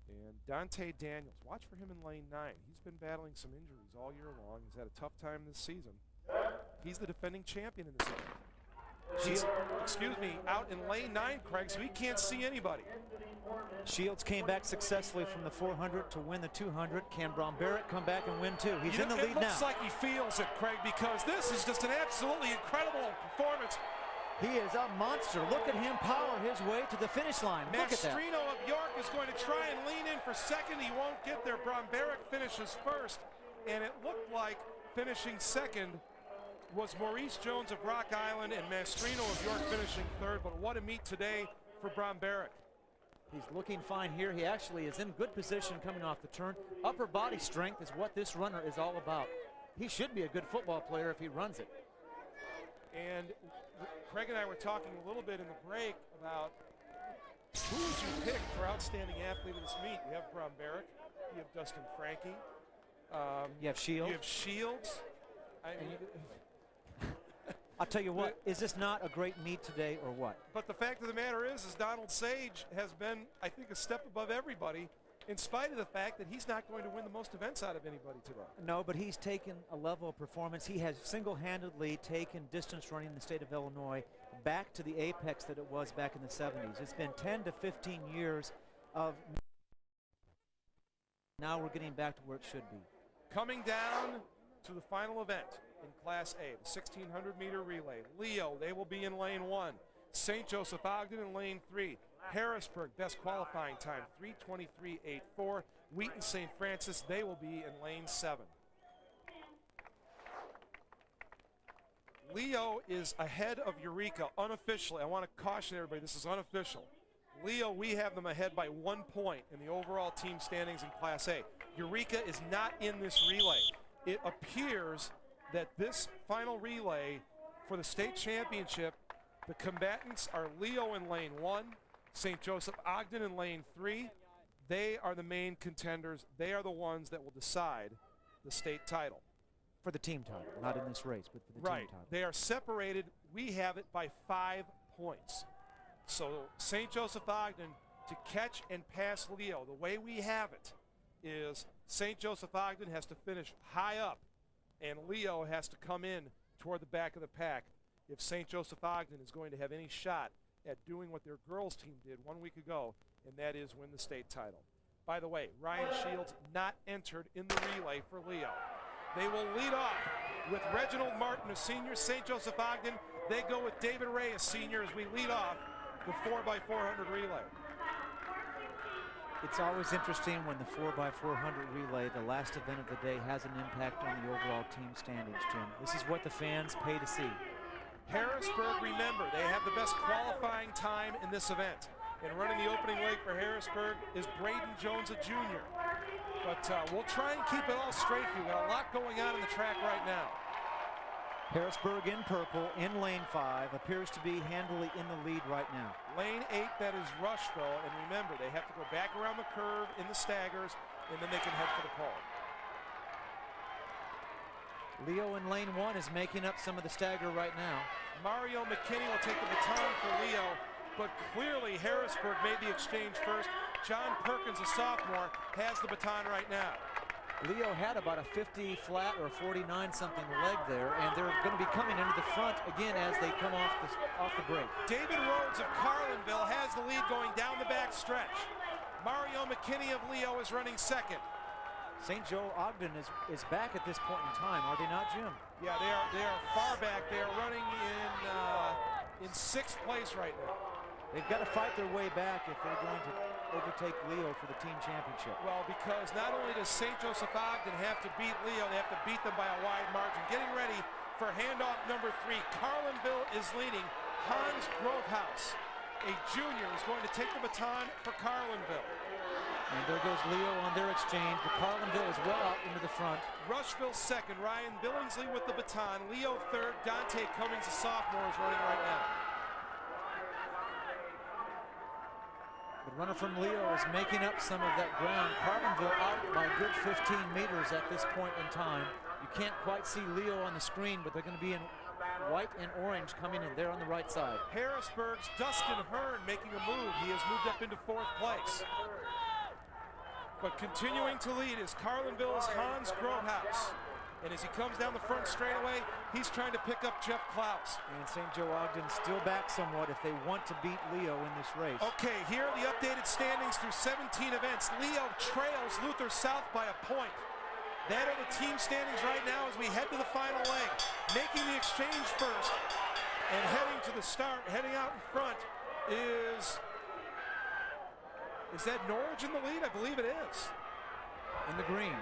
And Dante Daniels, watch for him in lane 9. He's been battling some injuries all year long. He's had a tough time this season. He's the defending champion in this event. He's, excuse me, out in lane 9, Craig, so he can't see anybody. Shields came back successfully from the 400 to win the 200. Can Bromberek come back and win too? He's in the lead now. It looks like he feels it, Craig, because this is just an absolutely incredible performance. He is a monster. Look at him power his way to the finish line. Look at that. Mastrino of York is going to try and lean in for second. He won't get there. Bromberek finishes first, and it looked like finishing second was Maurice Jones of Rock Island and Mastrino of York finishing third. But what a meet today for Bromberek. He's looking fine here. He actually is in good position coming off the turn. Upper body strength is what this runner is all about. He should be a good football player if he runs it. And Craig and I were talking a little bit in the break about who would you pick for outstanding athlete of this meet. You have Bromberek, you have Dustin Frankie, you have Shields. You have Shields. I'll tell you what, is this not a great meet today or what? But the fact of the matter is Donald Sage has been, I think, a step above everybody, in spite of the fact that he's not going to win the most events out of anybody today. No, but he's taken a level of performance. He has single-handedly taken distance running in the state of Illinois back to the apex that it was back in the 70s. It's been 10 to 15 years of, now we're getting back to where it should be. Coming down to the final event in Class A, the 1,600-meter relay. Leo, they will be in lane 1. St. Joseph Ogden in lane 3. Harrisburg, best qualifying time, 3:23.84. Wheaton St. Francis, they will be in lane 7. Leo is ahead of Eureka unofficially. I want to caution everybody, this is unofficial. Leo, we have them ahead by 1 point in the overall team standings in Class A. Eureka is not in this relay. It appears that this final relay for the state championship, the combatants are Leo in lane 1, St. Joseph Ogden in lane 3. They are the main contenders. They are the ones that will decide the state title. For the team title, not in this race, but for the team title. They are separated. We have it by 5 points. So St. Joseph Ogden to catch and pass Leo, the way we have it is St. Joseph Ogden has to finish high up and Leo has to come in toward the back of the pack if St. Joseph Ogden is going to have any shot at doing what their girls team did 1 week ago, and that is win the state title. By the way, Ryan Shields not entered in the relay for Leo. They will lead off with Reginald Martin, a senior. St. Joseph Ogden, they go with David Ray, a senior, as we lead off the 4x400 relay. It's always interesting when the 4x400 relay, the last event of the day, has an impact on the overall team standings, Jim. This is what the fans pay to see. Harrisburg, remember, they have the best qualifying time in this event. And running the opening leg for Harrisburg is Braden Jones, a junior. But we'll try and keep it all straight for you. We've got a lot going on in the track right now. Harrisburg in purple in lane 5 appears to be handily in the lead right now. Lane 8, that is Rushville. And remember, they have to go back around the curve in the staggers, and then they can head for the pole. Leo in lane 1 is making up some of the stagger right now. Mario McKinney will take the baton for Leo, but clearly Harrisburg made the exchange first. John Perkins, a sophomore, has the baton right now. Leo had about a 50 flat or 49 something leg there, and they're going to be coming into the front again as they come off the break. David Rhodes of Carlinville has the lead going down the back stretch. Mario McKinney of Leo is running second. St. Joe Ogden is back at this point in time, are they not, Jim? Yeah, they are far back. They are running in 6th place right now. They've got to fight their way back if they're going to overtake Leo for the team championship. Well, because not only does St. Joseph Ogden have to beat Leo, they have to beat them by a wide margin. Getting ready for handoff number 3. Carlinville is leading. Hans Grovehouse, a junior, is going to take the baton for Carlinville. And there goes Leo on their exchange, but Carlinville is well out into the front. Rushville second, Ryan Billingsley with the baton. Leo third, Dante Cummings, a sophomore, is running right now. The runner from Leo is making up some of that ground. Carlinville out by a good 15 meters at this point in time. You can't quite see Leo on the screen, but they're going to be in white and orange coming in there on the right side. Harrisburg's Dustin Hearn making a move. He has moved up into 4th place. But continuing to lead is Carlinville's Hans Grovehouse. And as he comes down the front straightaway, he's trying to pick up Jeff Klaus. And St. Joe Ogden still back somewhat if they want to beat Leo in this race. Okay, here are the updated standings through 17 events. Leo trails Luther South by a point. That are the team standings right now as we head to the final leg. Making the exchange first and heading to the start, heading out in front is that Norwich in the lead? I believe it is. In the green.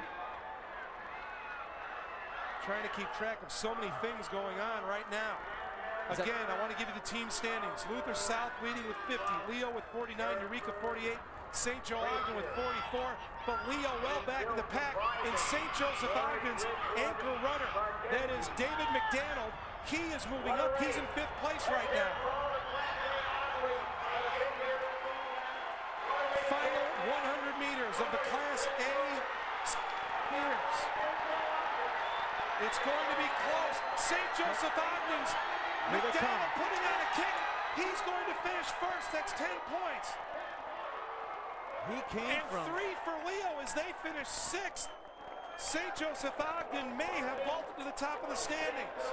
Trying to keep track of so many things going on right now. Again, I want to give you the team standings. Luther South leading with 50, Leo with 49, Eureka 48, St. Joe Ogden with 44, but Leo well back in the pack in St. Joseph Ogden's anchor runner. That is David McDonald. He is moving up. He's in 5th place right now. Final 100 meters of the Class A spears. It's going to be close. St. Joseph Ogden's McDonald putting on a kick. He's going to finish first. That's 10 points. He came and 3 for Leo as they finish 6th. St. Joseph Ogden may have vaulted to the top of the standings.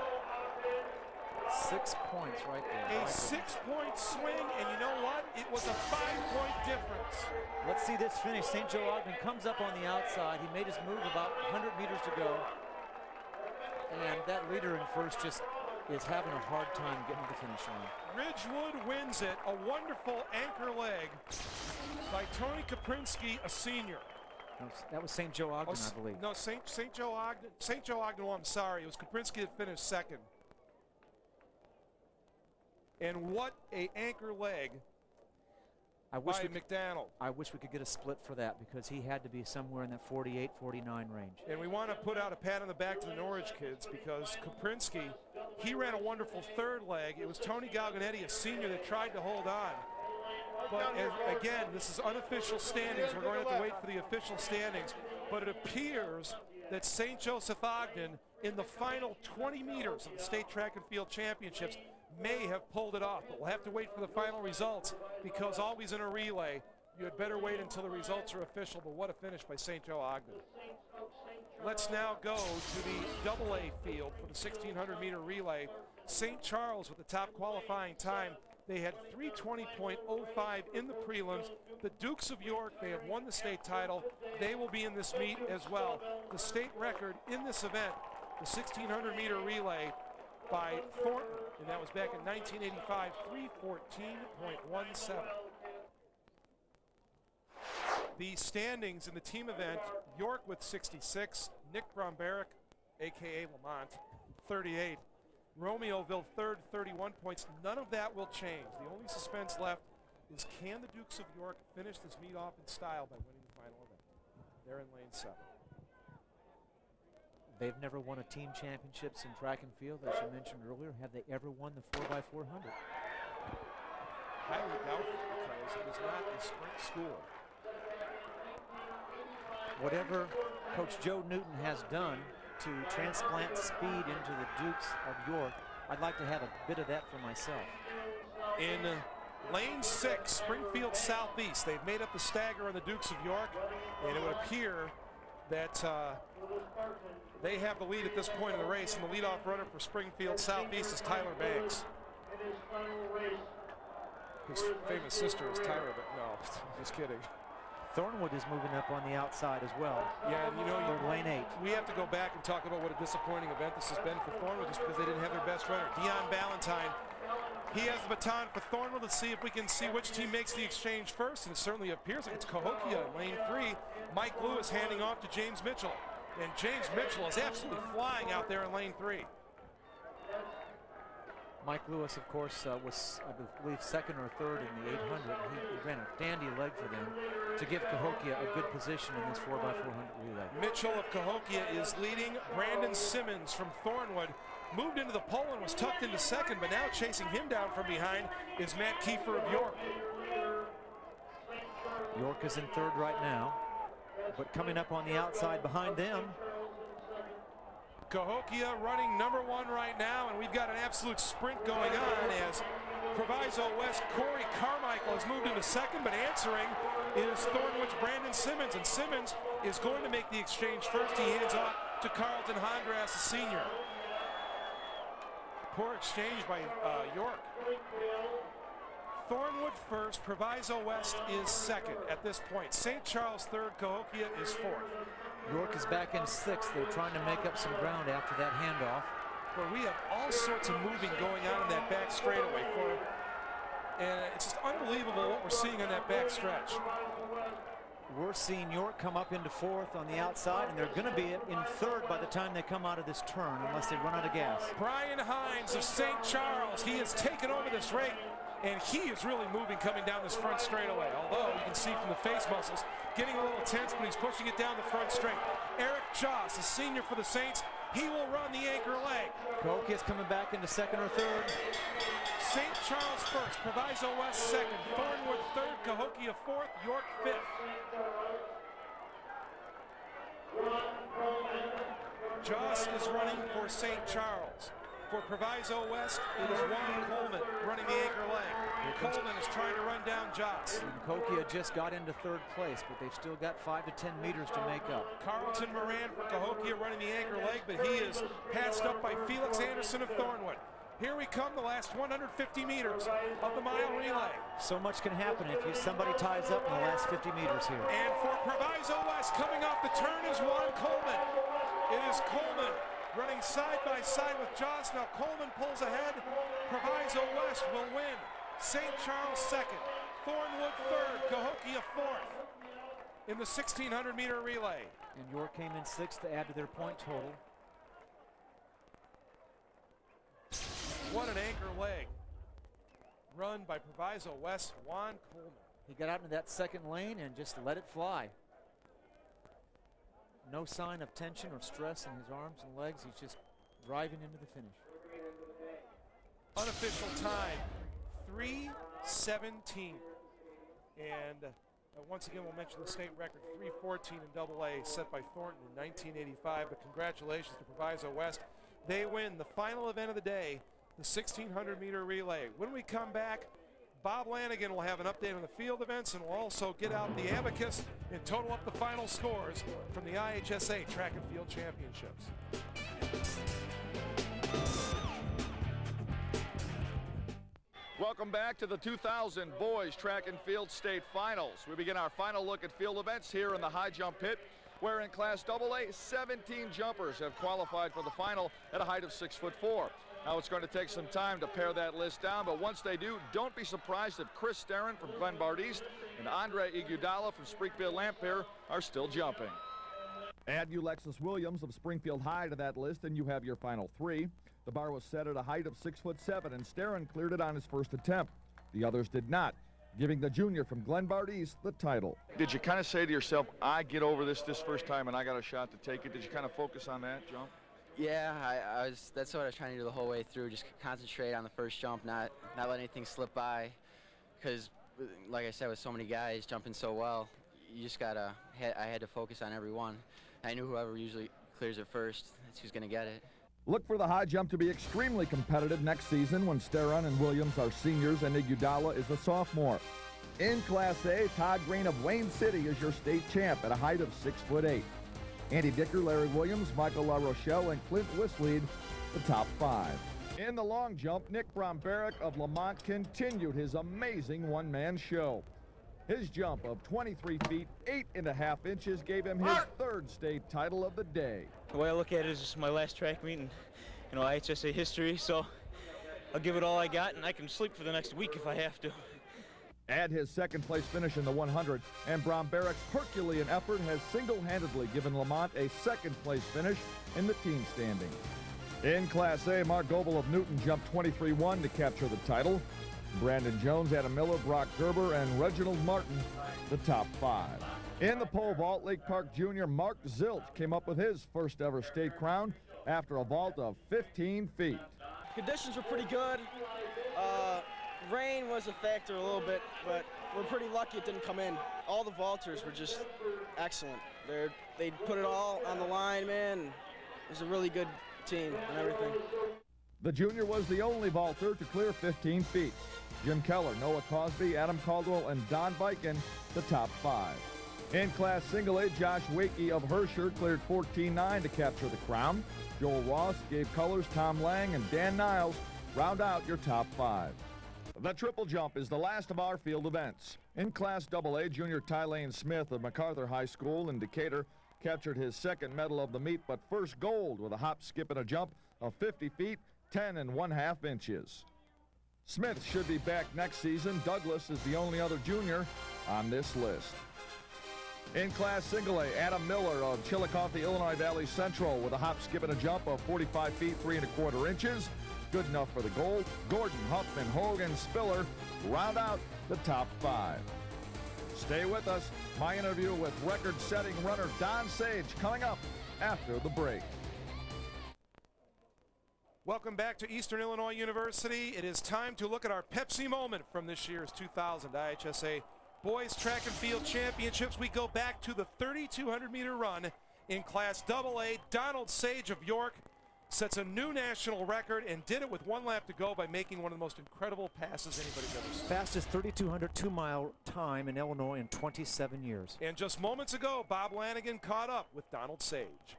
6 points right there. A 6-point swing, and you know what? It was a 5-point difference. Let's see this finish. St. Joe Ogden comes up on the outside. He made his move about 100 meters to go. And that leader in first just is having a hard time getting to the finish line. Ridgewood wins it. A wonderful anchor leg by Tony Kaprinski, a senior. That was St. Joe Ogden, I believe. No, St. Joe Ogden. St. Joe Ogden, I'm sorry. It was Kaprinski that finished second. And what a anchor leg by McDonald. I wish we could get a split for that because he had to be somewhere in that 48, 49 range. And we want to put out a pat on the back to the Norwich kids because Kaprinski, he ran a wonderful third leg. It was Tony Galganetti, a senior, that tried to hold on. But again, this is unofficial standings. We're going to have to wait for the official standings. But it appears that St. Joseph Ogden, in the final 20 meters of the State Track and Field Championships, may have pulled it off, but we'll have to wait for the final results because always in a relay, you had better wait until the results are official, but what a finish by St. Joe Ogden. Let's now go to the AA field for the 1,600-meter relay. St. Charles with the top qualifying time. They had 3:20.05 in the prelims. The Dukes of York, they have won the state title. They will be in this meet as well. The state record in this event, the 1,600-meter relay, by Thornton, and that was back in 1985, 3:14.17. The standings in the team event, York with 66, Nick Bromberg, a.k.a. Lamont, 38. Romeoville third, 31 points. None of that will change. The only suspense left is can the Dukes of York finish this meet off in style by winning the final event? They're in lane 7. They've never won a team championships in track and field, as you mentioned earlier. Have they ever won the 4x400? Highly doubtful because it was not a sprint school. Whatever Coach Joe Newton has done to transplant speed into the Dukes of York, I'd like to have a bit of that for myself. In lane 6, Springfield Southeast, they've made up the stagger on the Dukes of York, and it would appear that they have the lead at this point in the race, and the leadoff runner for Springfield Southeast is Tyler Banks. His famous sister is Tyra, but no, just kidding. Thornwood is moving up on the outside as well. Yeah, and you know, they're lane 8. We have to go back and talk about what a disappointing event this has been for Thornwood just because they didn't have their best runner. Dion Ballantyne, he has the baton for Thornwood. Let's see if we can see which team makes the exchange first, and it certainly appears like it's Cahokia in lane 3. Mike Lewis handing off to James Mitchell, and James Mitchell is absolutely flying out there in lane 3. Mike Lewis, of course, was, I believe, second or third in the 800. He ran a dandy leg for them to give Cahokia a good position in this 4x400 relay. Mitchell of Cahokia is leading. Brandon Simmons from Thornwood moved into the pole and was tucked into second, but now chasing him down from behind is Matt Kiefer of York. York is in third right now, but coming up on the outside behind them, Cahokia running number 1 right now, and we've got an absolute sprint going on as Proviso West Corey Carmichael has moved into second, but answering is Thornwood's Brandon Simmons, and Simmons is going to make the exchange first. He hands off to Carlton Hondras, a senior. Poor exchange by York. Thornwood first, Proviso West is second at this point. St. Charles third, Cahokia is fourth. York is back in sixth. They're trying to make up some ground after that handoff. Where we have all sorts of moving going on in that back straightaway. And it's just unbelievable what we're seeing on that back stretch. We're seeing York come up into fourth on the outside, and they're going to be in third by the time they come out of this turn, unless they run out of gas. Brian Hines of St. Charles, he has taken over this rate, and he is really moving coming down this front straightaway. Although you can see from the face muscles, getting a little tense, but he's pushing it down the front straight. Eric Joss, a senior for the Saints, he will run the anchor leg. Cahokia's coming back into second or third. St. Charles first, Proviso West second, Thornwood third, Cahokia fourth, York fifth. Joss is running for St. Charles. For Proviso West, it is Juan Coleman running the anchor leg. Coleman is trying to run down Joss. Cahokia just got into third place, but they've still got 5 to 10 meters to make up. Carlton Moran for Cahokia running the anchor leg, but he is passed up by Felix Anderson of Thornwood. Here we come, the last 150 meters of the mile relay. So much can happen if somebody ties up in the last 50 meters here. And for Proviso West, coming off the turn is Juan Coleman. It is Coleman running side by side with Joss. Now Coleman pulls ahead. Proviso West will win. St. Charles second, Thornwood third, Cahokia fourth in the 1,600 meter relay. And York came in sixth to add to their point total. What an anchor leg run by Proviso West, Juan Coleman. He got out into that second lane and just let it fly. No sign of tension or stress in his arms and legs. He's just driving into the finish. Unofficial time, 3:17. And once again, we'll mention the state record, 3:14 in AA, set by Thornton in 1985. But congratulations to Proviso West. They win the final event of the day, the 1,600 meter relay. When we come back, Bob Lanigan will have an update on the field events, and we'll also get out the abacus and total up the final scores from the IHSA Track and Field Championships. Welcome back to the 2000 Boys Track and Field State Finals. We begin our final look at field events here in the high jump pit, where in Class AA, 17 jumpers have qualified for the final at a height of 6'4". Now it's going to take some time to pare that list down, but once they do, don't be surprised if Chris Starron from Glenbard East and Andre Iguodala from Springfield-Lampere are still jumping. Add Ulexus Williams of Springfield High to that list, and you have your final three. The bar was set at a height of 6'7", and Starron cleared it on his first attempt. The others did not, giving the junior from Glenbard East the title. Did you kind of say to yourself, I get over this first time and I got a shot to take it? Did you kind of focus on that jump? Yeah, that's what I was trying to do the whole way through, just concentrate on the first jump, not let anything slip by, because like I said, with so many guys jumping so well, you just I had to focus on every one. I knew whoever usually clears it first, that's who's going to get it. Look for the high jump to be extremely competitive next season when Starron and Williams are seniors and Iguodala is a sophomore. In Class A, Todd Green of Wayne City is your state champ at a height of 6'8". Andy Dicker, Larry Williams, Michael LaRochelle, and Clint Wislead, the top five. In the long jump, Nick Bromberek of Lamont continued his amazing one-man show. His jump of 23 feet, 8.5 inches gave him his third state title of the day. The way I look at it is just my last track meet in IHSA history, so I'll give it all I got, and I can sleep for the next week if I have to. Add his second-place finish in the 100, and Bromberek's Herculean effort has single-handedly given Lamont a second-place finish in the team standing. In Class A, Mark Goebel of Newton jumped 23-1 to capture the title. Brandon Jones, Adam Miller, Brock Gerber, and Reginald Martin, the top five. In the pole vault, Lake Park junior Mark Zilch came up with his first-ever state crown after a vault of 15 feet. Conditions were pretty good. Rain was a factor a little bit, but we're pretty lucky it didn't come in. All the vaulters were just excellent. They put it all on the line, man. It was a really good team and everything. The junior was the only vaulter to clear 15 feet. Jim Keller, Noah Cosby, Adam Caldwell, and Don Viken, the top five. In Class Single A, Josh Wakey of Herscher cleared 14.9 to capture the crown. Joel Ross, Gabe Cullers, Tom Lang, and Dan Niles round out your top 5. The triple jump is the last of our field events. In Class AA, junior Ty Lane Smith of MacArthur High School in Decatur captured his second medal of the meet, but first gold with a hop, skip, and a jump of 50 feet, 10 1/2 inches. Smith should be back next season. Douglas is the only other junior on this list. In Class Single A, Adam Miller of Chillicothe, Illinois Valley Central with a hop, skip, and a jump of 45 feet, 3 1/4 inches. Good enough for the gold. Gordon, Huffman, Hogan, Spiller round out the top 5. Stay with us. My interview with record-setting runner Don Sage coming up after the break. Welcome back to Eastern Illinois University. It is time to look at our Pepsi moment from this year's 2000 IHSA Boys Track and Field Championships. We go back to the 3,200-meter run in Class AA. Donald Sage of York sets a new national record and did it with 1 lap to go by making one of the most incredible passes anybody's ever seen. Fastest 3,200 2-mile time in Illinois in 27 years. And just moments ago, Bob Lanigan caught up with Donald Sage.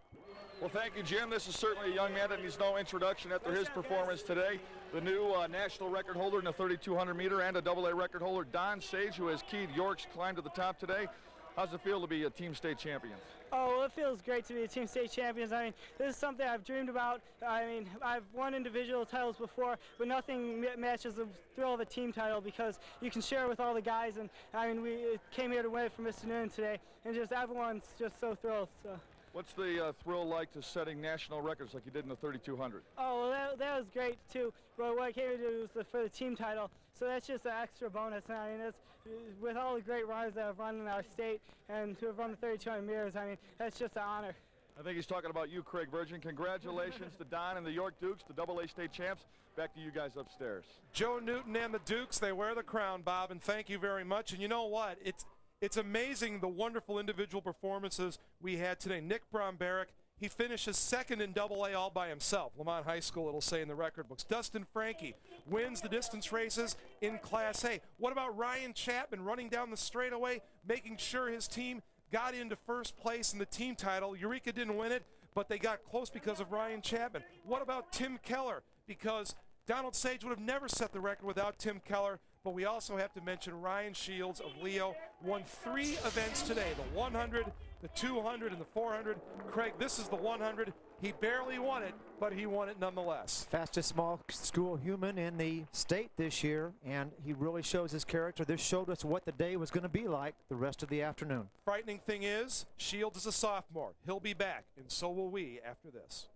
Well, thank you, Jim. This is certainly a young man that needs no introduction after his performance today. The new national record holder in the 3,200 meter and a AA record holder, Don Sage, who has keyed York's climb to the top today. How's it feel to be a team state champion? Oh, well, it feels great to be a team state champions. I mean, this is something I've dreamed about. I mean, I've won individual titles before, but nothing matches the thrill of a team title because you can share with all the guys. And I mean, we came here to win it for Mr. Noonan today, and just everyone's just so thrilled. So. What's the thrill like to setting national records like you did in the 3,200? Oh, well, that was great too. But what I came to do was for the team title, so that's just an extra bonus. And I mean, it's, with all the great runners that have run in our state and who have run the 3,200 meters, I mean, that's just an honor. I think he's talking about you, Craig Virgin. Congratulations to Don and the York Dukes, the AA state champs. Back to you guys upstairs. Joe Newton and the Dukes, they wear the crown, Bob, and thank you very much. And you know what? It's amazing the wonderful individual performances we had today. Nick Bromberek, he finishes second in AA all by himself. Lamont High School, it'll say in the record books. Dustin Franke wins the distance races in Class A. What about Ryan Chapman running down the straightaway, making sure his team got into first place in the team title? Eureka didn't win it, but they got close because of Ryan Chapman. What about Tim Keller? Because Donald Sage would have never set the record without Tim Keller. But we also have to mention Ryan Shields of Leo won 3 events today, the 100, the 200, and the 400. Craig, this is the 100. He barely won it, but he won it nonetheless. Fastest small school human in the state this year, and he really shows his character. This showed us what the day was going to be like the rest of the afternoon. Frightening thing is, Shields is a sophomore. He'll be back, and so will we after this.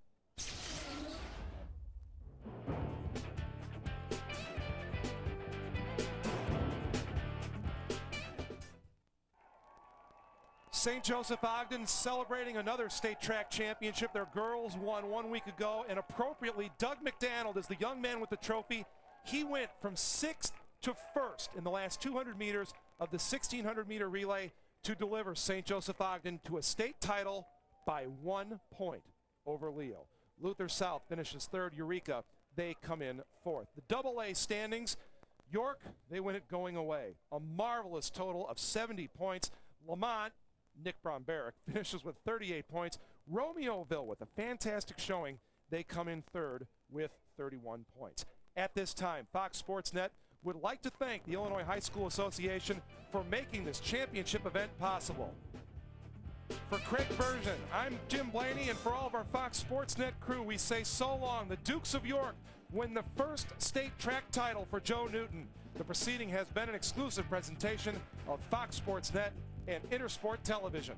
St. Joseph Ogden celebrating another state track championship. Their girls won 1 week ago, and appropriately, Doug McDonald is the young man with the trophy. He went from 6th to 1st in the last 200 meters of the 1,600-meter relay to deliver St. Joseph Ogden to a state title by 1 point over Leo. Luther South finishes 3rd. Eureka, they come in 4th. The AA standings, York, they win it going away. A marvelous total of 70 points. Lamont, Nick Bromberek, finishes with 38 points. Romeoville with a fantastic showing. They come in 3rd with 31 points. At this time, Fox Sports Net would like to thank the Illinois High School Association for making this championship event possible. For Craig Virgin, I'm Jim Blaney, and for all of our Fox Sports Net crew, we say so long. The Dukes of York win the first state track title for Joe Newton. The proceeding has been an exclusive presentation of Fox Sports Net and Intersport Television.